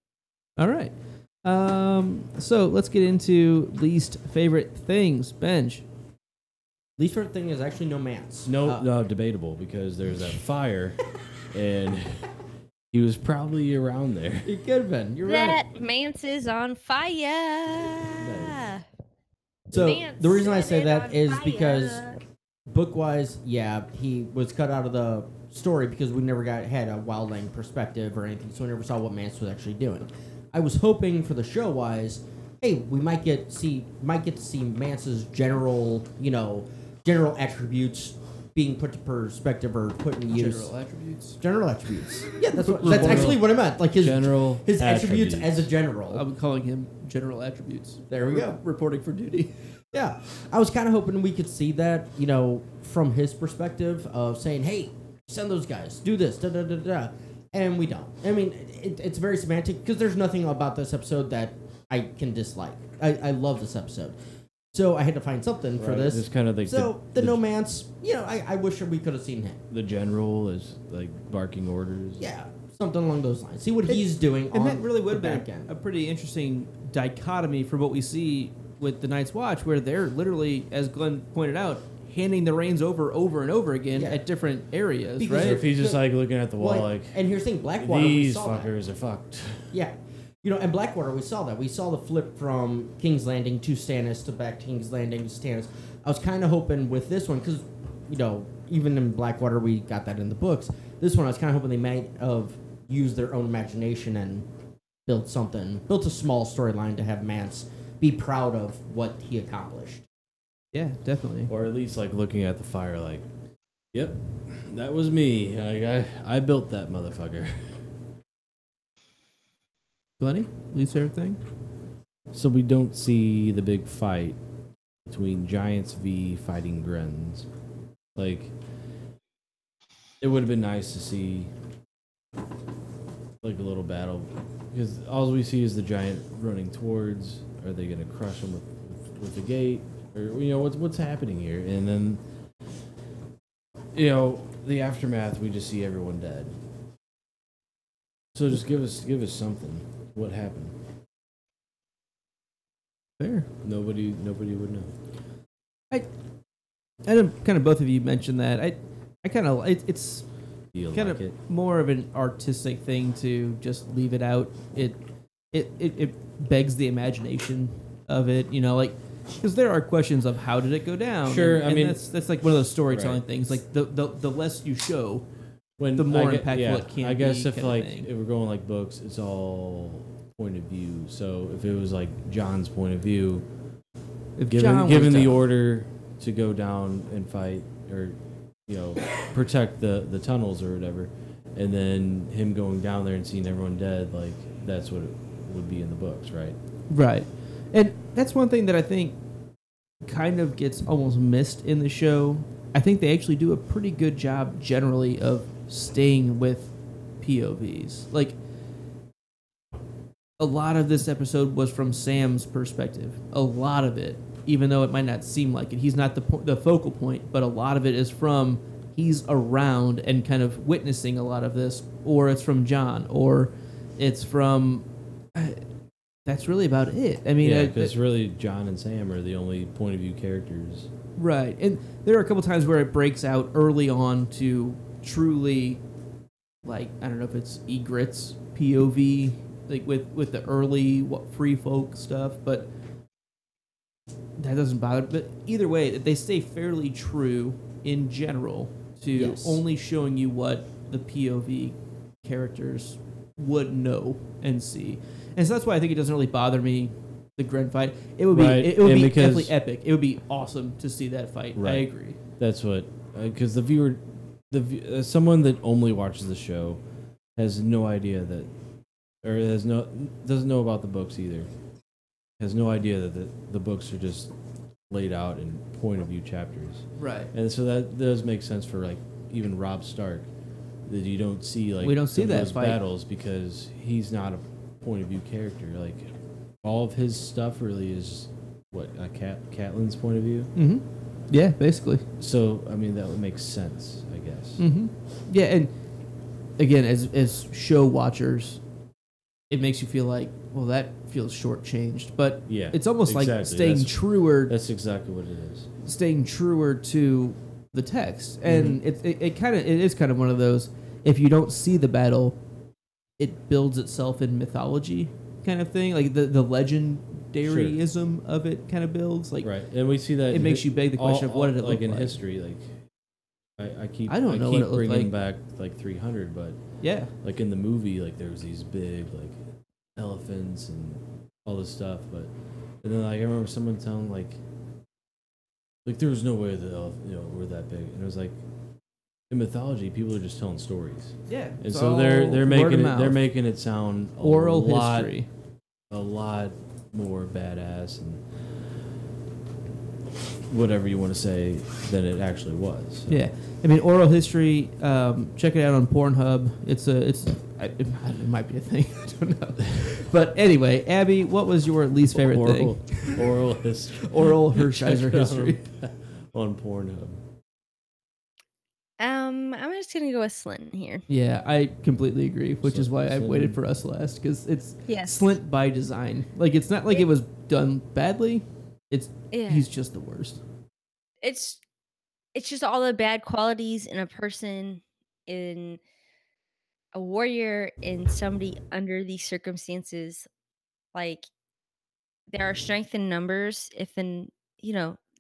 All right. So let's get into least favorite things. Benj. Least favorite thing is actually no Mance. No, debatable because there's that fire, and he was probably around there. It could have been. You're right. That Mance is on fire. So Mance the reason I set say it that on is fire. because book-wise, yeah, he was cut out of the story because we never had a wildling perspective or anything, so we never saw what Mance was actually doing. I was hoping for the show-wise, hey, we might get to see Mance's general attributes being put to perspective or put in use. General attributes. General attributes. Yeah, that's actually what I meant. Like his General attributes as a general. I'm calling him general attributes. There we go. Reporting for duty. Yeah, I was kind of hoping we could see that, from his perspective of saying, "Hey, send those guys, do this, da da da da," and we don't. I mean, it's very semantic because there's nothing about this episode that I can dislike. I love this episode, so I had to find something for this. It's kind of like So the No Man's, I wish we could have seen him. the general is like barking orders. Yeah, something along those lines. See what he's doing. And on that really would the have back been end. a pretty interesting dichotomy for what we see with the Night's Watch, where they're literally, as Glenn pointed out, handing the reins over and over again Yeah. at different areas, Because right? If he's just like looking at the wall, like and here's the thing, Blackwater. we these saw that. fuckers are fucked. Yeah. And Blackwater, we saw that. We saw the flip from King's Landing to Stannis to back to King's Landing to Stannis. I was kind of hoping with this one, because, even in Blackwater, we got that in the books. This one, I was kind of hoping they might have used their own imagination and built a small storyline to have Mance be proud of what he accomplished. Yeah, definitely. Or at least like looking at the fire, like, yep, that was me. I built that motherfucker. Glenny, least favorite thing? So we don't see the big fight between Giants v fighting Grens. Like, it would have been nice to see like a little battle because all we see is the giant running towards. Are they going to crush him with the gate, or what's happening here? And then the aftermath, we just see everyone dead. So just give us something. What happened? Fair. Nobody would know. I know kind of both of you mentioned that. I kind of it's Feel kind like of it. more of an artistic thing to just leave it out. It begs the imagination of it. Like because there are questions of how did it go down. Sure, and I mean that's like one of those storytelling right. things. Like the less you show, when the more I impactful it can be. I guess if kinda like thing. if we're going like books, it's all point of view. So if it was like John's point of view, if John was given the down- order to go down and fight or protect the tunnels or whatever, and then him going down there and seeing everyone dead, like that's what it would be in the books, right? Right. And that's one thing that I think kind of gets almost missed in the show. I think they actually do a pretty good job generally of staying with POVs. Like, a lot of this episode was from Sam's perspective. A lot of it, even though it might not seem like it. He's not the focal point, but a lot of it is from he's around and kind of witnessing a lot of this, or it's from John, or it's from... that's really about it. I mean, because really John and Sam are the only point of view characters. Right. And there are a couple times where it breaks out early on to truly, like, I don't know if it's Egret's POV, like with the early free folk stuff, but that doesn't bother. But either way, they stay fairly true in general to only showing you what the POV characters would know and see. And so that's why I think it doesn't really bother me, the Gren fight. It would be definitely epic. It would be awesome to see that fight. Right. I agree. That's what, because the viewer, someone that only watches the show has no idea that, or doesn't know about the books either. Has no idea that the books are just laid out in point of view chapters. Right. And so that does make sense for like even Robb Stark, that you don't see like we don't see that those fight. battles because he's not a point of view character. Like all of his stuff really is what Catelyn's point of view. Mm-hmm. Yeah, basically. So I mean that would make sense, I guess. Mm-hmm. Yeah, and again, as show watchers, it makes you feel like, well, that feels shortchanged. But yeah, it's almost exactly. like staying truer. That's exactly what it is. Staying truer to the text, and it is kind of one of those. If you don't see the battle, it builds itself in mythology, kind of thing. Like the legendaryism of it kind of builds. Like right, and we see that it makes you beg the question of what did it look like in like history. Like I keep what it looked bringing like. back like 300, but yeah, like in the movie, like there was these big like elephants and all this stuff, but and then like I remember someone telling like there was no way that we're that big, and it was like in mythology people are just telling stories. Yeah, and so they're making it sound oral history, a lot more badass and whatever you want to say than it actually was. So. Yeah, I mean oral history. Check it out on Pornhub. It might be a thing. I don't know. But anyway, Abby, what was your least favorite thing? Oral history. Oral Hershiser history on Pornhub. I'm just gonna go with Slint here. Yeah, I completely agree, which is why I waited for us last, because it's Slint by design. Like it's not like it was done badly. He's just the worst. It's just all the bad qualities in a person, in a warrior, in somebody under these circumstances. Like there are strength in numbers.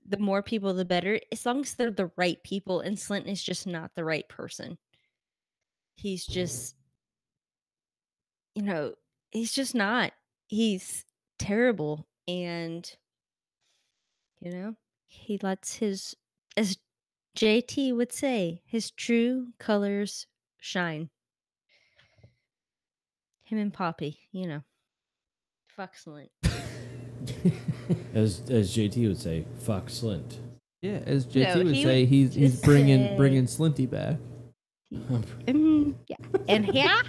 The more people, the better, as long as they're the right people. And Slint is just not the right person. He's just, he's just not. He's terrible. And, he lets his, as JT would say, his true colors shine. Him and Poppy, fuck Slint. As JT would say, fuck Slint. Yeah, as JT would say, he's bringing Slinty back. Yeah, and yeah.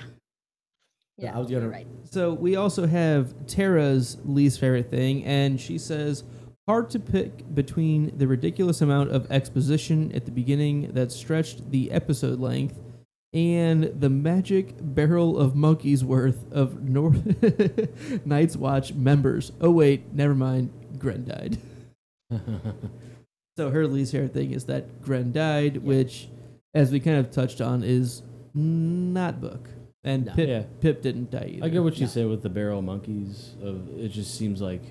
Yeah, I was gonna. Right. So we also have Tara's least favorite thing, and she says, hard to pick between the ridiculous amount of exposition at the beginning that stretched the episode length and the magic barrel of monkeys worth of Night's Watch members. Oh wait, never mind. Gren died. So her least favorite thing is that Gren died, which, as we kind of touched on, is not book. And Pip didn't die either. I get what you say with the barrel monkeys. It just seems like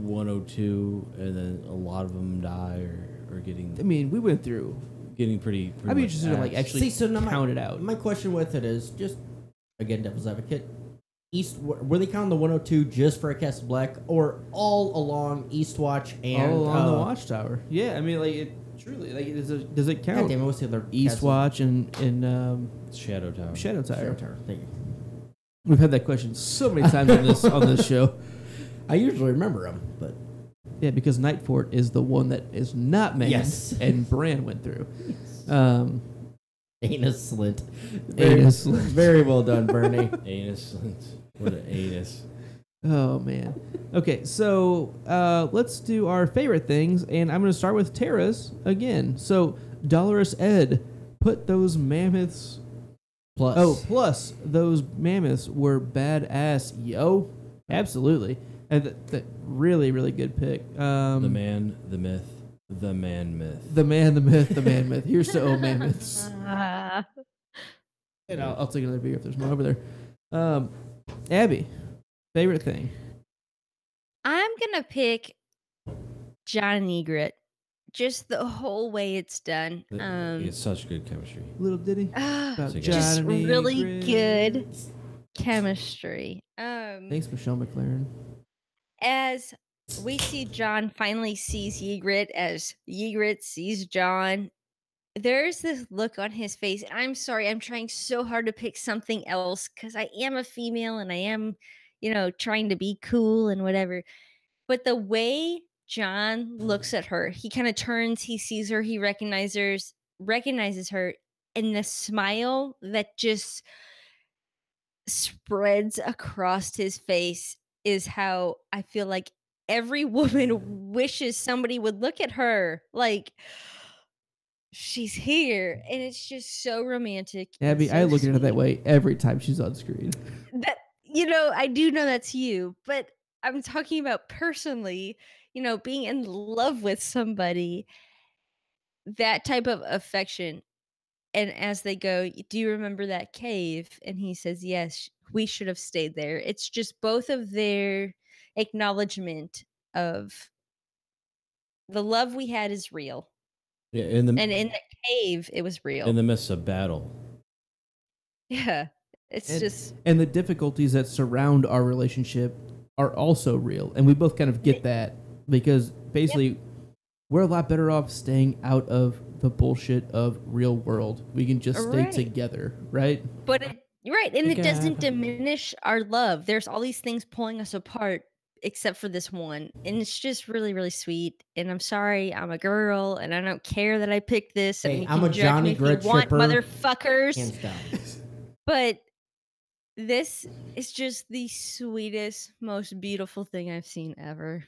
102, and then a lot of them die or getting. I mean, we went through. Getting pretty I'd be much interested to like axed. actually count it out. My question with it is just again, devil's advocate. Were they counting the 102 just for a Cast Black, or all along Eastwatch and all along the Watchtower? Yeah, I mean, like it truly like does it count? God damn it, what's the other Eastwatch and Shadow Tower. Shadow Tower. Shadow Tower. Thank you. We've had that question so many times on this show. I usually remember them, but Yeah, because Night Fort is the one that is not manned, Yes. and Bran went through. anus slint. Anus slint. Very well done, Bernie. Anus. What an anus. Oh man. Okay, so let's do our favorite things, and I'm going to start with Tara's again. So Dolorous Ed, put those mammoths. Plus those mammoths were badass, yo. Absolutely, and really, really good pick. The man, the myth, the man myth. The man, the myth, the man myth. Here's to old mammoths. And I'll take another beer if there's more over there. Abby, favorite thing? I'm gonna pick John and Egret. Just the whole way it's done. It's such good chemistry. Little ditty about Just Just John and really Egret. good chemistry. Thanks, Michelle McLaren. As we see John finally sees Ygritte as Ygritte sees John, there's this look on his face. And I'm sorry, I'm trying so hard to pick something else because I am a female and I am, trying to be cool and whatever. But the way John looks at her, he kind of turns, he sees her, he recognizes her, and the smile that just spreads across his face is how I feel like every woman wishes somebody would look at her. Like, she's here, and it's just so romantic. and Abby, so I look at her that sweet. way every time she's on screen. That I do know that's you, but I'm talking about personally, being in love with somebody, that type of affection. And as they go, do you remember that cave? And he says, yes, we should have stayed there. It's just both of their acknowledgement of the love we had is real. Yeah, in And in the cave, it was real. the midst of battle. Yeah. It's And the difficulties that surround our relationship are also real. And we both kind of get that because basically we're a lot better off staying out of the bullshit of real world. We can just stay Right. together, right? But right, and it Okay. doesn't diminish our love. There's all these things pulling us apart, except for this one, and it's just really, really sweet. And I'm sorry, I'm a girl, and I don't care that I picked this. Hey, and you I'm can a judge Johnny me if you Grit want, shipper. motherfuckers. Hands down. But this is just the sweetest, most beautiful thing I've seen ever.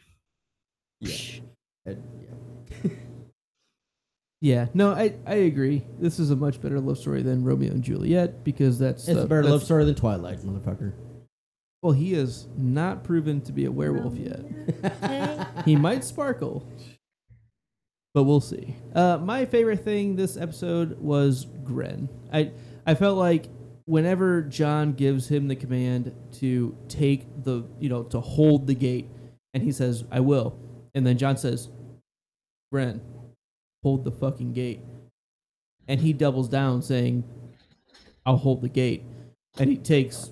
Yeah. Yeah, no, I agree. This is a much better love story than Romeo and Juliet because that's It's a better love story than Twilight, motherfucker. Well, he is not proven to be a werewolf yet. He might sparkle, but we'll see. My favorite thing this episode was Gren. I felt like whenever John gives him the command to take the, to hold the gate, and he says, I will. And then John says, Gren, hold the fucking gate. And he doubles down saying, I'll hold the gate. And he takes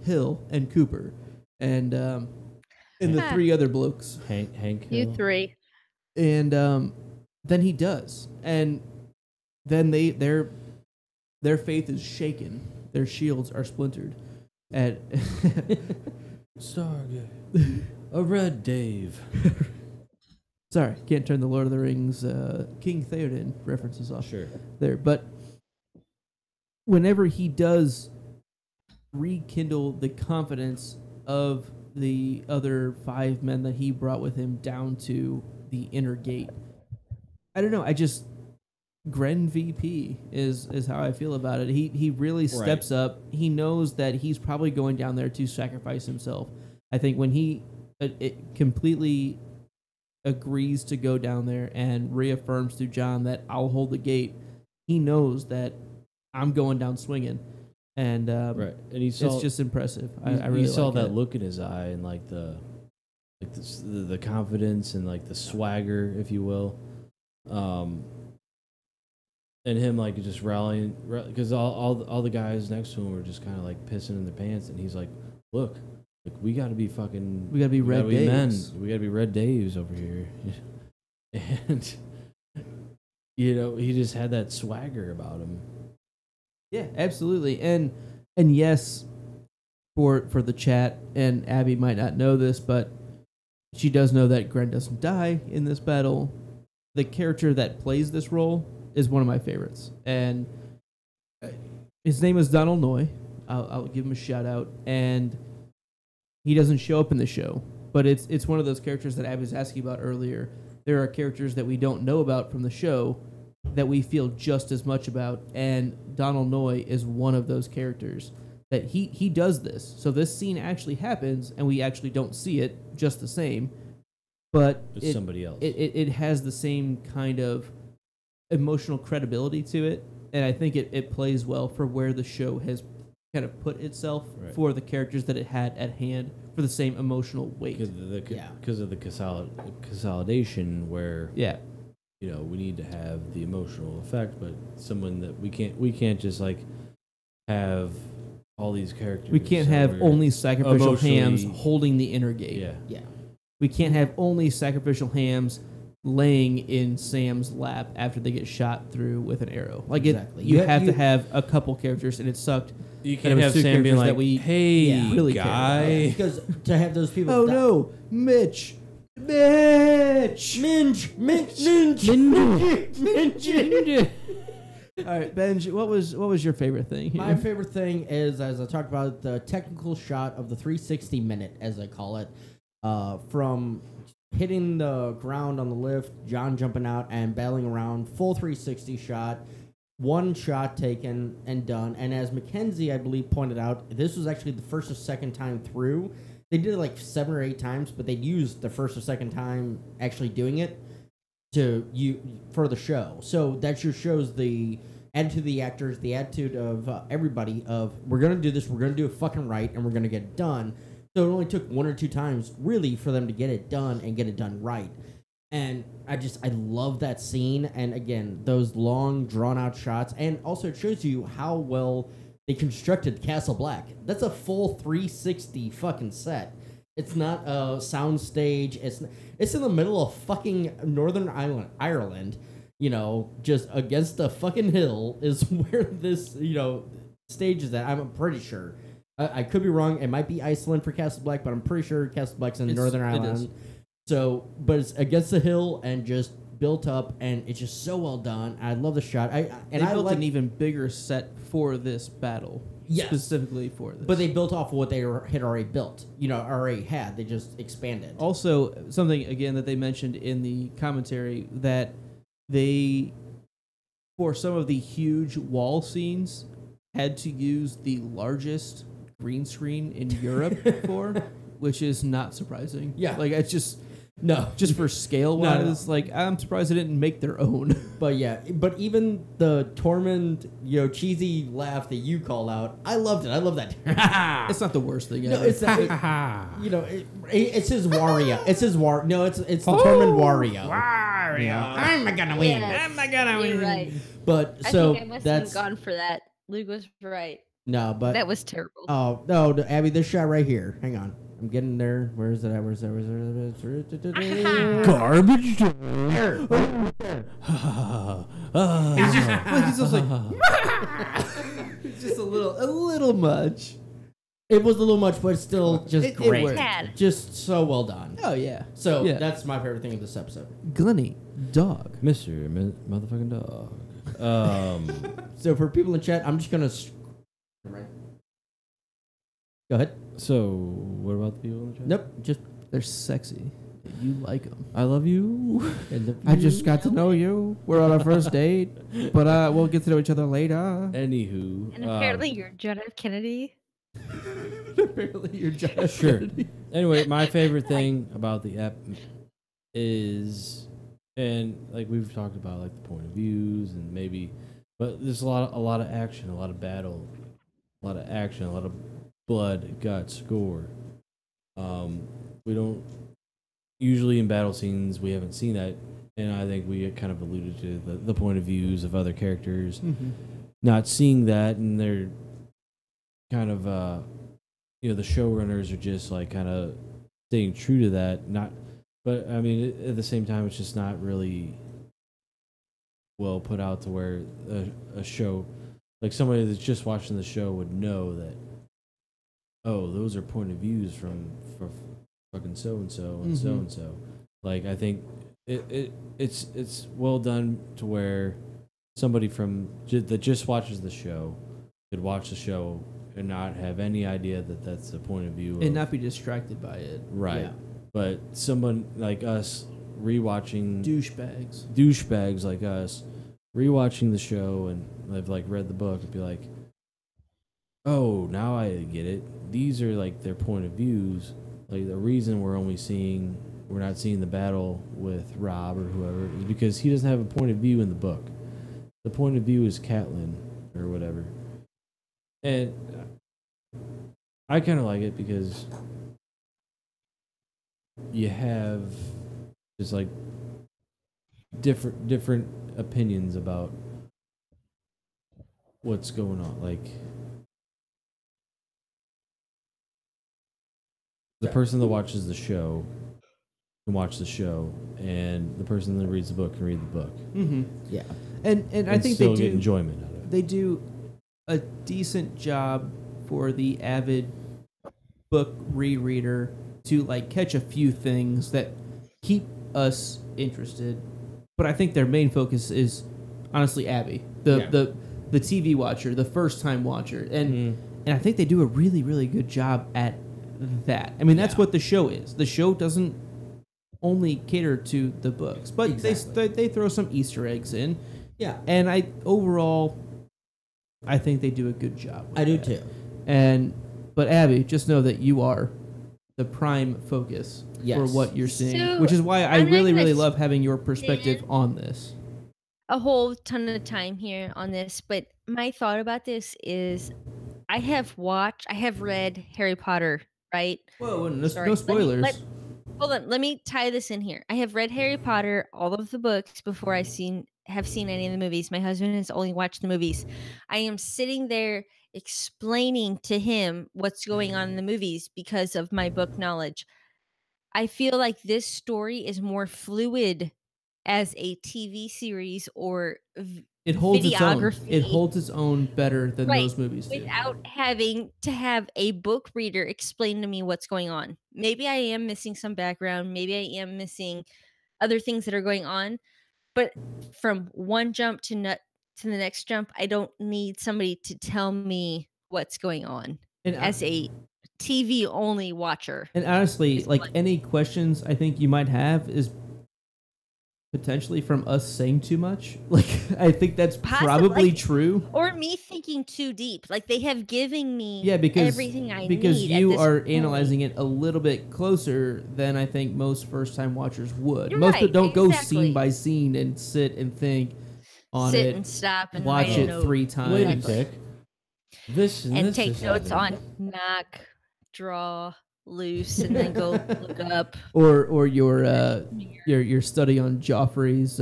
Hill and Cooper and the three other blokes. Hank You Hill. three. And then he does. And then their faith is shaken. Their shields are splintered. And Stargate. A Red Dave. sorry, can't turn the Lord of the Rings King Theoden references off Sure. there. But whenever he does rekindle the confidence of the other 5 men that he brought with him down to the inner gate, I don't know. Gren VP is how I feel about it. He really steps up. He knows that he's probably going down there to sacrifice himself. I think when he it completely agrees to go down there and reaffirms to John that I'll hold the gate, he knows that I'm going down swinging. and right, and you saw it's just impressive. I you really saw like that it. look in his eye and like the confidence and like the swagger, if you will, and him like just rallying because all the guys next to him were just kind of like pissing in their pants, and he's like, look, like we got to be fucking, We gotta be Red Daves. we got to be Red Daves over here, and you know he just had that swagger about him. Yeah, absolutely. And yes, for the chat, and Abby might not know this, but she does know that Gren doesn't die in this battle. The character that plays this role is one of my favorites, and his name is Donald Noy. I'll give him a shout out, and he doesn't show up in the show, but it's one of those characters that Abby was asking about earlier. There are characters that we don't know about from the show that we feel just as much about, and Donald Noy is one of those characters that he does this. So this scene actually happens, and we actually don't see it just the same, but It's somebody else. It has the same kind of emotional credibility to it, and I think it plays well for where the show has kind of put itself Right. for the characters that it had at hand for the same emotional weight. Because of the consolidation where Yeah. you know we need to have the emotional effect, but someone that we can't just like have all these characters. We can't that have are only sacrificial hams emotionally- holding the inner gate. Yeah, Yeah. We can't have only sacrificial hams laying in Sam's lap after they get shot through with an arrow. Like Exactly. you You have have- to you- have a couple characters, and it sucked. you That it can't was have two Sam being characters that like, we "Hey, Yeah. really care guy." about. Because to have those people. Oh no, Mitch! Mitch! Minge! Minge! All right, Benj, what was your favorite thing here? My favorite thing is, as I talked about, the technical shot of the 360 minute, as I call it, from hitting the ground on the lift, John jumping out and battling around, full 360 shot, one shot taken and done. And as Mackenzie, I believe, pointed out, this was actually the first or second time through. They did it like 7 or 8 times, but they used the first or second time actually doing it for the show. So that just shows the attitude of the actors, the attitude of everybody of, we're going to do this, we're going to do it fucking right, and we're going to get it done. So it only took 1 or 2 times, really, for them to get it done and get it done right. And I love that scene. And again, those long, drawn-out shots. And also it shows you how well they constructed Castle Black. That's a full 360 fucking set. It's not a sound stage. It's in the middle of fucking Northern Ireland. You know, just against the fucking hill is where this, stage is at. I'm pretty sure. I could be wrong. It might be Iceland for Castle Black, but I'm pretty sure Castle Black's in Northern it Ireland. is. So, but it's against the hill and just built up, and it's just so well done. I love the shot. They built an even bigger set for this battle, Yes. specifically for this. But they built off of what they had already built. Already had. They just expanded. Also, something again that they mentioned in the commentary that they, for some of the huge wall scenes, had to use the largest green screen in Europe for, which is not surprising. Yeah. Like it's just No. just for scale No, wise, like I'm surprised they didn't make their own. But yeah, but even the Tormund, cheesy laugh that you call out, I loved it. I love that. It's not the worst thing No, ever. it's that. It's his Wario. It's his War. No, it's the Tormund Wario. Wario. I'm gonna win. Yes, I'm gonna you're win. right. But I so think I must have that's gone for that. Luke was right. no, but That was terrible. oh no, Abby, this shot right here. Hang on, I'm getting there. Where is it at? Where's it? Garbage. He's just like it's just a little much. It was a little much, but it's still just It great. worked. Tad. Just so well done. Oh yeah. So Yeah. that's my favorite thing of this episode. Glenny, dog. Mr. Motherfucking Dog. So for people in chat, I'm just gonna. Go ahead. So, what about the people in the chat? Nope. Just They're sexy. You like them. I love you. I just got to know you. We're on our first date, but we'll get to know each other later. Anywho. And apparently you're John F. Kennedy. Apparently, you're John. Sure. Anyway, my favorite thing about the ep is, and like we've talked about, like the point of views and maybe, but there's a lot of action, a lot of battle, a lot of action, a lot of blood, guts, gore. We don't usually in battle scenes we haven't seen that, and I think we kind of alluded to the point of views of other characters, not seeing that, and they're kind of the showrunners are just like kind of staying true to that. Not, but I mean at the same time, it's just not really well put out to where a show like somebody that's just watching the show would know that. Oh, those are point of views from fucking so and so and so and so. Like I think it's well done to where somebody that just watches the show could watch the show and not have any idea that that's the point of view and not be distracted by it. Right. Yeah. But someone like us rewatching douchebags like us rewatching the show and I've like read the book and be like, oh, now I get it. These are like their point of views. Like the reason we're not seeing the battle with Rob or whoever is because he doesn't have a point of view in the book. The point of view is Catelyn or whatever. And I kind of like it because you have just like different opinions about what's going on. Like the person that watches the show can watch the show, and the person that reads the book can read the book. Yeah, and I think still they do get enjoyment out of it. They do a decent job for the avid book rereader to like catch a few things that keep us interested. But I think their main focus is honestly Abby, the TV watcher, the first time watcher, and I think they do a really, really good job at that. I mean, that's what the show is. The show doesn't only cater to the books, but they throw some Easter eggs in. Yeah, and I think they do a good job. I do too. But Abby, just know that you are the prime focus for what you're seeing, which is why I really, really love having your perspective on this. A whole ton of time here on this, but my thought about this is I have read Harry Potter, right? Whoa, no spoilers. Hold on, let me tie this in here. I have read Harry Potter, all of the books, before have seen any of the movies. My husband has only watched the movies. I am sitting there explaining to him what's going on in the movies because of my book knowledge. I feel like this story is more fluid as a TV series or it holds videography. Its own. It holds its own better than those movies do. Without having to have a book reader explain to me what's going on. Maybe I am missing some background. Maybe I am missing other things that are going on. But from one jump to the next jump, I don't need somebody to tell me what's going on as a TV only watcher. And honestly, like any questions I think you might have is potentially from us saying too much. Like I think that's probably true. Or me thinking too deep. Like they have given me everything I need. Because you are analyzing it a little bit closer than I think most first time watchers would. You're most right, don't go scene by scene and sit and think on sit it. And stop and watch it 3 times. Wait a tick. And take notes on knock, draw, loose, and then go look up. Or your study on Joffrey's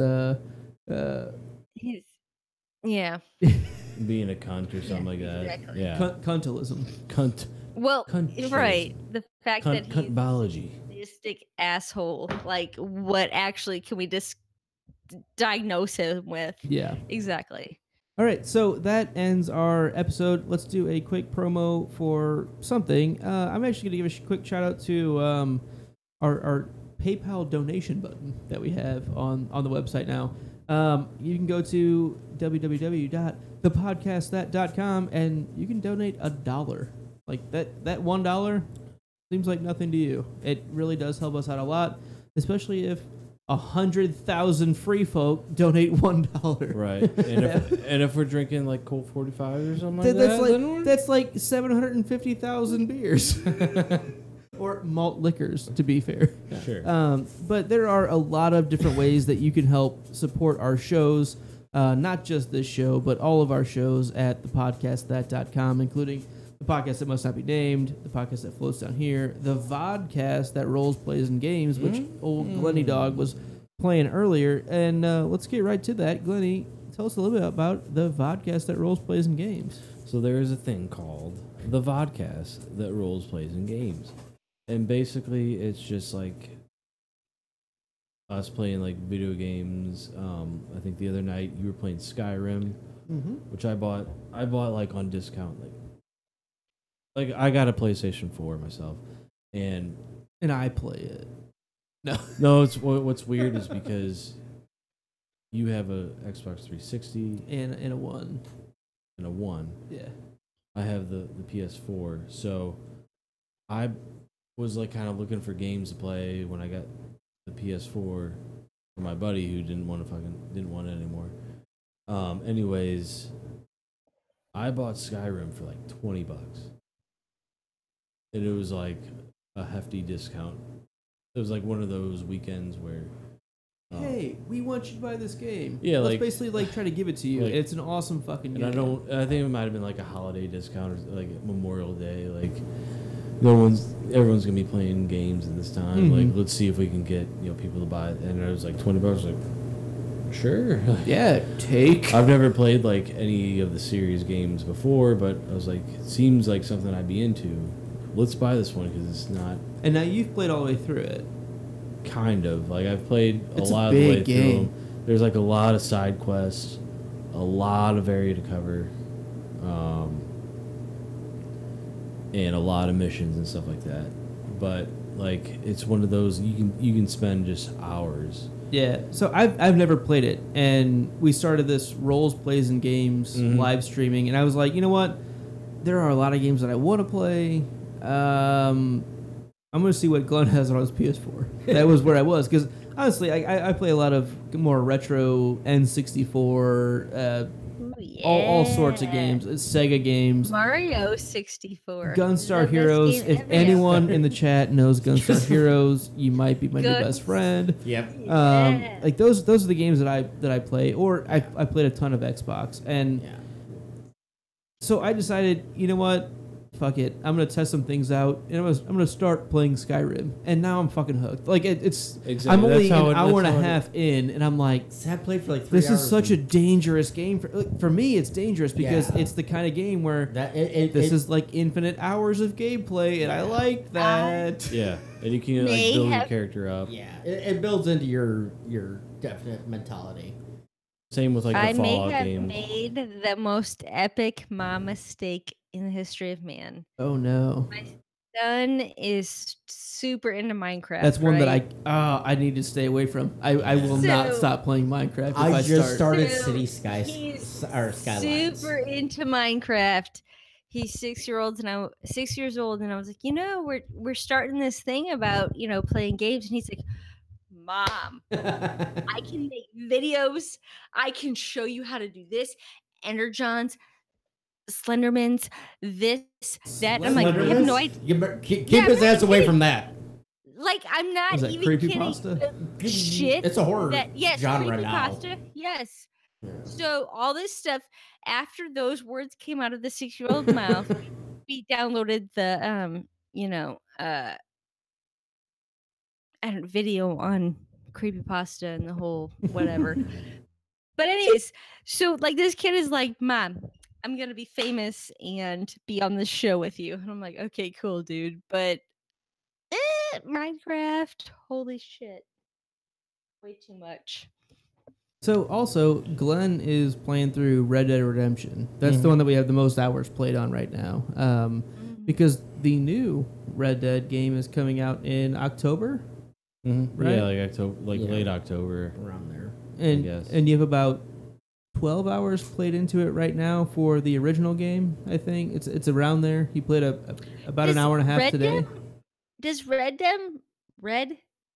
being a cunt or something like that. Exactly. Yeah. Cuntilism. Cunt. Well, Cunt right. The fact that he's cuntology. a sadistic asshole. Like, what actually can we just diagnose him with? Yeah. Exactly. All right, so that ends our episode. Let's do a quick promo for something. I'm actually going to give a quick shout out to our PayPal donation button that we have on the website now. You can go to www.thepodcastthat.com and you can donate $1. Like that $1 seems like nothing to you. It really does help us out a lot, especially if 100,000 free folk donate $1. Right, and if we're drinking like Colt 45 or something like that, that's like 750,000 beers. Or malt liquors, to be fair. Sure. But there are a lot of different ways that you can help support our shows. not just this show, but all of our shows at thepodcastthat.com, including the podcast that must not be named, the podcast that floats down here, the vodcast that rolls, plays, and games, which old Glenny Dog was playing earlier. And let's get right to that. Glenny, tell us a little bit about the vodcast that rolls, plays, and games. So there is a thing called the vodcast that rolls, plays, and games. And basically, it's just like us playing like video games. I think the other night you were playing Skyrim, which I bought like on discount. Like I got a PlayStation 4 myself, and I play it. No, it's what's weird is because you have a Xbox 360 and a one. And a one. Yeah. I have the PS4, so I was like kind of looking for games to play when I got the PS4 for my buddy who didn't want it anymore. Anyways, I bought Skyrim for like $20, and it was like a hefty discount. It was like one of those weekends where, hey, we want you to buy this game. Yeah, let's like basically like try to give it to you. like, it's an awesome fucking game. And I think it might have been like a holiday discount or like Memorial Day. Like everyone's gonna be playing games at this time. Like let's see if we can get people to buy it. And it was like $20. Like sure. Yeah, take. I've never played like any of the series games before, but I was like, it seems like something I'd be into. Let's buy this one because it's not. And now you've played all the way through it. Kind of. Like I've played It's a lot a of the way big through game. them. There's like a lot of side quests, a lot of area to cover, and a lot of missions and stuff like that. But like it's one of those you can spend just hours. Yeah, so I've never played it, and we started this roles, plays, and games live streaming, and I was like, you know what? There are a lot of games that I want to play. I'm going to see what Glenn has on his PS4. That was where I was, because honestly, I play a lot of more retro N64, all sorts of games, Sega games. Mario 64. Gunstar The best Heroes. game If ever. anyone in the chat knows Gunstar Heroes, you might be my new best friend. Yep. Yeah. Like those are the games that I play, or I played a ton of Xbox, and so I decided, you know what, fuck it, I'm gonna test some things out, and I'm gonna start playing Skyrim, and now I'm fucking hooked. Like it's Exactly. I'm only That's how an it- hour and that's a how it- half in, and I'm like, I played for like 3 this hours. is such a dangerous game for me. It's dangerous because Yeah. it's the kind of game where this is like infinite hours of gameplay, and I like that. Yeah, and you can like May build your have- character up. Yeah, it builds into your definite mentality. Same with like I the may Fallout have games. made the most epic mom mistake in the history of man. Oh no, My son is super into Minecraft. that's one right? that I need to stay away from. I will not So- stop playing Minecraft if I just start. started So, City Skies he's or Skylines. super into Minecraft. He's 6 years old, and I was like, we're starting this thing about playing games, and he's like, Mom, I can make videos. I can show you how to do this. Energons, Slendermans, this, that. I'm like, I have no idea. Keep Yeah, his ass away kid- from that. Like, I'm not Was that even kidding. creepypasta? The shit. It's a horror Yes, genre now. creepypasta. Yes. So all this stuff after those words came out of the 6-year-old mouth, we downloaded the video on creepypasta and the whole whatever. But anyways, so like this kid is like, Mom, I'm gonna be famous and be on this show with you. And I'm like, okay, cool, dude. But Minecraft, holy shit. Way too much. So also, Glenn is playing through Red Dead Redemption. That's the one that we have the most hours played on right now. Because the new Red Dead game is coming out in October, right? Yeah, like October, late October. Around there. and guess. and you have about 12 hours played into it right now for the original game. I think it's around there. He played about an hour and a half today. Does Red,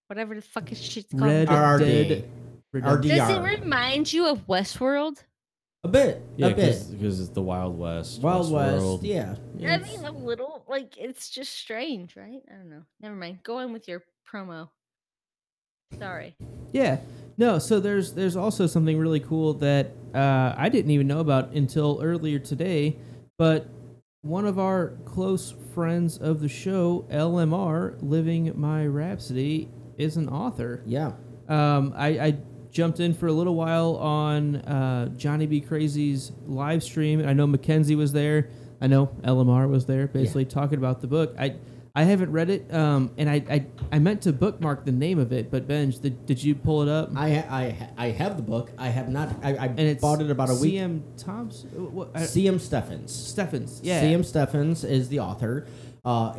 whatever the fuck is shit's called, Red RD. Dead RD. does it DR. remind you of Westworld? A bit. Yeah, a bit. because it's the Wild West. Wild West. Westworld. Yeah. I mean, a little. Like, it's just strange, right? I don't know. Never mind. Go on with your promo. Sorry. Yeah. No, so there's also something really cool that I didn't even know about until earlier today, but one of our close friends of the show, LMR, Living My Rhapsody, is an author. Yeah. I jumped in for a little while on Johnny B. Crazy's live stream. I know Mackenzie was there. I know LMR was there, basically talking about the book. I haven't read it, and I meant to bookmark the name of it, but Benj, did you pull it up? I have the book. I have not. I And it's bought it about a week. C.M. Thompson? C.M. Steffens. Steffens, yeah. C.M. Steffens is the author.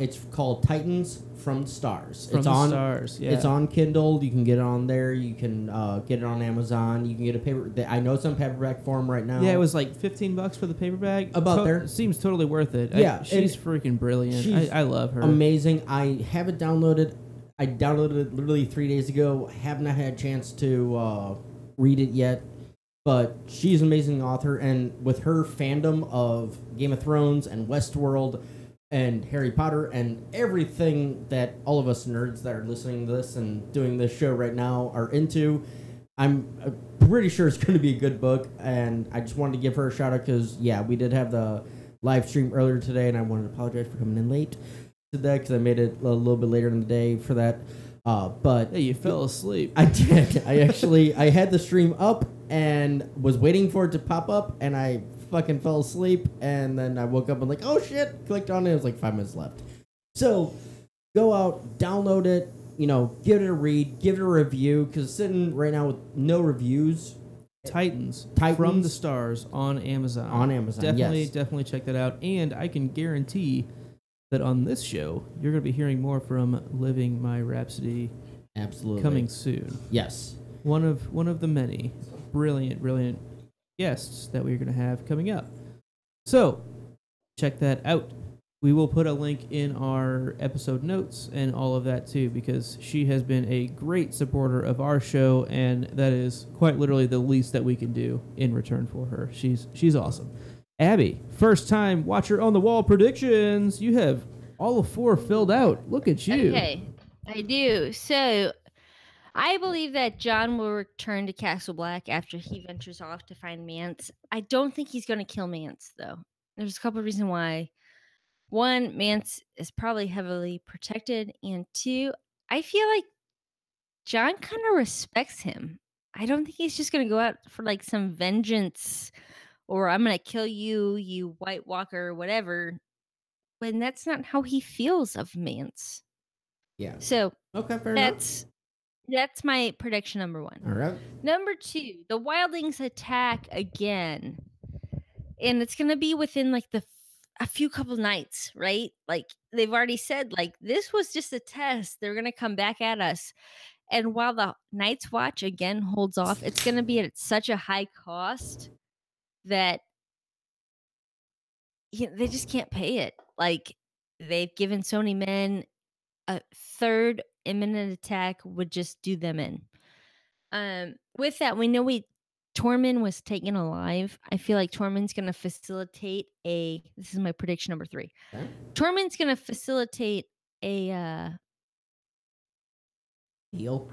It's called Titans from the Stars. From it's the on Stars, yeah. It's on Kindle. You can get it on there. You can get it on Amazon. You can get a paper. I know it's on paperback form right now. Yeah, it was like $15 for the paperback. About there. Seems totally worth it. Yeah, she's freaking brilliant. she's I love her. amazing. I have it downloaded. I downloaded it literally 3 days ago. Have not had a chance to read it yet. But she's an amazing author, and with her fandom of Game of Thrones and Westworld and Harry Potter and everything that all of us nerds that are listening to this and doing this show right now are into, I'm pretty sure it's going to be a good book. And I just wanted to give her a shout out because, yeah, we did have the live stream earlier today, and I wanted to apologize for coming in late today because I made it a little bit later in the day for that. But hey, you fell asleep. I did. I had the stream up and was waiting for it to pop up, and I fucking fell asleep, and then I woke up and like, oh shit, clicked on it. It was like 5 minutes left. So go out, download it, give it a read, give it a review, because it's sitting right now with no reviews. Titans Titans from the Stars on Amazon. On Amazon, Definitely check that out. And I can guarantee that on this show, you're going to be hearing more from Living My Rhapsody. Absolutely. Coming soon. Yes. One of the many brilliant guests that we're going to have coming up. So, check that out. We will put a link in our episode notes and all of that too, because she has been a great supporter of our show, and that is quite literally the least that we can do in return for her. She's awesome. Abby, first time watcher on the wall predictions. You have all of 4 filled out. Look at you. Okay, I do. So, I believe that John will return to Castle Black after he ventures off to find Mance. I don't think he's going to kill Mance, though. There's a couple of reasons why. One, Mance is probably heavily protected. And 2, I feel like John kind of respects him. I don't think he's just going to go out for like some vengeance or I'm going to kill you, you White Walker, or whatever. When that's not how he feels of Mance. Yeah. So, Okay, fair enough. That's my prediction number 1. All right. Number 2, the wildlings attack again. And it's going to be within like a few couple nights, right? Like they've already said, like, this was just a test. They're going to come back at us. And while the Night's Watch again holds off, it's going to be at such a high cost that they just can't pay it. Like they've given so many men a third imminent attack would just do them in. With that, we know Tormund was taken alive. I feel like Tormund's going to facilitate this is my prediction number 3. Okay. Tormund's going to facilitate a deal.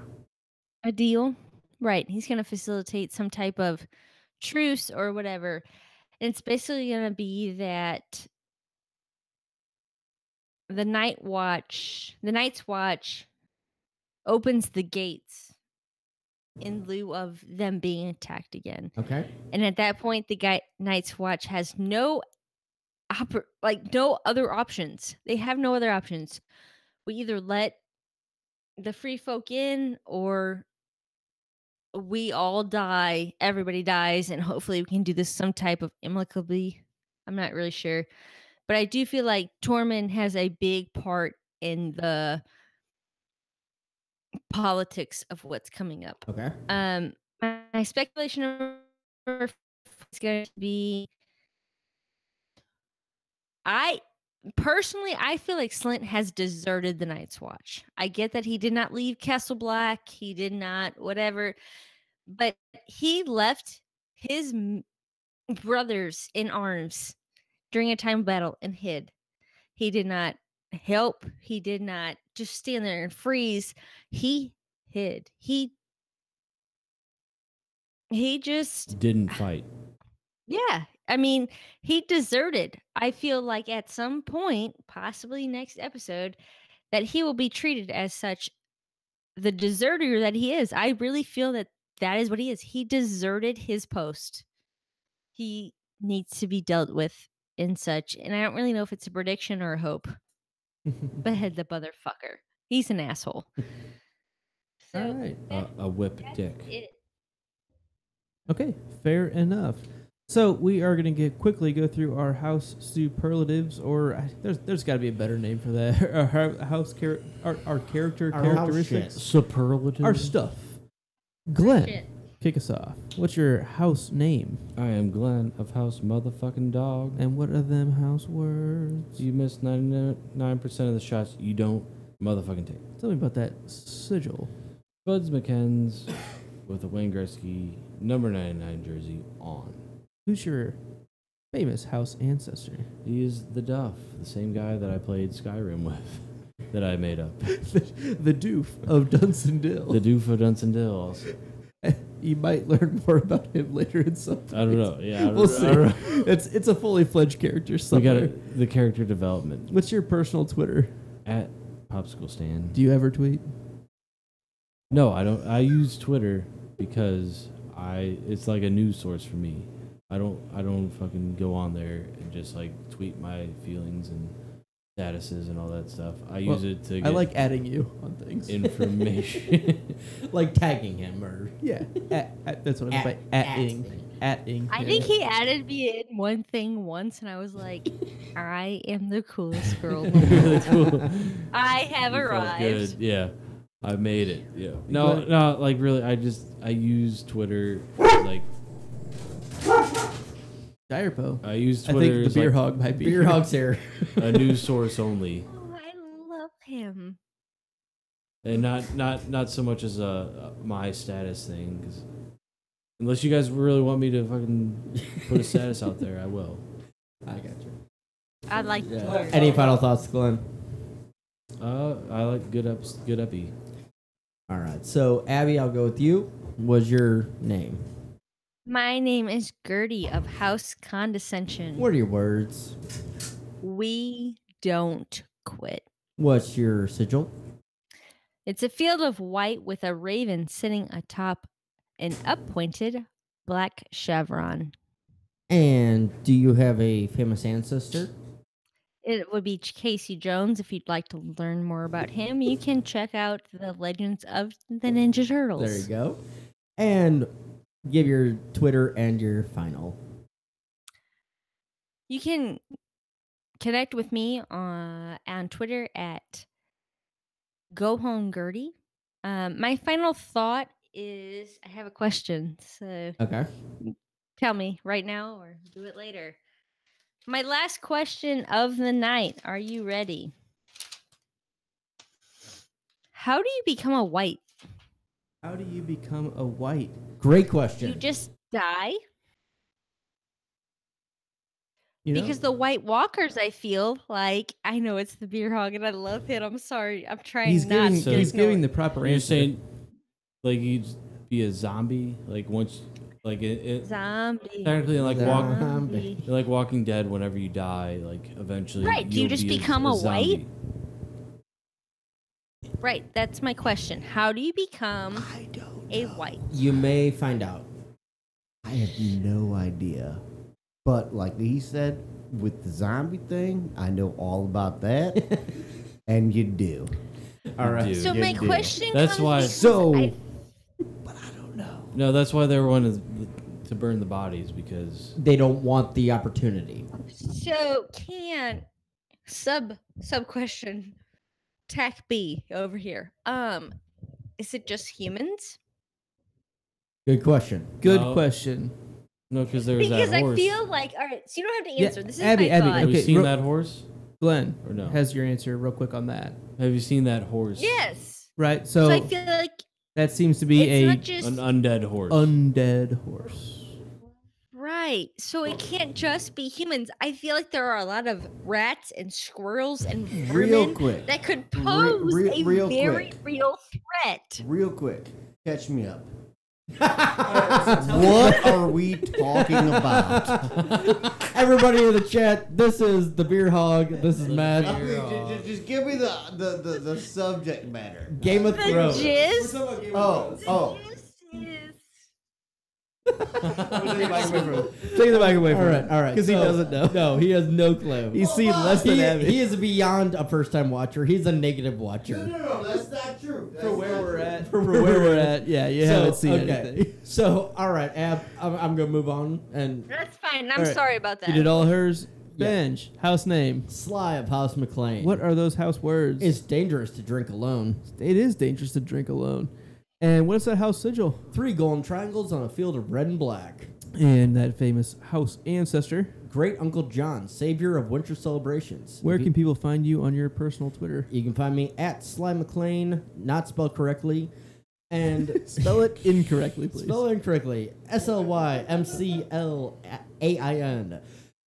Right. He's going to facilitate some type of truce or whatever. And it's basically going to be that the Night's Watch opens the gates in lieu of them being attacked again. Okay. And at that point, the Night's Watch has no other options. They have no other options. We either let the free folk in or we all die. Everybody dies, and hopefully we can do this some type of amicably. I'm not really sure. But I do feel like Tormund has a big part in the politics of what's coming up. Okay. My speculation is going to be. I feel like Slint has deserted the Night's Watch. I get that he did not leave Castle Black. He did not whatever, but he left his brothers in arms during a time of battle and hid. He did not help. He did not just stand there and freeze. He hid. He he just Didn't fight. Yeah, I mean, he deserted. I feel like at some point, possibly next episode, that he will be treated as such, the deserter that he is. I really feel that that is what he is. He deserted his post. He needs to be dealt with in such, and I don't really know if it's a prediction or a hope. Behead the motherfucker. He's an asshole. So All right. A whip that's dick. it. Okay, fair enough. So we are going to quickly go through our house superlatives, or there's got to be a better name for that. Our character Our house characteristics, shit. Superlative. our stuff. Glenn, Shit. kick us off. What's your house name, I am Glenn of House Motherfucking Dog. and what are them house words? You miss 99% of the shots you don't motherfucking take. Tell me about that sigil. Buds McKen's with a Wayne Gretzky number 99 jersey on. Who's your famous house ancestor? He is the Duff, the same guy that I played Skyrim with, that I made up. the Doof of Dunsandale. The Doof of Dunsandale also. You might learn more about him later in some. I don't know. Yeah, I We'll don't, see. I don't know. It's a fully fledged character We somewhere. got the character development What's your personal Twitter? at Popsicle Stand. Do you ever tweet? No, I don't. I use Twitter because it's like a news source for me. I don't fucking go on there and just like tweet my feelings and statuses and all that stuff. I use it to get I like adding you on things. information. Like tagging him or Yeah, that's what I mean by at-ing. I think he added me in one thing once, and I was like, I am the coolest girl in the world. Really cool. I have You felt arrived. good. Yeah, I made it. Yeah. No, like really, I use Twitter like Direpo. I use I Twitter think the as beer like hog might be beer here. hogs here. a news source only, Oh, I love him. and not so much as my status thing. 'Cause unless you guys really want me to fucking put a status out there, I will. I got you. I like Twitter. Any final thoughts, Glenn? I like good uppy. All right. So, Abby, I'll go with you. What's your name? My name is Gertie of House Condescension. What are your words? We don't quit. What's your sigil? It's a field of white with a raven sitting atop an up-pointed black chevron. And do you have a famous ancestor? It would be Casey Jones. If you'd like to learn more about him, you can check out the Legends of the Ninja Turtles. There you go. And give your Twitter and your final. You can connect with me on Twitter at GoHomeGertie. My final thought is I have a question. So Okay. tell me right now or do it later. My last question of the night. Are you ready? How do you become a white? How do you become a white? Great question. You just die? You know? Because the White Walkers, I feel like I know it's the beer hog, and I love it. I'm sorry, I'm trying he's not giving to. he's ignore giving it. the proper Are you answer. saying like you'd be a zombie? Like once, like it Zombie. technically like Zombie. like Walking Dead. Whenever you die, like eventually, Right, do you you'll just be become a zombie. white? Right, that's my question. How do you become a white? You may find out. I have no idea. But like he said, with the zombie thing, I know all about that. And you do. All right. Dude, So you my do. question That's comes why- because So, I- but I don't know. No, that's why they wanted to burn the bodies because They don't want the opportunity. so can sub question tac B over here. Is it just humans? Good question. Good No. question. no, because there was Because that I horse. feel like all right, so you don't have to Yeah, answer. This is Abby, my Abby, thought. Have okay, you seen real- that horse Glenn or no? has your answer real quick on that. Have you seen that horse? Yes. Right. So, So, I feel like that seems to be it's a not just An undead horse. undead horse. right. So it can't just be humans. I feel like there are a lot of rats and squirrels and Real vermin quick. that could pose a real very quick. real threat. Real quick. Catch me up. What are we talking about? Everybody in the chat, this is the Beer Hog. This is Matt. Just give me the subject matter. Game of The Thrones. jizz. Oh. Take the mic away from him. All right. Because he doesn't know. No, he has no clue. He's seen less than Abby. He is beyond a first-time watcher. He's a negative watcher. No, that's not true. For where we're at, yeah, you haven't seen anything. So, all right, Ab, I'm going to move on. And That's fine. I'm All right. sorry about that. You did all hers? Yeah. Benj, house name. Sly of House McLean. What are those house words? It's dangerous to drink alone. It is dangerous to drink alone. And what's that house sigil? 3 golden triangles on a field of red and black. And that famous house ancestor. Great Uncle John, savior of winter celebrations. Where can people find you on your personal Twitter? You can find me at Sly McLean, not spelled correctly. And Spell it incorrectly, please. spell it incorrectly. SLYMCLAIN.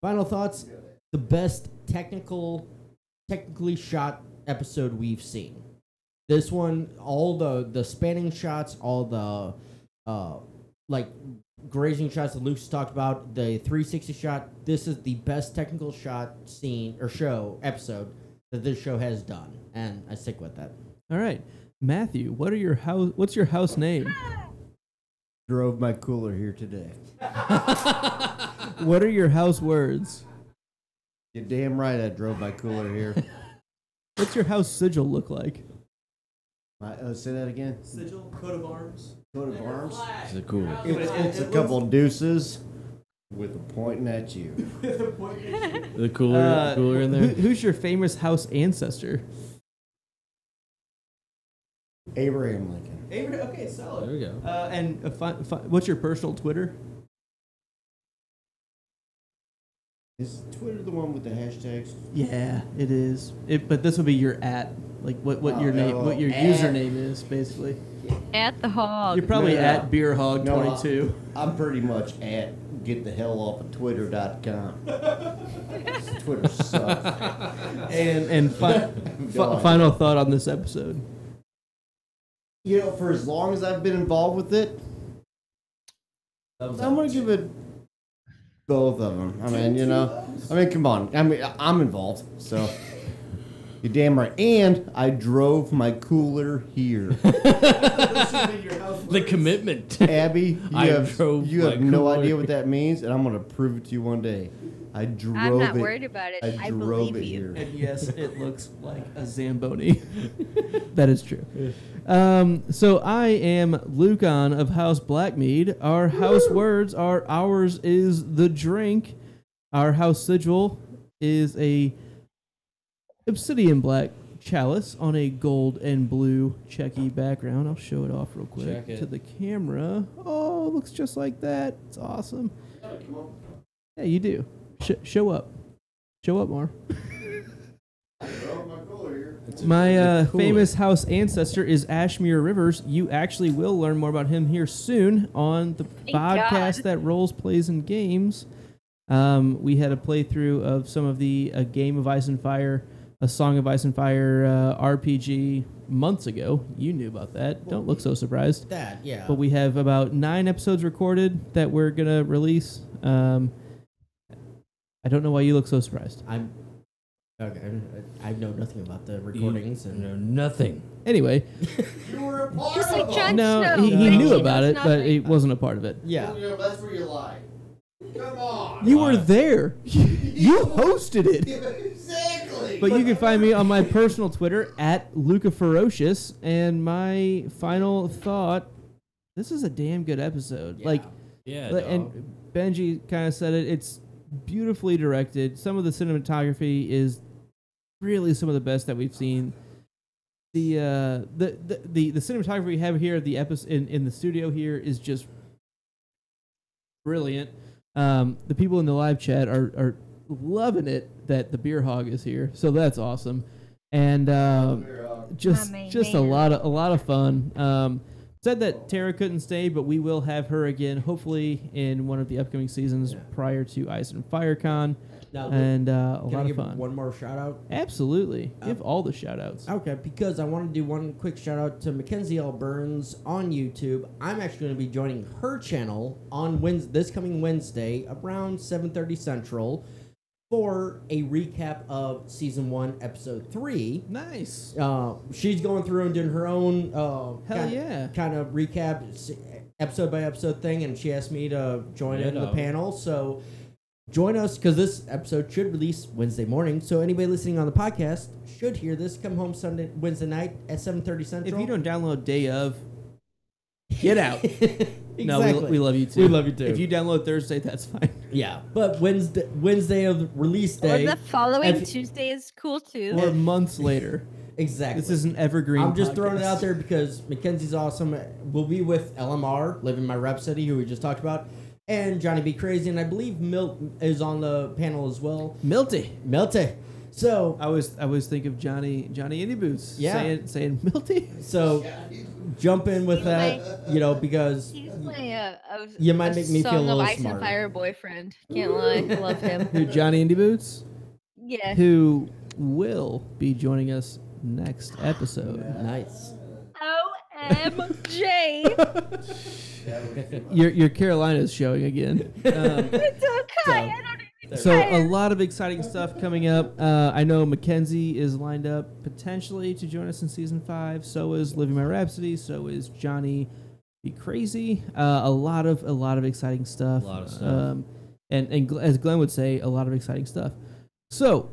Final thoughts. The best technically shot episode we've seen. This one, all the spanning shots, all the grazing shots that Luke's talked about, the 360 shot. This is the best technical shot scene or show episode that this show has done, and I stick with that. All right. Matthew, what's your house name? Drove my cooler here today. What are your house words? You're damn right I drove my cooler here. What's your house sigil look like? Say that again. Sigil, coat of arms. Coat of arms. It's a cooler. It's a couple deuces with a pointing at you. The cooler in there. Who's your famous house ancestor? Abraham Lincoln. Okay, solid. There we go. And what's your personal Twitter? Is Twitter the one with the hashtags? Yeah, it is. But this will be your @ like what your name, what your username is basically. At the hog. You're probably No. at beerhog22. I'm pretty much at getthehell-off-of-twitter.com. Twitter sucks. And final thought on this episode. You know, for as long as I've been involved with it, I'm going to give it both of them. I mean, come on. I mean, I'm involved, so you're damn right. And I drove my cooler here. The commitment. Abby, you have no cooler. idea what that means, and I'm going to prove it to you one day. I drove I'm not it. worried about it. I drove believe it you. here. And yes, it looks like a Zamboni. That is true. So I am Lucan of House Blackmead. Our house words are ours is the drink. Our house sigil is a obsidian black chalice on a gold and blue checky background. I'll show it off real quick Check it. to the camera. Oh, it looks just like that. It's awesome. Yeah, you do. Show up. Show up, Mar. My famous house ancestor is Ashmere Rivers. You actually will learn more about him here soon on the podcast God. that rolls, plays, and games. We had a playthrough of some of the Game of Ice and Fire, a Song of Ice and Fire RPG months ago. You knew about that. Don't look so surprised. That, yeah. But we have about 9 episodes recorded that we're going to release. I don't know why you look so surprised. I'm okay. I know nothing about the recordings. You and know nothing. Anyway, You were a part Just like of Jon no, Snow. he Benji knew knows about it, but nothing. he wasn't a part of it. Yeah. That's where you lie. Come on. You were there. You hosted it. Exactly. But you can find me on my personal Twitter at LucaFerocious. And my final thought, this is a damn good episode. Yeah. Like, Yeah, and Benji kind of said it. It's beautifully directed. Some of the cinematography is really some of the best that we've seen. The cinematography we have here at the episode in the studio here is just brilliant. The people in the live chat are loving it that the Beer Hog is here, so that's awesome. And just a lot of fun. said that Tara couldn't stay, but we will have her again, hopefully in one of the upcoming seasons prior to Ice and Fire Con. Now, And a can lot I of give fun. one more shout out? Absolutely. Give all the shout outs. Okay, because I want to do one quick shout out to Mackenzie L. Burns on YouTube. I'm actually going to be joining her channel on this coming Wednesday around 7:30 Central for a recap of Season 1, Episode 3. Nice. She's going through and doing her own kind of recap, episode by episode thing, and she asked me to join in the panel. So join us, because this episode should release Wednesday morning. So anybody listening on the podcast should hear this. Come home Wednesday night at 7:30 Central. If you don't download day of, get out. Exactly. No, we love you too. We love you too. If you download Thursday, that's fine. Yeah, but Wednesday of the release day. Or the following Tuesday is cool too. Or months later. Exactly. This is an evergreen I'm just throwing it podcast. out there because Mackenzie's awesome. We'll be with LMR, Living My Rhapsody, who we just talked about, and Johnny Be Crazy, and I believe Milt is on the panel as well. Milty. So I was thinking of Johnny Indie Boots. Yeah. saying Milty. So jump in with that, because He's my you might make me feel a Song of little Ice smart. and Fire boyfriend. Can't lie, love him. Who, Johnny Indie Boots, Yeah. who will be joining us next episode. Nice. OMG. Your Carolina's showing again. It's okay. I don't even So care. a lot of exciting stuff coming up. I know Mackenzie is lined up potentially to join us in season 5. So is Living My Rhapsody. So is Johnny Be Crazy. A lot of exciting stuff. A lot of stuff. And as Glenn would say, a lot of exciting stuff. So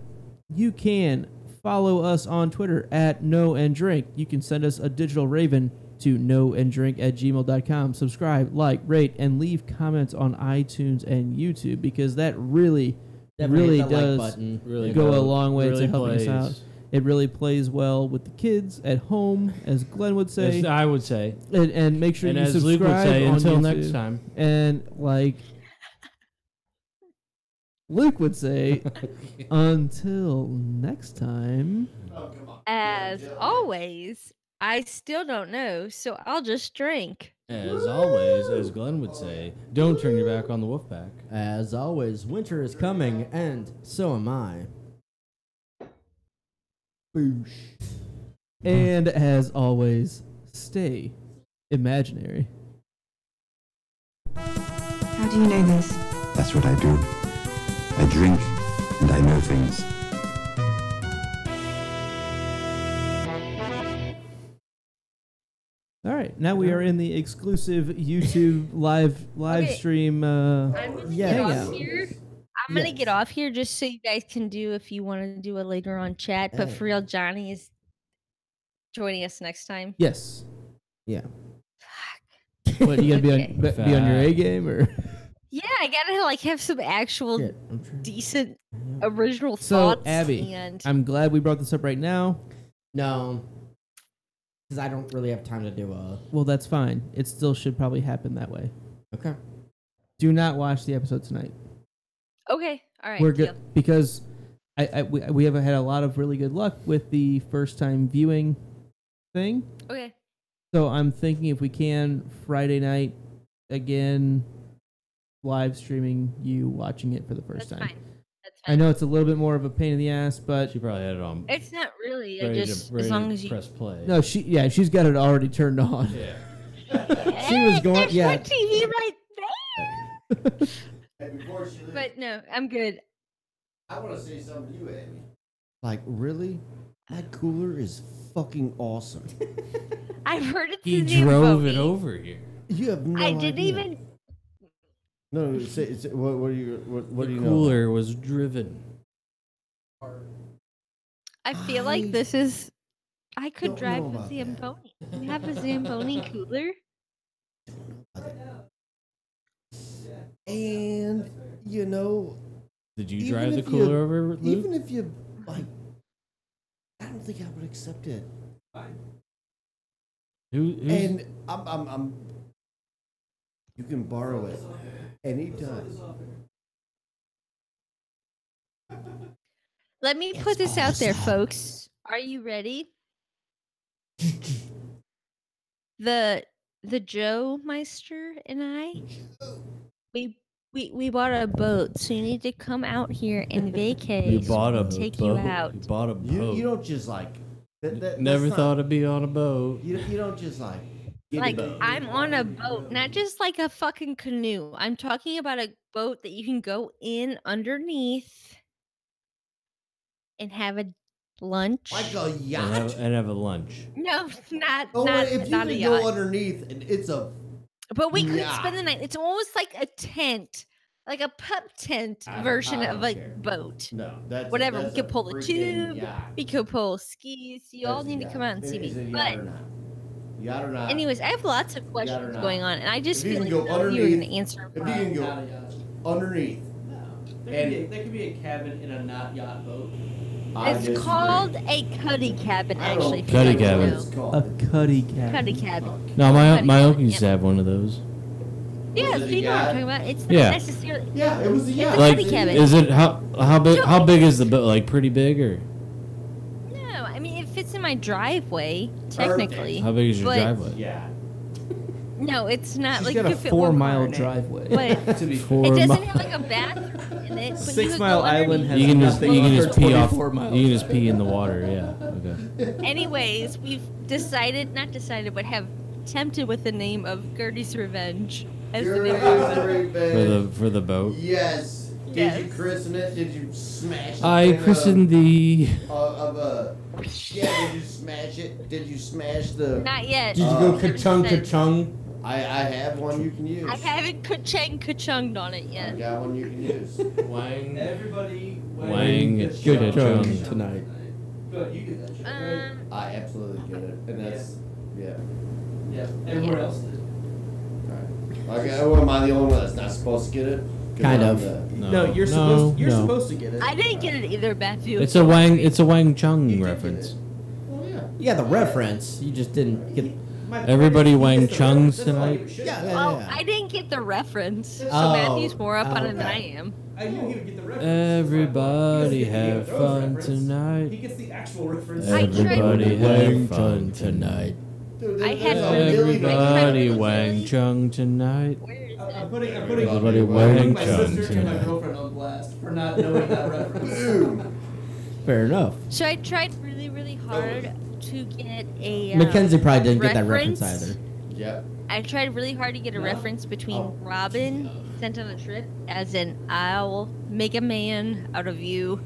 you can follow us on Twitter at Know and Drink. You can send us a digital raven to knowanddrink@gmail.com. Subscribe, like, rate, and leave comments on iTunes and YouTube, because that really Definitely hit that like does button. Really go a good. long way Really to helping us out. plays. It really plays well with the kids at home, as Glenn would say, As I would say. and make sure And you as subscribe Luke would say, on until YouTube. next time. And like Luke would say, until next time. As always, I still don't know, so I'll just drink. As always, as Glenn would say, don't turn your back on the wolf pack. As always, winter is coming, and so am I. Boosh. And as always, stay imaginary. How do you know this? That's what I do. I drink and I know things. All right, now we are in the exclusive YouTube live Okay. stream. I'm gonna Yeah. get hangout. off here. I'm gonna Yes. get off here just so you guys can do if you want to do a later on chat. But Hey. for real, Johnny is joining us next time. Yes. Yeah. What, you gotta Okay. be on your A game, or Yeah, I gotta like have some actual Shit, I'm trying. decent original so thoughts. Abby? And I'm glad we brought this up right now. No, because I don't really have time to do a. Well, that's fine. It still should probably happen that way. Okay. Do not watch the episode tonight. okay, all right, We're deal. good because we have had a lot of really good luck with the first time viewing thing. Okay, So I'm thinking if we can Friday night again, live streaming you watching it for the first that's time. fine. That's I fine. know it's a little bit more of a pain in the ass, but She probably had it on. It's not really. I ready just to, ready as long to as you. press play. no, she's got it already turned on. Yeah. She was going. There's Yeah. my TV right there. Hey, before she leaves, But no, I'm good. I want to say something to you, Abby. Like, really? That cooler is fucking awesome. I've heard it's He the new drove Bowie. it over here. You have no I idea. didn't even. No, what do you what do The you know? cooler was driven. I feel like I this is. I could don't drive know a about that. Zamboni. You have a Zamboni cooler? And you know, Did you Even drive the if cooler you- over, Luke? even if you like, I don't think I would accept it. Who's, And I'm you can borrow it anytime. Let me put this out there, folks. Are you ready? The the Joe Meister and I, we bought a boat, so you need to come out here and vacay. You so bought we a can take boat. you out. You bought a boat. You don't just like. Never thought I'd be on a boat. You don't just like. Get Like a boat. I'm on a boat, not just like a fucking canoe. I'm talking about a boat that you can go in underneath and have a lunch. Like a And yacht. have a lunch. No, not Oh, not, if you not a can yacht. go underneath, and it's a. But we could yacht. spend the night. It's almost like a tent, like a pup tent I version don't of a care. boat. No, that's Whatever. That's We could pull the freaking tube. yacht. We could pull skis. You all That's a need to yacht. come out and see Is me. it a yacht But or not? Yacht or not? anyways, I have lots of or questions not? going on, and I just If you feel can like go none of you are going to underneath- answer. If you can go Not a yacht. underneath, There could be a cabin in a not yacht boat. I It's disagree. called a cuddy cabin, I don't actually. if you Cuddy guys cabin. know. It's A called. cuddy cabin. Cuddy cabin. No, my Cuddy uncle cabin, used to yep. have one of those. Yeah, Was it so you a know what I'm yacht? talking about. It's not Yeah. necessarily. Yeah, it was a yacht. a Like, cuddy cabin. is it how big is the boat? Like pretty big or No, I mean it fits in my driveway technically. how big is your But- driveway? Yeah. No, it's not She's like got you a could fit one car 4-mile in it. driveway. But to be Four it doesn't mi- have like a bathroom in it. But 6 you Mile could go Island underneath. has You can just nothing on her pee off. 24 miles. You can just pee in the water. Yeah. Okay. Anyways, we've not decided, but have tempted with the name of Gertie's Revenge as the name of the boat. For the boat. Yes. Did Yes. you christen it? Did you smash it? I christened the. Of a. Yeah, did you smash it? Did you smash the. Not yet. Did you go Uh, ka-chung, 100%. ka-chung? I have one you can use. I haven't ka-chunged on it I yet. got one you can use. Wang. Everybody Wang gets good shot chung tonight. Good, you get that shit, right? I absolutely get it. And that's. Yeah. Yeah, everyone else did. Alright. Okay, well, am I the only one that's not supposed to get it? 'Cause Kind I'm of. the- No, you're supposed to get it. I didn't get it either, Matthew. It's a Wang Chung You did reference. get it. Well, yeah. You got the reference. You just didn't get. Everybody He Wang gets the Chungs reference, that's all tonight? you should Yeah, know. yeah. Oh, I didn't get the reference. So Oh, Matthew's more up on it than I okay. am. I knew he would get the reference. Everybody He doesn't get the have Game of Thrones fun reference. tonight. He gets the actual reference. I tried- Everybody Wang have fun Chung tonight. Dude, I there's had a really- million Everybody references. Wang Chung tonight. Where is I'm it? putting Everybody I'm Wang putting my Chung sister and my tonight. girlfriend on blast for not knowing that reference. Boom. Fair enough. So I tried really, really hard to get a Mackenzie probably didn't get that reference. reference either. Yep. I tried really hard to get a reference between Robin sent on a trip, as in I'll make a man out of you,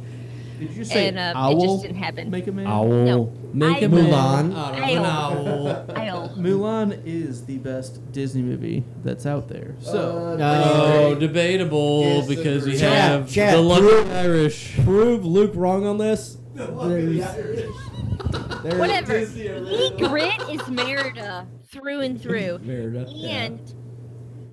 Did you say and it owl? just didn't happen. Make a man? Owl. No. Make a I- man Mulan. out of I'll. an owl. I'll. Mulan is the best Disney movie that's out there. So Oh, debatable Yes, because you Chad, have Chad, the Lucky prove- Irish. Prove Luke wrong on this. Whatever. Egret is Merida through and through. Merida, yeah. And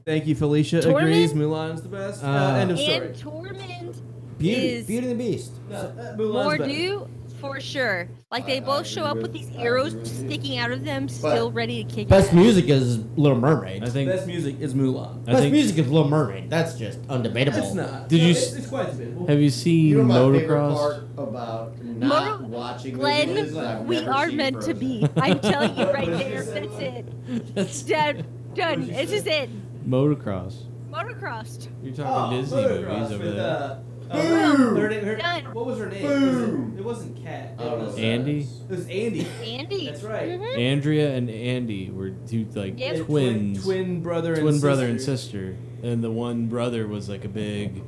thank you, Felicia. Tormund? Agrees. Mulan's the best. End of story. and Tormund Beauty, is Beauty and the Beast. Mulan's better. Mordu for sure. Like they I both show up agree with with- these I arrows agree with you. sticking out of them, still ready to kick Best ass. music is Little Mermaid. I think. Best music is Mulan. I Best think. music is Little Mermaid. That's just undebatable. It's not. Did No, you It's, s- it's quite debatable. Have you seen You know my favorite Motocross? part about not Moto- watching Glenn, movies is I've we never are seen meant to Frozen. be. I'm telling you right there. That's it. That's Done. Done. This is it. Motocross. Motocrossed. You're talking Disney Motocross movies over with, there. Boom! Her, Done. what was her name? Boom. It wasn't Kat. It Oh, was, Andy? It was Andy. Andy. That's right. Mhm. Andrea and Andy were two like Yep. twins, Twin brother and twin sister. brother and sister, and the one brother was like a big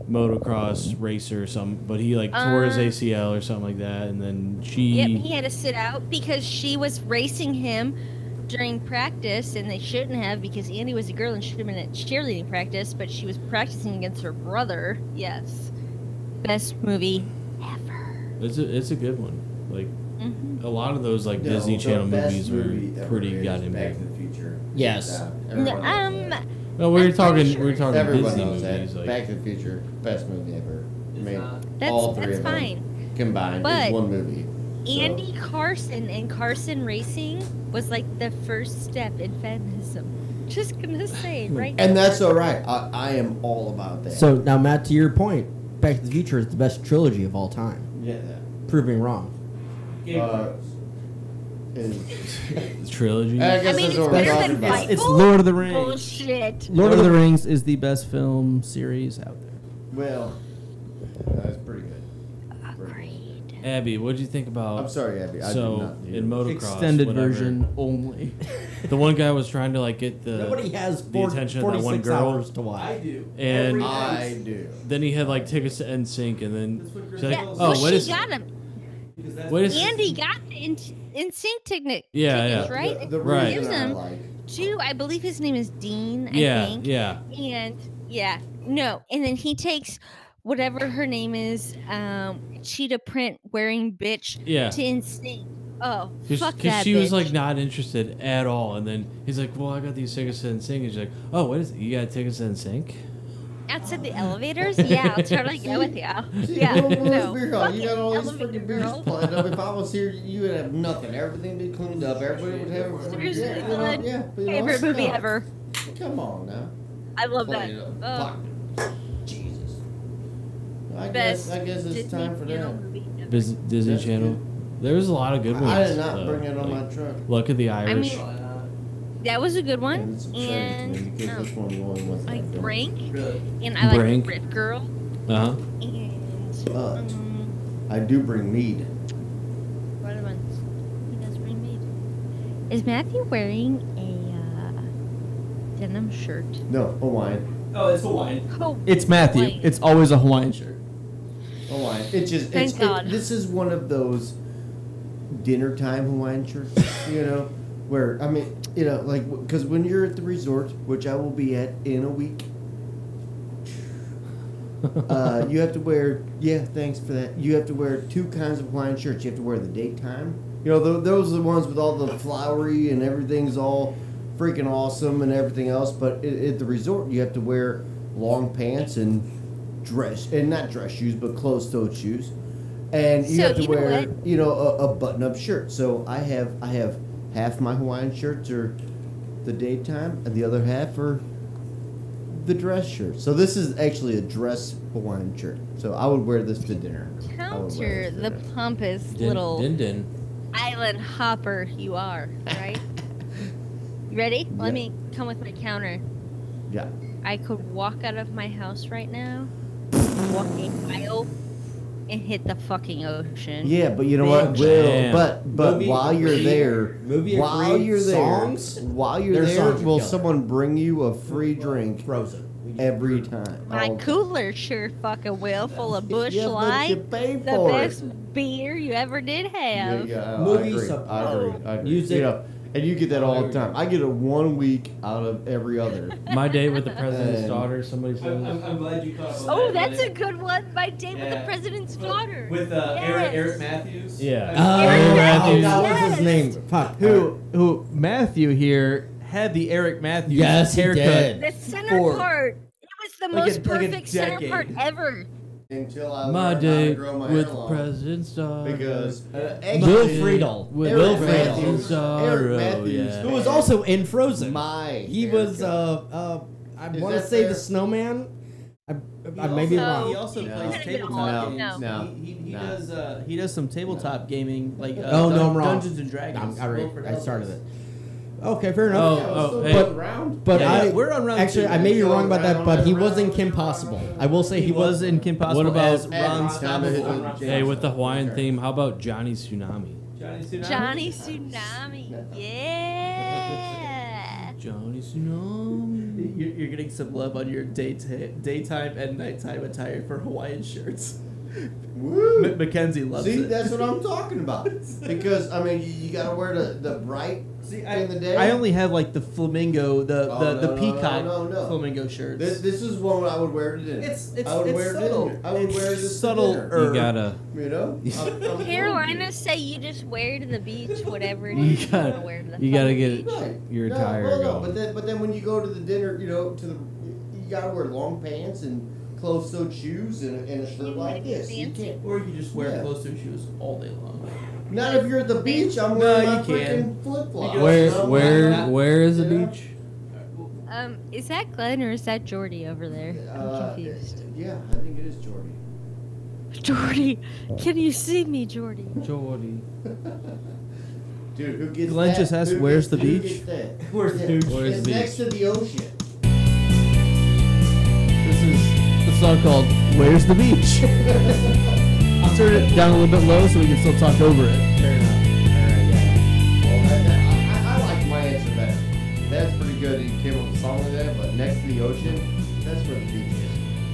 motocross racer or something, but he like tore his ACL or something like that, and then she. Yep, he had to sit out because she was racing him during practice, and they shouldn't have because Andy was a girl and should have been at cheerleading practice, but she was practicing against her brother. Yes. Best movie ever. It's a good one. Like Hmm. a lot of those like No, Disney the Channel best movies movie were ever pretty is goddamn Back big. to the Future. Yes. Everyone knows that. No, we're I'm talking pretty sure. we're talking Everyone Disney knows movies. that. Like Back to the Future, best movie ever. Made That's all three that's of fine. them combined But is one movie. So- Andy Carson and Carson Racing was like the first step in feminism. Just gonna say right And now. that's all right. I am all about that. So now, Matt, to your point, Back to the Future is the best trilogy of all time. yeah, Prove me wrong. Game of Uh, Thrones. Trilogy. I guess I mean, that's it's what we're better talking than about. Fight It's Club. Lord of the Rings. Bullshit. Lord of the Rings is the best film series out there. Well, that's pretty good. Agreed. Abby, what did you think about? I'm sorry, Abby. I did So not hear in you. motocross, Extended whatever, version only. the one guy was trying to like get the Nobody has the attention of that one 46 girl. hours to watch. do. And I do. then he had like tickets to NSYNC, and then she's like, Yeah, "Oh, well, what she is? got him. What is? Andy got the in-sync tickets, Yeah. right? The Right. reason I Gives him like Two, I believe his name is Dean, I Yeah, think. yeah. And no. And then he takes whatever her name is, cheetah print wearing bitch Yeah. to insane. Oh, fuck Because that she bitch. was like not interested at all, and then he's like, "Well, I got these tickets to NSYNC," and she's like, "Oh, what is it? You got tickets to NSYNC?" Outside the elevators? Yeah, I'll totally go with you. See, Yeah, well, no. beer hall, you fucking got all these elevator freaking beers girl. planned up. If I was here, you would have nothing. Everything would be cleaned up. Everybody would have a Seriously, yeah, good. yeah, but, you know, Favorite movie stop. ever. Come on now. I love that. Play it up. Oh, Fuck. Jesus. I best guess it's Disney time for Channel that. movie ever. Disney That's Channel. good. There was a lot of good ones. I did not though. bring it on Like, my truck. Luck of the Irish. mean, that was a good one. And it's upsetting to And me because this one the only ones that like I've done. Brink. And I like Brink. Rip Girl. Uh-huh. And But I do bring mead. what other ones? He does bring meat. Is Matthew wearing a denim shirt? No, Hawaiian. Oh, it's Hawaiian. Oh, It's Matthew. Hawaiian. It's always a Hawaiian shirt. Hawaiian. It's just Thank it's God. this is one of those dinner time Hawaiian shirts, you know, where I mean, you know, like because when you're at the resort, which I will be at in a week, you have to wear. Yeah, thanks for that. You have to wear two kinds of Hawaiian shirts. You have to wear the daytime. You know, those are the ones with all the flowery and everything's all freaking awesome and everything else. But at the resort, you have to wear long pants and not dress shoes, but closed-toed shoes, and you So, have to you know wear, what? you know, a button-up shirt. So I have half my Hawaiian shirts are the daytime, and the other half are the dress shirt. So this is actually a dress Hawaiian shirt. So I would wear this to dinner. I would wear Counter this to the dinner. pompous Din, little din, din. island hopper you are, right? You ready? Yeah. Let me come with my counter. Yeah. I could walk out of my house right now, walk a mile, and hit the fucking ocean. Yeah, but you know what? Bitch. Will, Damn. but Movie while you're agreed. there, Movie while agreed. you're there, Songs? while you're Their there, songs are will killer. someone bring you a free drink Frozen. every time? My All the time. cooler sure fucking will, full of Bush Yeah, but you Light, pay the for best it. beer you ever did have. Yeah, Movie I agree. sub- I agree. I agree. Music. You know, and you get that all the time. I get it 1 week out of every other. My date with the president's And- daughter. Somebody said. I'm glad you caught up on Oh, that. that's a good one. My date with the Yeah. president's daughter. With Yes. Eric Matthews. Yeah. Eric Oh, Matthews. that was his Yes. name. Fuck. Who Matthew here had the Eric Matthews Yes, he haircut. did. The center For- part. It was the like most a- like a perfect center decade. part ever. Until I My learned how to date grow my with hair long. president's daughter. Because Will Friedle. With Eric Will Matthews. Friedle. daughter. Eric Matthews. Yeah. Who was also in Frozen. my He was, haircut. I Is want to that say fair? the snowman. I may be also- wrong. He also No. plays Could've been tabletop all- games. no. He No. does he does some tabletop gaming like Oh, no, I'm wrong. Dungeons and Dragons. I started it. Okay, fair enough. Oh, Yeah, oh, so hey. but round. But Yeah, I we're on round actually two. I may be Go wrong about that, round but he and was in round Kim and Possible. round. I will say He was in Kim Possible What about- as Ron Stoppable. Hey, with the Hawaiian theme, how about Johnny Tsunami? Johnny Tsunami. Yeah. Johnny Tsunami. You're getting some love on your daytime and nighttime attire for Hawaiian shirts. Woo! Mackenzie loves See, it. that's what I'm talking about. Because I mean, you gotta wear the bright See, in the day. I only have like the flamingo, the Oh, the no, peacock no. flamingo shirts. This is one I would wear to dinner. It's I would it's wear it to subtle. dinner. I would wear It's this to subtle. dinner. You gotta. You know, I'm Carolina say you just wear to the beach, whatever it You is you gotta- want to wear to the you gotta fucking get- beach. Right. Your no, attire well, no, going. but then when you go to the dinner, you know, you gotta wear long pants and closed-toed shoes and a shirt You like wanna this. be You fancy? can't. Or you just wear Yeah. closed-toed shoes all day long. Not if you're at the beach. I'm No, wearing you my can. freaking flip-flops. Where is the Yeah. beach? Is that Glenn or is that Jordy over there? I'm confused. Yeah, I think it is Jordy. Jordy, can you see me, Jordy? Jordy. Dude, who gets Glenn that? just asked, Who "Where's gets- the who beach?" gets that? Where's the beach? Where's It's the next beach? to the ocean. This is the song called "Where's the Beach." I'll turn it down a little bit low so we can still talk over it. Fair enough. All right, yeah. Well, I like my answer better. That's pretty good. You came up with a song like that, but next to the ocean, that's where the beach is.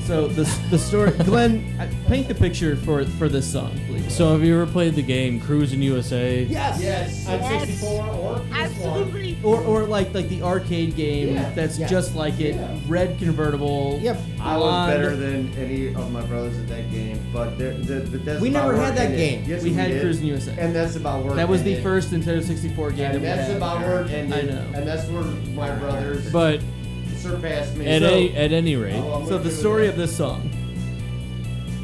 So the story, Glenn, paint the picture for this song, please. So have you ever played the game Cruising USA? Yes. Yes. On Yes. 64 or PS1. Absolutely. Or like the arcade game Yeah, that's yeah. just like it, Yeah. red convertible. Yep. I was blonde. better than any of my brothers at that game, but that's We about never where had it that ended. game. Yes, We had did. Cruising USA. And that's about where That it was the ended. first Nintendo 64 game that And we that's had. about where it ended. I know. And that's where my brothers But surpassed me. at, So- at any rate, Oh, I'm So with the you story with of this song.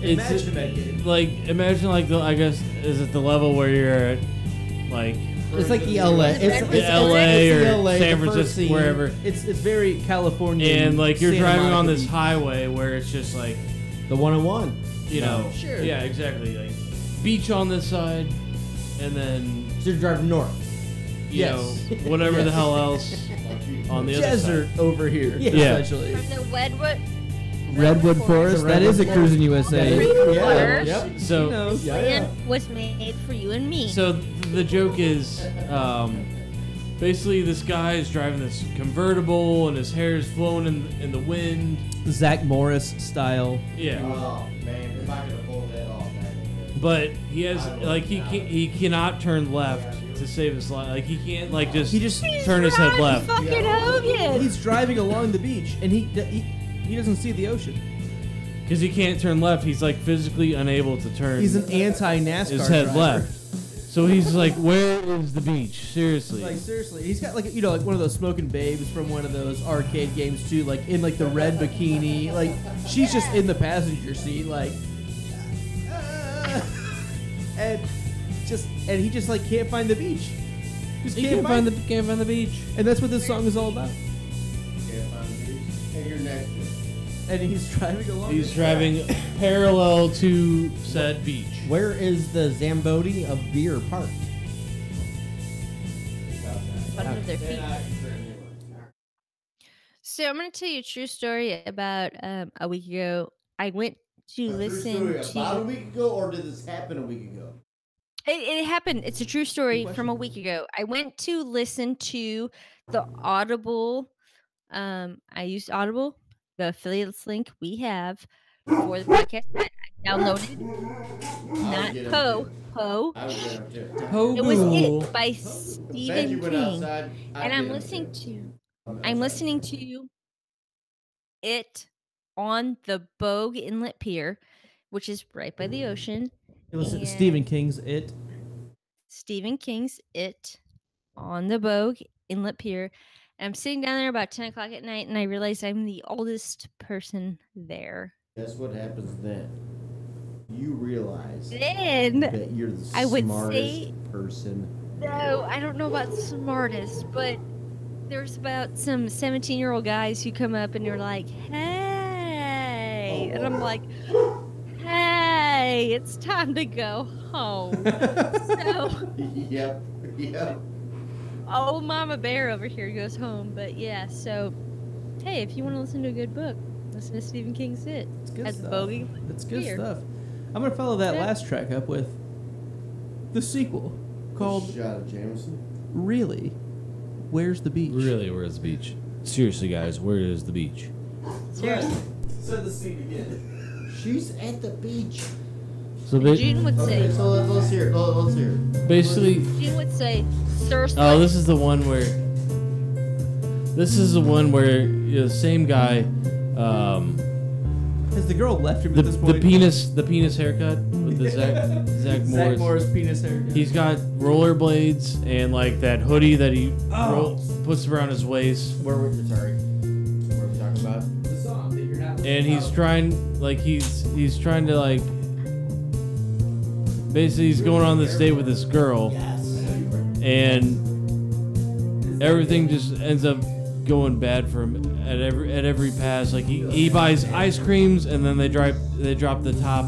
it's Imagine that game. like imagine like the I guess is it the level where you're at like It's like the LA. It's the LA or the LA, San the first Francisco, scene. wherever, It's very California. and like you're Santa driving Monica on this Beach. highway where it's just like The 101. you know, Sure. yeah, exactly, like beach on this side, and then So you're driving north. you Yes. know whatever the Yes. hell else on the other desert side. over here, Yeah. essentially. From the Redwood Forest. That is a Cruising USA. Yeah. Yep. She So knows. Land was made for you and me. So the joke is, basically this guy is driving this convertible and his hair is flowing in the wind. Zach Morris style. Yeah. Oh man, if I could have pulled that off, that But he has like he cannot turn left to save his life. Like he can't like just He just turn his head left Fucking Hogan. he's driving along the beach and he doesn't see the ocean. because he can't turn left. He's like physically unable to turn He's an anti-NASCAR his head driver. left. So he's like, where is the beach? Seriously. Like seriously, he's got like like one of those smoking babes from one of those arcade games too, like in like the red bikini. Like she's just in the passenger seat, like, and he just like can't find the beach. Just He can't can't find find the beach. and that's what this song is all about. can't find the beach. And you're next to it. And he's driving along. He's the driving parallel to said beach. Where is the Zamboni of beer parked? Bottom of their feet. So I'm going to tell you a true story about a week ago. I went to listen About a to. week ago, or did this happen a week ago? It happened. It's a true story from a week ago. I went to listen to the Audible. I used Audible, the affiliates link we have for the podcast. I downloaded. Not get 'em Poe. too. Poe. I was there too. It was Pogo. It by Bet Stephen you went King. outside. And I'm listening to it on the Bogue Inlet Pier, which is right by the ocean. It was and Stephen King's It. Stephen King's It on the Bogue Inlet Pier. And I'm sitting down there about 10 o'clock at night, and I realize I'm the oldest person there. Guess what happens then? You realize Then, that you're the I would smartest say- person. no, I don't know about smartest, but there's about some 17-year-old guys who come up and they're like, hey. And I'm like, hey, it's time to go home. So, Yep. old Mama Bear over here goes home. But yeah, so, hey, if you want to listen to a good book, listen to Stephen King's It. It's good As stuff. Bogue It's good Pier. stuff. I'm gonna follow that Yeah. last track up with the sequel called Shot of Jameson. Really, Where's the Beach? Really, where's the beach? Seriously, guys, where is the beach? Seriously. Said the scene again. She's at the beach. So June would Okay, say, so let's hear it. Let's hear it. basically, June would say, Sir oh, this is the one where. This is the one where the same guy, Has the girl left him the at this point? penis haircut with the Zach Morris. Zach Morris penis hair. He's got rollerblades and like that hoodie that he puts around his waist, Where were we talking about? the song that you're not. and he's trying to like. Basically, he's going on this date with this girl, and everything just ends up going bad for him at every pass. Like he buys ice creams, and then they drop the top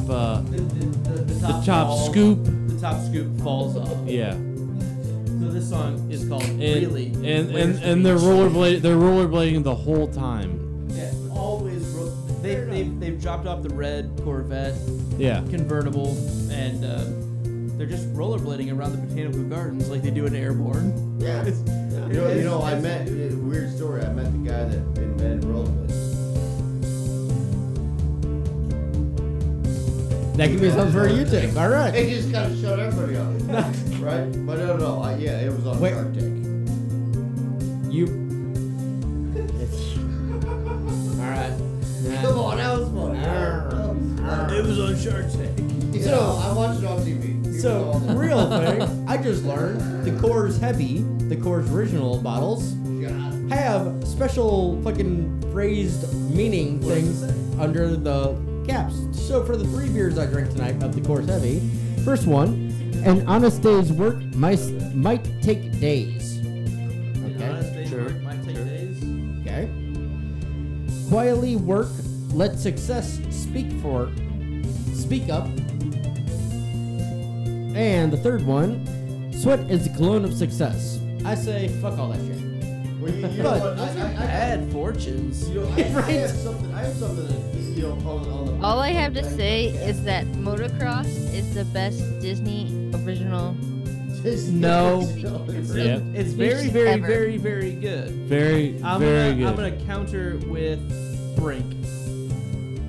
the top falls- scoop. The top scoop falls off. Yeah, So this song is called And, Really. and they're rollerblading the whole time. Yeah, always. They've dropped off the red Corvette Yeah. convertible, and they're just rollerblading around the Botanical Gardens like they do in Airborne. Yeah. You know, I met, weird story, I met the guy that invented rollerblades. That can be something for YouTube. All right. It just kind of shut everybody up. Right? But no, yeah, it was on Wait. Shark Tank. You. All right. Come on, that was funny. It was on Shark Tank. So, I watched it on TV. So, real thing, I just learned the Coors Heavy, the Coors original bottles, have special fucking phrased meaning things under the caps. So, for the 3 beers I drank tonight of the Coors Heavy, first one, an honest day's work might take days. Okay. Sure. Might take days. Okay. Quietly work, let success speak up. And the third one, sweat is the cologne of success. I say, fuck all that shit. Well, you know But- what? Bad fortunes. You know, I have something that, you know, on the All I have to say is that motocross is the best Disney original. No. Yeah. It's very, Ever. very, very, very good. Very good. I'm gonna counter with Brink.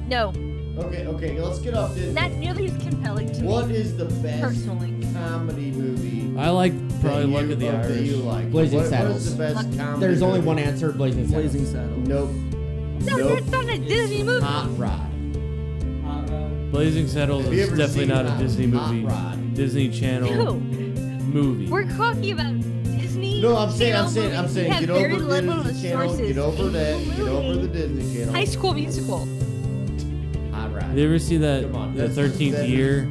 No, Okay, let's get off Disney. not nearly as compelling to What me is the best personally. comedy movie I like probably that Luck you, of the that Irish. you like? Blazing What is Saddles. the best comedy There's only movie? one answer, Blazing Saddles. Blazing Saddles. Nope. No, Nope. that's not a Disney movie. Hot Rod. Blazing Saddles Have you is ever definitely seen not a Disney Hot movie. Rod? Disney Channel No, movie. we're talking about Disney. No, I'm Channel saying, movies. We have get very over little Disney Channel, resources. get over that, get over the Disney Channel. High School Musical. Hot Rod. Have you ever see that Come on, the that's- 13th that is- year?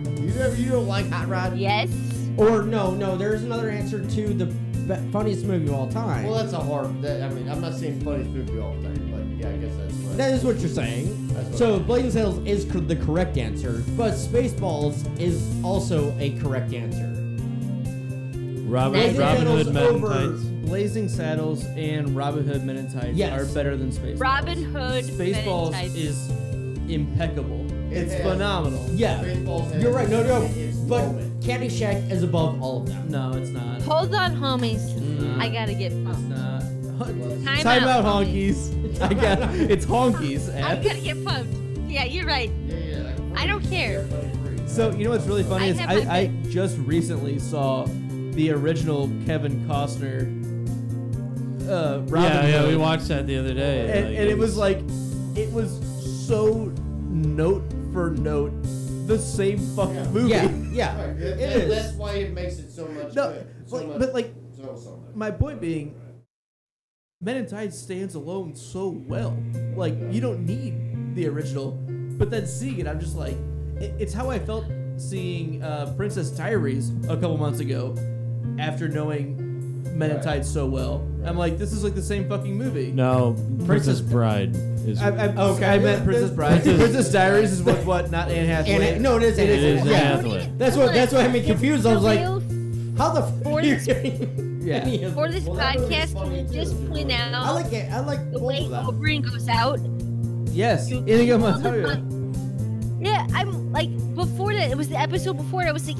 You don't like Hot Rod? Yes. Or no, there's another answer to the funniest movie of all time. Well, that's a hard. I'm not saying funniest movie all the time, but yeah, I guess that's right. That is what you're saying. That's what So I'm- Blazing Saddles is the correct answer, but Spaceballs is also a correct answer. Robin Blazing Hood Saddles Men in over- Tights. Blazing Saddles and Robin Hood Men in Tights Yes. are better than Spaceballs. Robin Hood. Men in Spaceballs Tights. is impeccable. It's has- phenomenal. Yeah, Spaceballs has you're right. No, its but moment. Caddyshack is above all of them. No, it's not. Hold on, homies. Mm. I gotta get It's pumped. not. Time out, out, honkies. I got it's honkies. I gotta get pumped. Yeah, you're right. Yeah. I don't care. So you know what's really funny I is have my I just recently saw the original Kevin Costner. Robin Yeah, Hood. we watched that the other day. and it was so note for note the same fucking movie. Yeah, Right, it is. That's why it makes it so much No, good. but like So much. my point being, Men in Tights stands alone so well. Like you don't need the original, but then seeing it, I'm just like, it's how I felt seeing Princess Diaries a couple months ago, after knowing Men in Tights so well. I'm like, this is like the same fucking movie. No, Princess Bride is. I meant Princess Bride. Princess Diaries is what not Anne Hathaway. No, it is. It is Anne Yeah, Hathaway. that's why I'm confused. I was like, how the For f*** you this- getting Yeah. any of For this? this Well, that movie's podcast, funny can too. you just point out I like it. I like the both way of them. Oberyn goes out? Yes, You- Inigo you- Montoya. Yeah, I'm like, before that, it was the episode before, I was like,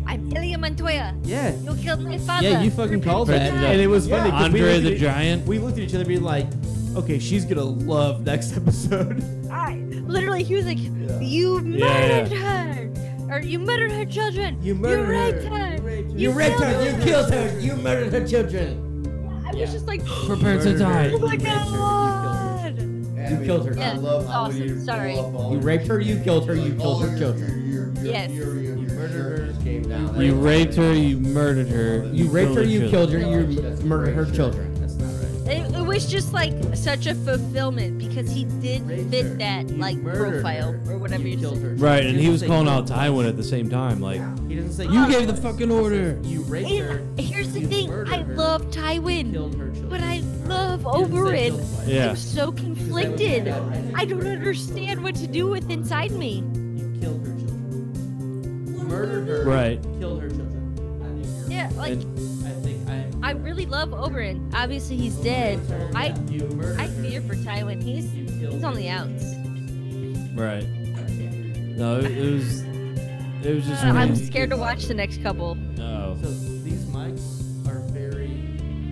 I'm Ilya Montoya. Yeah. You killed my father. Yeah, you fucking called that, President. and it was funny. 'cause we Andre looked the at- Giant. We looked at each other being like, okay, she's gonna love next episode. Literally, he was like, you murdered her. Or you murdered her children. You raped her. You raped her. You killed her. You murdered her children. I was just like, Prepare to die. oh my god. You killed her. Yeah, I love how awesome, you sorry. blow up all You your- raped her. You killed her. You all killed her your- children. Yes. Your murderers came down. You raped her, you murdered her. You raped her. You killed her. children. You That's murdered her great. children. That's not right. It was just like such a fulfillment because he did Raped fit her. that You like murdered profile her. or whatever You you killed said. her. Right, and he was Say calling you out killed Tywin at the same time. Like, He doesn't say you gave the killed her. fucking order. You raped her. And here's the you thing, murdered I her, love you Tywin, killed her children. but I love He doesn't say Oberyn. killed twice. Yeah. I'm so conflicted. I don't understand what to do with inside me. You killed her children. You murdered her. Right. Killed her children. I think you're Yeah, like, And I really love Oberyn. Obviously, he's dead. I fear for Tywin. He's on the outs. right. No, it was just. I'm crazy scared to 'cause- watch the next couple. No. So these mics are very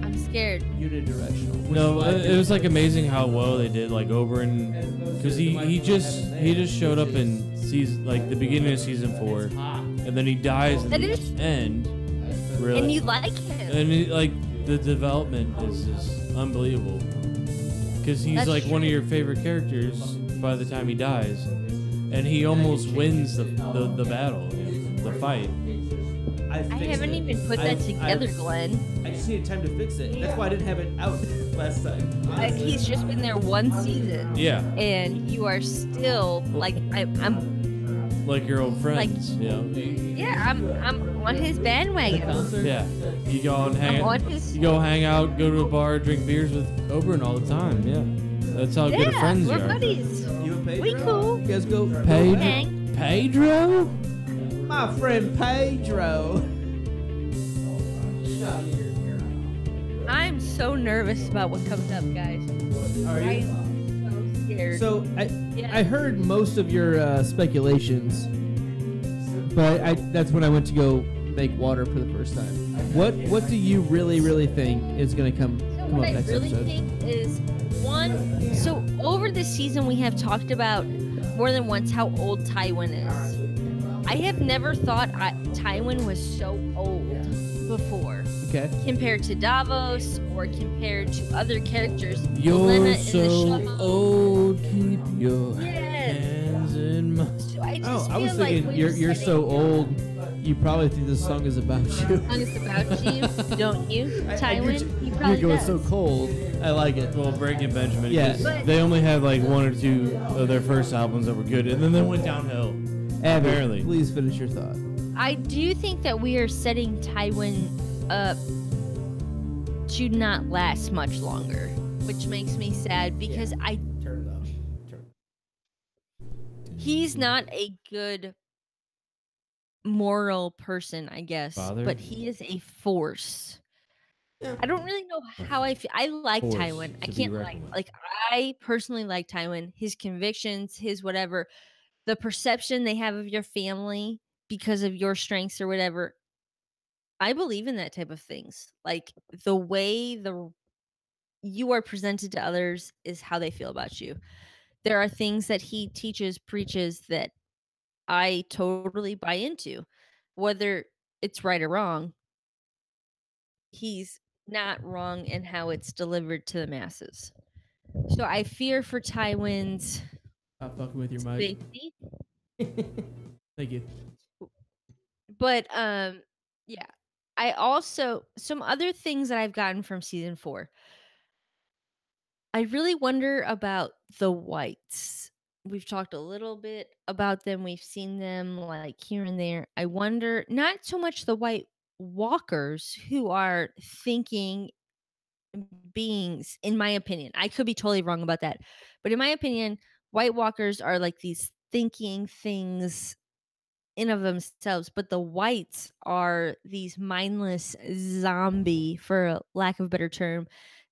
I'm scared. unidirectional. which No, is why I it think- was like amazing how well they did, like Oberyn, because he just showed up in season, like the beginning of season 4, and then he dies at That the is- end. Really, And you like him. and like the development is just unbelievable, because he's That's like one of true. your favorite characters by the time he dies, and he almost wins the battle, the fight. I haven't even put that together, Glenn. I just needed time to fix it. That's why I didn't have it out last time. Like, he's just been there one season. Yeah, And you are still like I'm like your old friends, you know. yeah, I'm on his bandwagon. Yeah, you go and I'm hang. on his You go hang out, go to a bar, drink beers with Oberyn all the time. Yeah, that's how good of Yeah, friends you we're are. buddies. You and Pedro? We cool. You guys go. Hang. Pedro? My friend Pedro. I'm so nervous about what comes up, guys. Are you? I'm so scared. So Yeah. I heard most of your speculations, but that's when I went to go make water for the first time. What do you really think is going to come So up what I next really episode? think is one. So over this season, we have talked about more than once how old Tywin is. I have never thought Tywin was so old before, Okay. compared to Davos or compared to other characters. You're Olenna so in the show. old. Keep your Yes. hands in my. So I just Oh, I feel was like thinking you're so old. You probably think this song is about you. song is about you, don't you, I Tywin? do- He probably You're going does. so cold. I like it. Well, Breaking Benjamin. Yeah. 'cause But- they only had like 1 or 2 of their first albums that were good, and then they went downhill. Abby, Apparently. please finish your thought. I do think that we are setting Tywin up to not last much longer, which makes me sad because Turn though. he's not a good moral person, I guess, Father? but he is a force. Yeah. I don't really know how I feel. I like Force Tywin. I to be can't reckoned with. like I personally like Tywin. His convictions, his whatever, the perception they have of your family because of your strengths or whatever. I believe in that type of things. Like the way you are presented to others is how they feel about you. There are things that he teaches, preaches that I totally buy into. Whether it's right or wrong, he's not wrong in how it's delivered to the masses. So I fear for Tywin's Stop fucking with your mic. safety. Thank you. But yeah. I also some other things that I've gotten from season 4. I really wonder about the whites. We've talked a little bit about them. We've seen them like here and there. I wonder not so much the white walkers who are thinking beings, in my opinion. I could be totally wrong about that. But in my opinion, white walkers are like these thinking things in of themselves, but the whites are these mindless zombie, for lack of a better term,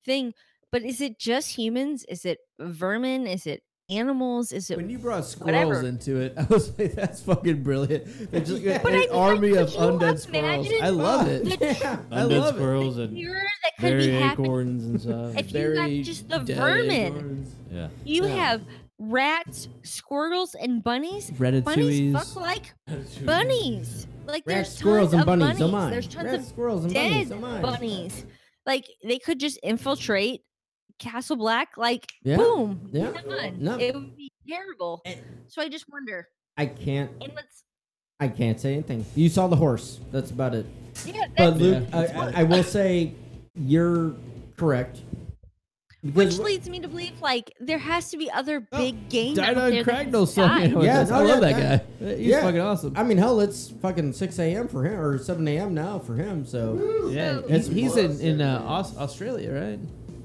thing. But is it just humans? Is it vermin? Is it animals? Is it When you brought squirrels whatever. into it, I was like, "That's fucking brilliant!" They just got But an I mean, army like, of could you undead squirrels. imagine I love it. the I Undead love squirrels the and terror that could be berry happening? acorns and stuff. If you got just the vermin, Yeah. you have rats, squirrels, and bunnies. Bunnies Ratatouilles. fuck like bunnies. Like Rats, there's squirrels, tons and of bunnies. bunnies. Oh my. There's tons Rats, of squirrels, and dead bunnies. Oh my. bunnies. Like they could just infiltrate Castle Black. Like Yeah, boom, yeah. done. No. It would be terrible. And- So I just wonder. I can't And let's say anything. You saw the horse. That's about it. yeah. But That's, Luke, Yeah. I will say you're correct. which Because- leads me to believe like there has to be other big game out Died there on that Cragnell has song. died. Yeah, I no, love yeah, that guy. He's yeah. fucking awesome. I mean, hell, it's fucking 6 a.m. for him, or 7 a.m. now for him. So Yeah, So- he's in Australia, right?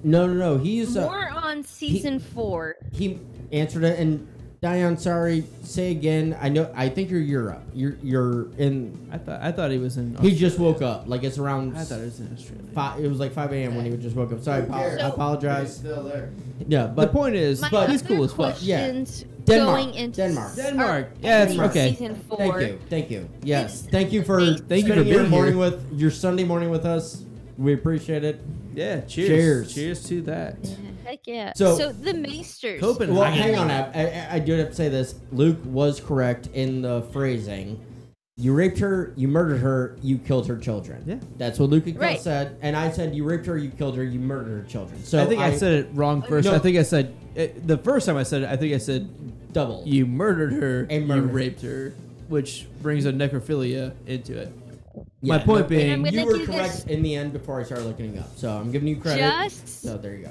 no. He's More on season 4. he answered it, and Dion, sorry. Say again. I think you're Europe. You're in. I thought he was in. He just woke up. Like it's around. I thought it was in Australia. It was like 5 a.m. when he just woke up. Sorry, I apologize. Still there. Yeah, The but point is, My he's cool as fuck. Yeah. questions Denmark. going into Denmark. Denmark. or Yeah, it's ending okay. Season 4. Thank you. Yes, It's thank you for amazing. Thank you for spending your being morning here. with your Sunday morning with us. We appreciate it. Yeah, Cheers. Cheers to that. Yeah, heck yeah. So- So the Maesters. Copenhagen. Well, hang on. I do have to say this. Luke was correct in the phrasing. You raped her, you murdered her, you killed her children. Yeah. That's what Luke and Kel Right. said. And I said you raped her, you killed her, you murdered her children. So I think I said it wrong first. No. I think I said the first time I said it. I think I said double. you murdered her And you murdered. raped her, which brings a necrophilia into it. Yeah, My point no, being, I'm gonna you were do correct this- in the end before I started looking up. So I'm giving you credit. Just So there you go.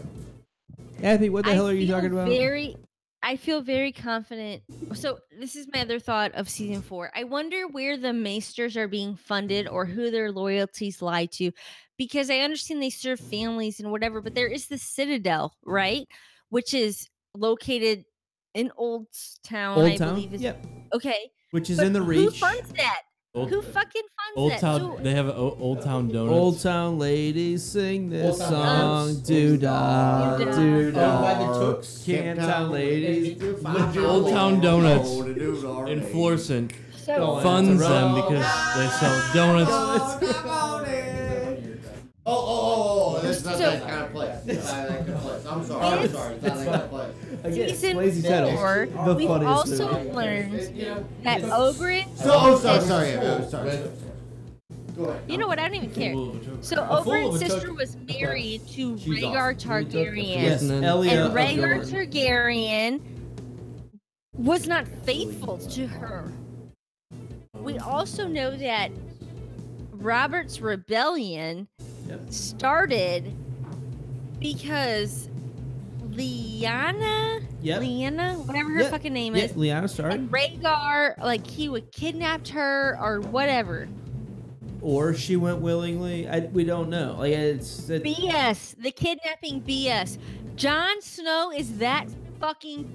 Abby, what the I hell are you feel talking about? I feel very confident. So this is my other thought of season 4. I wonder where the Maesters are being funded or who their loyalties lie to, because I understand they serve families and whatever, but there is the Citadel, right, which is located in Old Town. Old I Town? believe is Yep. okay. Which is But in the who Reach. funds that? Old, Who fucking funds Old that? Town. So- They have Old Town Donuts. Old Town ladies sing this Old Town song. Donuts. Do da, Do-da. do Oh, by the da. Tooks. Can't Town ladies. Old Town Donuts in Florissant so funds them because they sell donuts. Oh, that's not So- that kind of place. It's not that kind of place. I'm sorry. It's- It's not that kind of place. season Lazy Titles. 4, The we've funniest also movie. learned that Oberyn. Sorry. Go ahead. You know what? I don't even care. So A fool of Oberyn's a sister took- was married to She's Rhaegar awesome. Targaryen. Yes, And then- Elia And of Rhaegar Dorne. Targaryen was not faithful to her. We also know that Robert's rebellion Yep. started because Lyanna, whatever her Yep. fucking name Yeah, is, Lyanna Stark. and Rhaegar, like he would kidnapped her or whatever. Or she went willingly. We don't know. Like it's BS. The kidnapping BS. Jon Snow is that fucking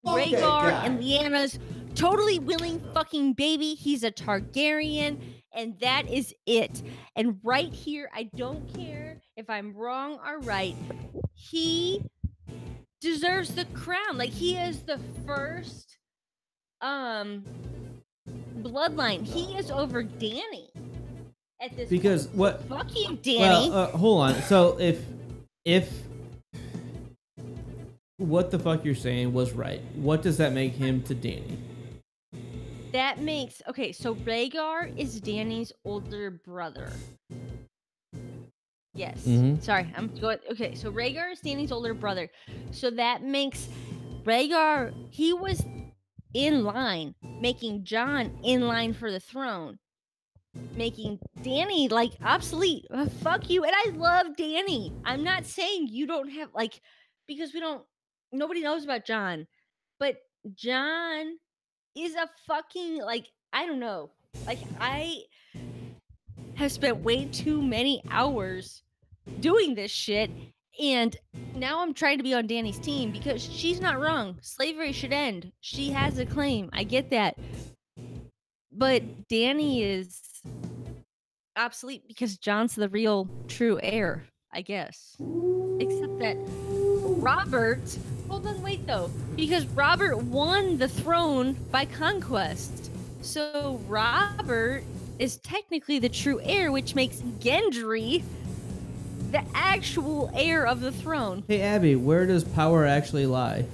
Rhaegar guy. and Lyanna's totally willing fucking baby. He's a Targaryen, and that is it. And right here, I don't care if I'm wrong or right. He deserves the crown. Like he is the first bloodline. He is over Dany at this because point. what? Fuck you, Dany. Well, hold on. So if what the fuck you're saying was right, what does that make him to Dany? That makes okay. So Rhaegar is Dany's older brother. Yes. Mhm. Sorry, I'm going. Okay, so Rhaegar is Dany's older brother. So that makes Rhaegar. He was in line, making Jon in line for the throne, making Dany like obsolete. Fuck you. And I love Dany. I'm not saying you don't have like because we don't. Nobody knows about Jon, but Jon is a fucking like I don't know. Like I have spent way too many hours doing this shit and now I'm trying to be on Dany's team because she's not wrong. Slavery should end. She has a claim. I get that. But Dany is obsolete because Jon's the real true heir, I guess. Except that Robert, hold on, wait though, because Robert won the throne by conquest. So Robert is technically the true heir, which makes Gendry the actual heir of the throne. Hey Abby, where does power actually lie?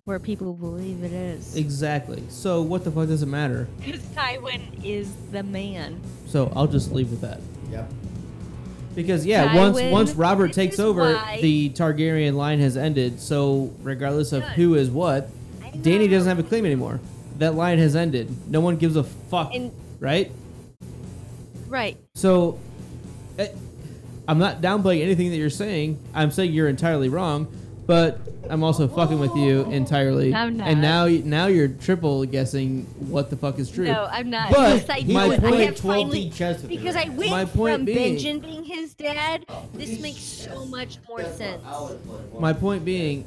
Where people believe it is. Exactly. So what the fuck does it matter? Because Tywin is the man. So I'll just leave with that. Yep. Because yeah, Tywin, once Robert this takes is over, why- the Targaryen line has ended. So regardless of Good. who is what, I Dany know. doesn't have a claim anymore. That line has ended. No one gives a fuck, And- right? Right. So I'm not downplaying anything that you're saying. I'm saying you're entirely wrong, but I'm also fucking with you entirely. I'm not. And now you're triple guessing what the fuck is true. No, I'm not. But Because I He my was I playing have 12 finally, feet chess with you. because I went My point from being- Benjen being his dad. This makes so much more sense. My point being,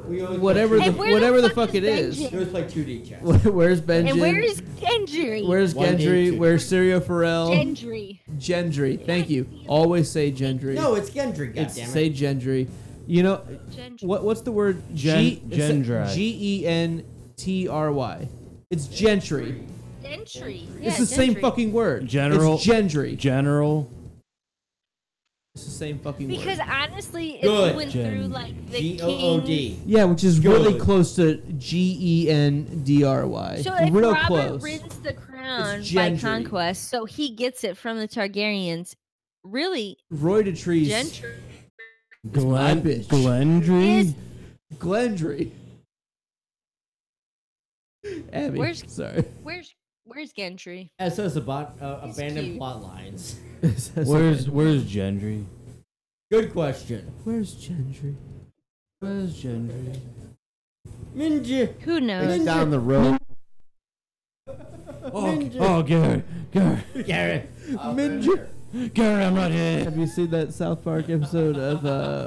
whatever And where the the fuck fuck it is is. We always play 2D chess. Where's Benji? And where is Gendry? Where's One, Gendry? two. Where's Sirio Pharrell? Gendry. Gendry. Thank you. Always say Gendry. No, it's Gendry. It's Goddammit. say Gendry. You know Gendry. what's the word? Gendry. Gentry. It's gentry. Gentry. It's the same fucking word. General. It's gendry. General. It's the same fucking Because word. honestly, if Good. you went through like the G-O-O-D. Yeah, which is Good. really close to Gendry. So if Real Robert close. wins the crown It's by gentry. conquest, so he gets it from the Targaryens. Really, Roy de Trees. Gentry my bitch. Glendry. is Glendry. Abby. Where's- Sorry. where's Gendry? As us about He's abandoned cute. plot lines. Where's Gendry? Good question. Where's Gendry? Where's Gendry? Minji. Who knows? It's down the road. Oh, Gary, Garrett. Gary, I'm not here. Have you seen that South Park episode of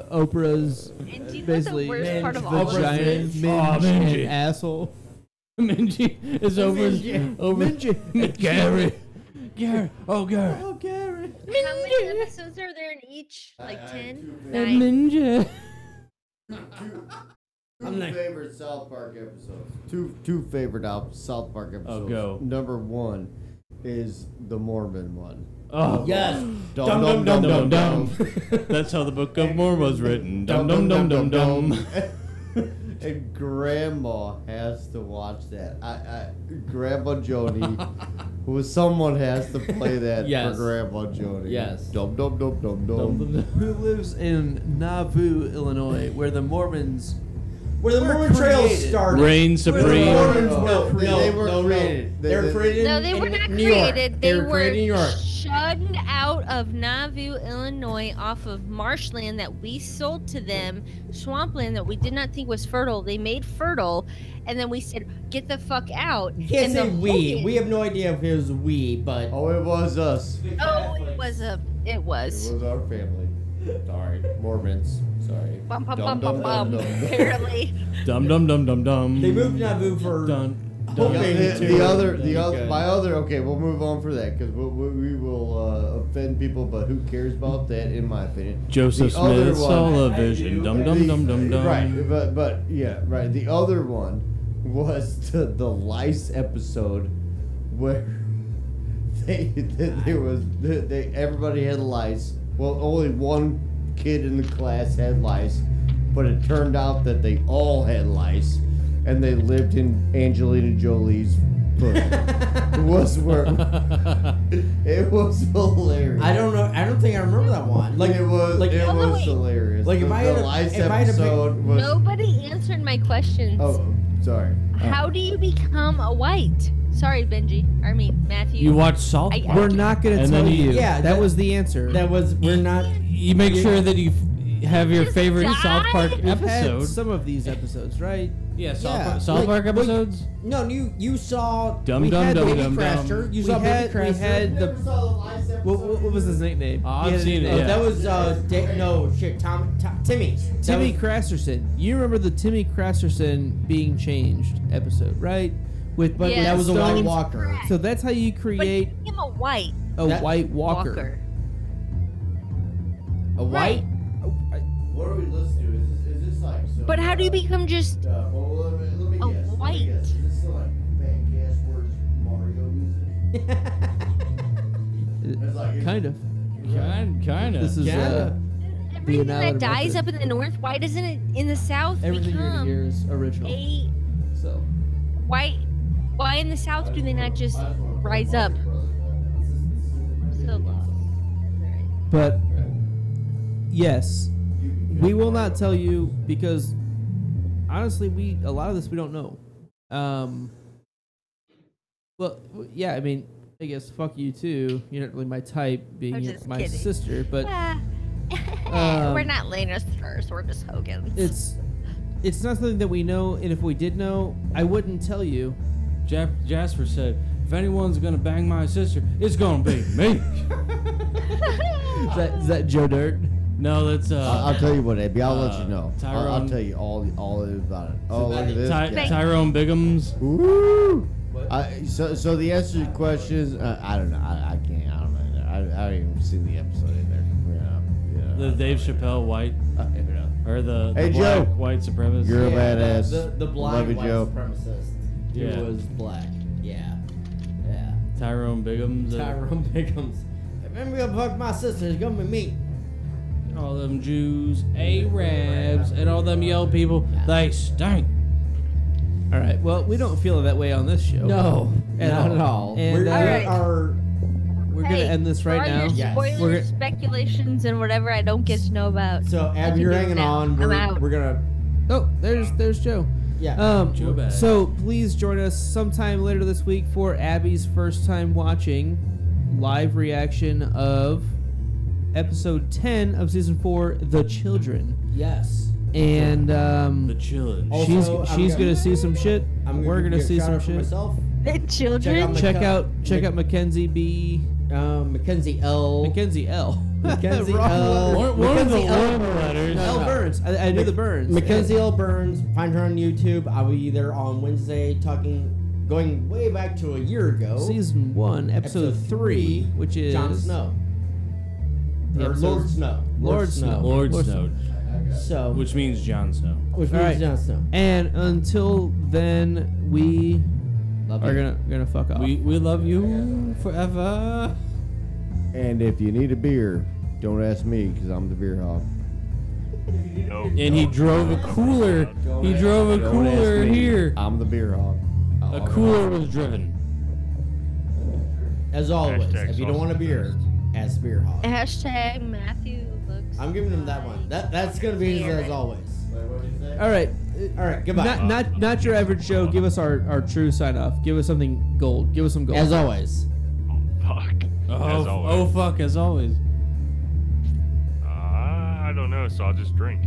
Oprah's And do you know what the basically worst part of all of vagina, this? minge, Oh, and Minji. asshole? Minji is over. Gary. Gary. Oh, Gary. Oh, Gary. How many episodes are there in each? Like 10? 9? Minji. Two favorite South Park episodes. Two favorite South Park episodes. go. Number one is the Mormon one. Oh, Yes. Dum dum dum dum. That's how the Book of Mormon was written. Dum dum dum dum dum. And Grandma has to watch that. Grandma Joni, who someone has to play that Yes. for Grandma Joni. Yes. Dum dum dum dum dum. Who lives in Nauvoo, Illinois, where the Mormons Where the We're Mormon Trail created. started. Reign Where the supreme. Mormons No, were they weren't created. created. They were created No, they were in not New York. created. They They were were created in New York. shunned out of Nauvoo, Illinois, off of marshland that we sold to them, swampland that we did not think was fertile. They made fertile, and then we said, "Get the fuck out!" You can't And say the we. Hogan- We have no idea if it was we, but Oh, it was us. Oh, it was a. It It was. was our family. Sorry, Mormons. Sorry. Bum, bum, Dum, bum, dum, bum, dum, bum. dum. Apparently. Dum dum dum dum dum. they moved to Nauvoo for Dun. hoping to. The other, my other. Okay, we'll move on for that because we will offend people, but who cares about that? In my opinion, Joseph The other Smith's one- television. Dum dum dum dum dum. Right, but yeah, right. The other one was the lice episode where everybody had lice. Well, only one kid in the class had lice, but it turned out that they all had lice, and they lived in Angelina Jolie's book. It was hilarious. I don't know. I don't think I remember that one. Like it was like- Oh, was wait. hilarious. Like, the, if I the had a- lice if I had to pick- episode was. Nobody answered my questions. Oh, sorry. How do you become a white? Sorry, Benji. I mean, Matthew. You watch South I- Park. We're not going to And tell then you. Yeah, that that- was the answer. that was. We're not. You make sure that you have your Just favorite die? South Park We've had episode. some of these episodes, right? Yeah, Yeah, South Park like- episodes. No, you saw. Dum we dum had dum Baby dum Crasher. dum. You We saw had- Baby we Crasher. had the- What was his nickname? Oh, He I've had a seen it, nickname. yeah. That was Timmy. Timmy That Crasserson. You remember the Timmy Crasserson being changed episode, right? With Yes. that was a White Stones. Walker. So that's how you But create him a white a That- White Walker. A white. What are we listening to? Is this like? Some, But how do you become just well, let me a guess. white? Let me guess. Is this like Bang Words Mario music? It's like Kind of. Kind of. This is everything analogy that dies method. up in the north? Why doesn't it in the south Everything you're gonna hear become is original. a So white? Why in the south do they not just rise up? So lost. But yes, we will not tell you because honestly, a lot of this we don't know. Well, yeah, I mean, I guess fuck you too. You're not really my type, being I'm just my kidding. sister, but We're not Lannisters. We're just Hogans. it's not something that we know. And if we did know, I wouldn't tell you. Jasper said, "If anyone's gonna bang my sister, it's gonna be me." Is that Joe Dirt? No, that's I'll tell you what, Abby. I'll let you know. I'll Tyrone- tell you all about it. Oh, look at this. Tyrone Biggums. Woo! So the answer to your question is I don't know. I can't. I don't know. I haven't even seen the episode in there. Yeah. The Dave Chappelle white or the Hey, black Joe. white supremacist. You're a badass. The Love blind you, white Joe. supremacist who Yeah. was black. Yeah. Yeah. Tyrone Biggums. Tyrone Biggums. Remember to fuck my sisters, come with me. All them Jews, Arabs, and all them yellow people, they stink. All right. Well, we don't feel that way on this show. No, not at all. And, We're all right. We're gonna end this right for all now. Your Yes. spoilers, We're speculations, and whatever I don't get to know about. So, I Abby, can you're do it hanging now. on. I'm out. We're gonna. Oh, there's Joe. Yeah. Joe Bad. So please join us sometime later this week for Abby's first time watching live reaction of episode 10 of season 4, The Children. Yes. And The chillin'. Also, she's gonna see some shit. We're gonna give a see shout some out for shit. Myself. The children. Check out Mackenzie B. Mackenzie L. Mackenzie L. Mackenzie Wrong L. letter. One of the Mackenzie L. L letters. No, L no. Burns. I knew the Burns. Mackenzie L. Burns. Find her on YouTube. I'll be there on Wednesday going way back to a year ago. Season 1, episode 3, which is Jon Snow. The Or episode- Lord Snow. Lord Snow. Lord Lord Snow, So, which means Jon Snow. which All means right. Jon Snow. And until then, we Love are you. gonna fuck off. We love you forever. And if you need a beer, don't ask me because I'm the beer hog. And he drove a cooler. He drove a Don't ask cooler me. here. I'm the beer hog. A cooler was driven. As always, Hashtag if you don't want a beer, ask Beer Hog. Hashtag Matthew looks. I'm giving him that one. That's gonna be his as always. All right. All right, goodbye. Not your average Joe. Give us our true sign off. Give us something gold. Give us some gold. As always. Fuck. As Oh always. fuck! As always. I don't know, so I'll just drink.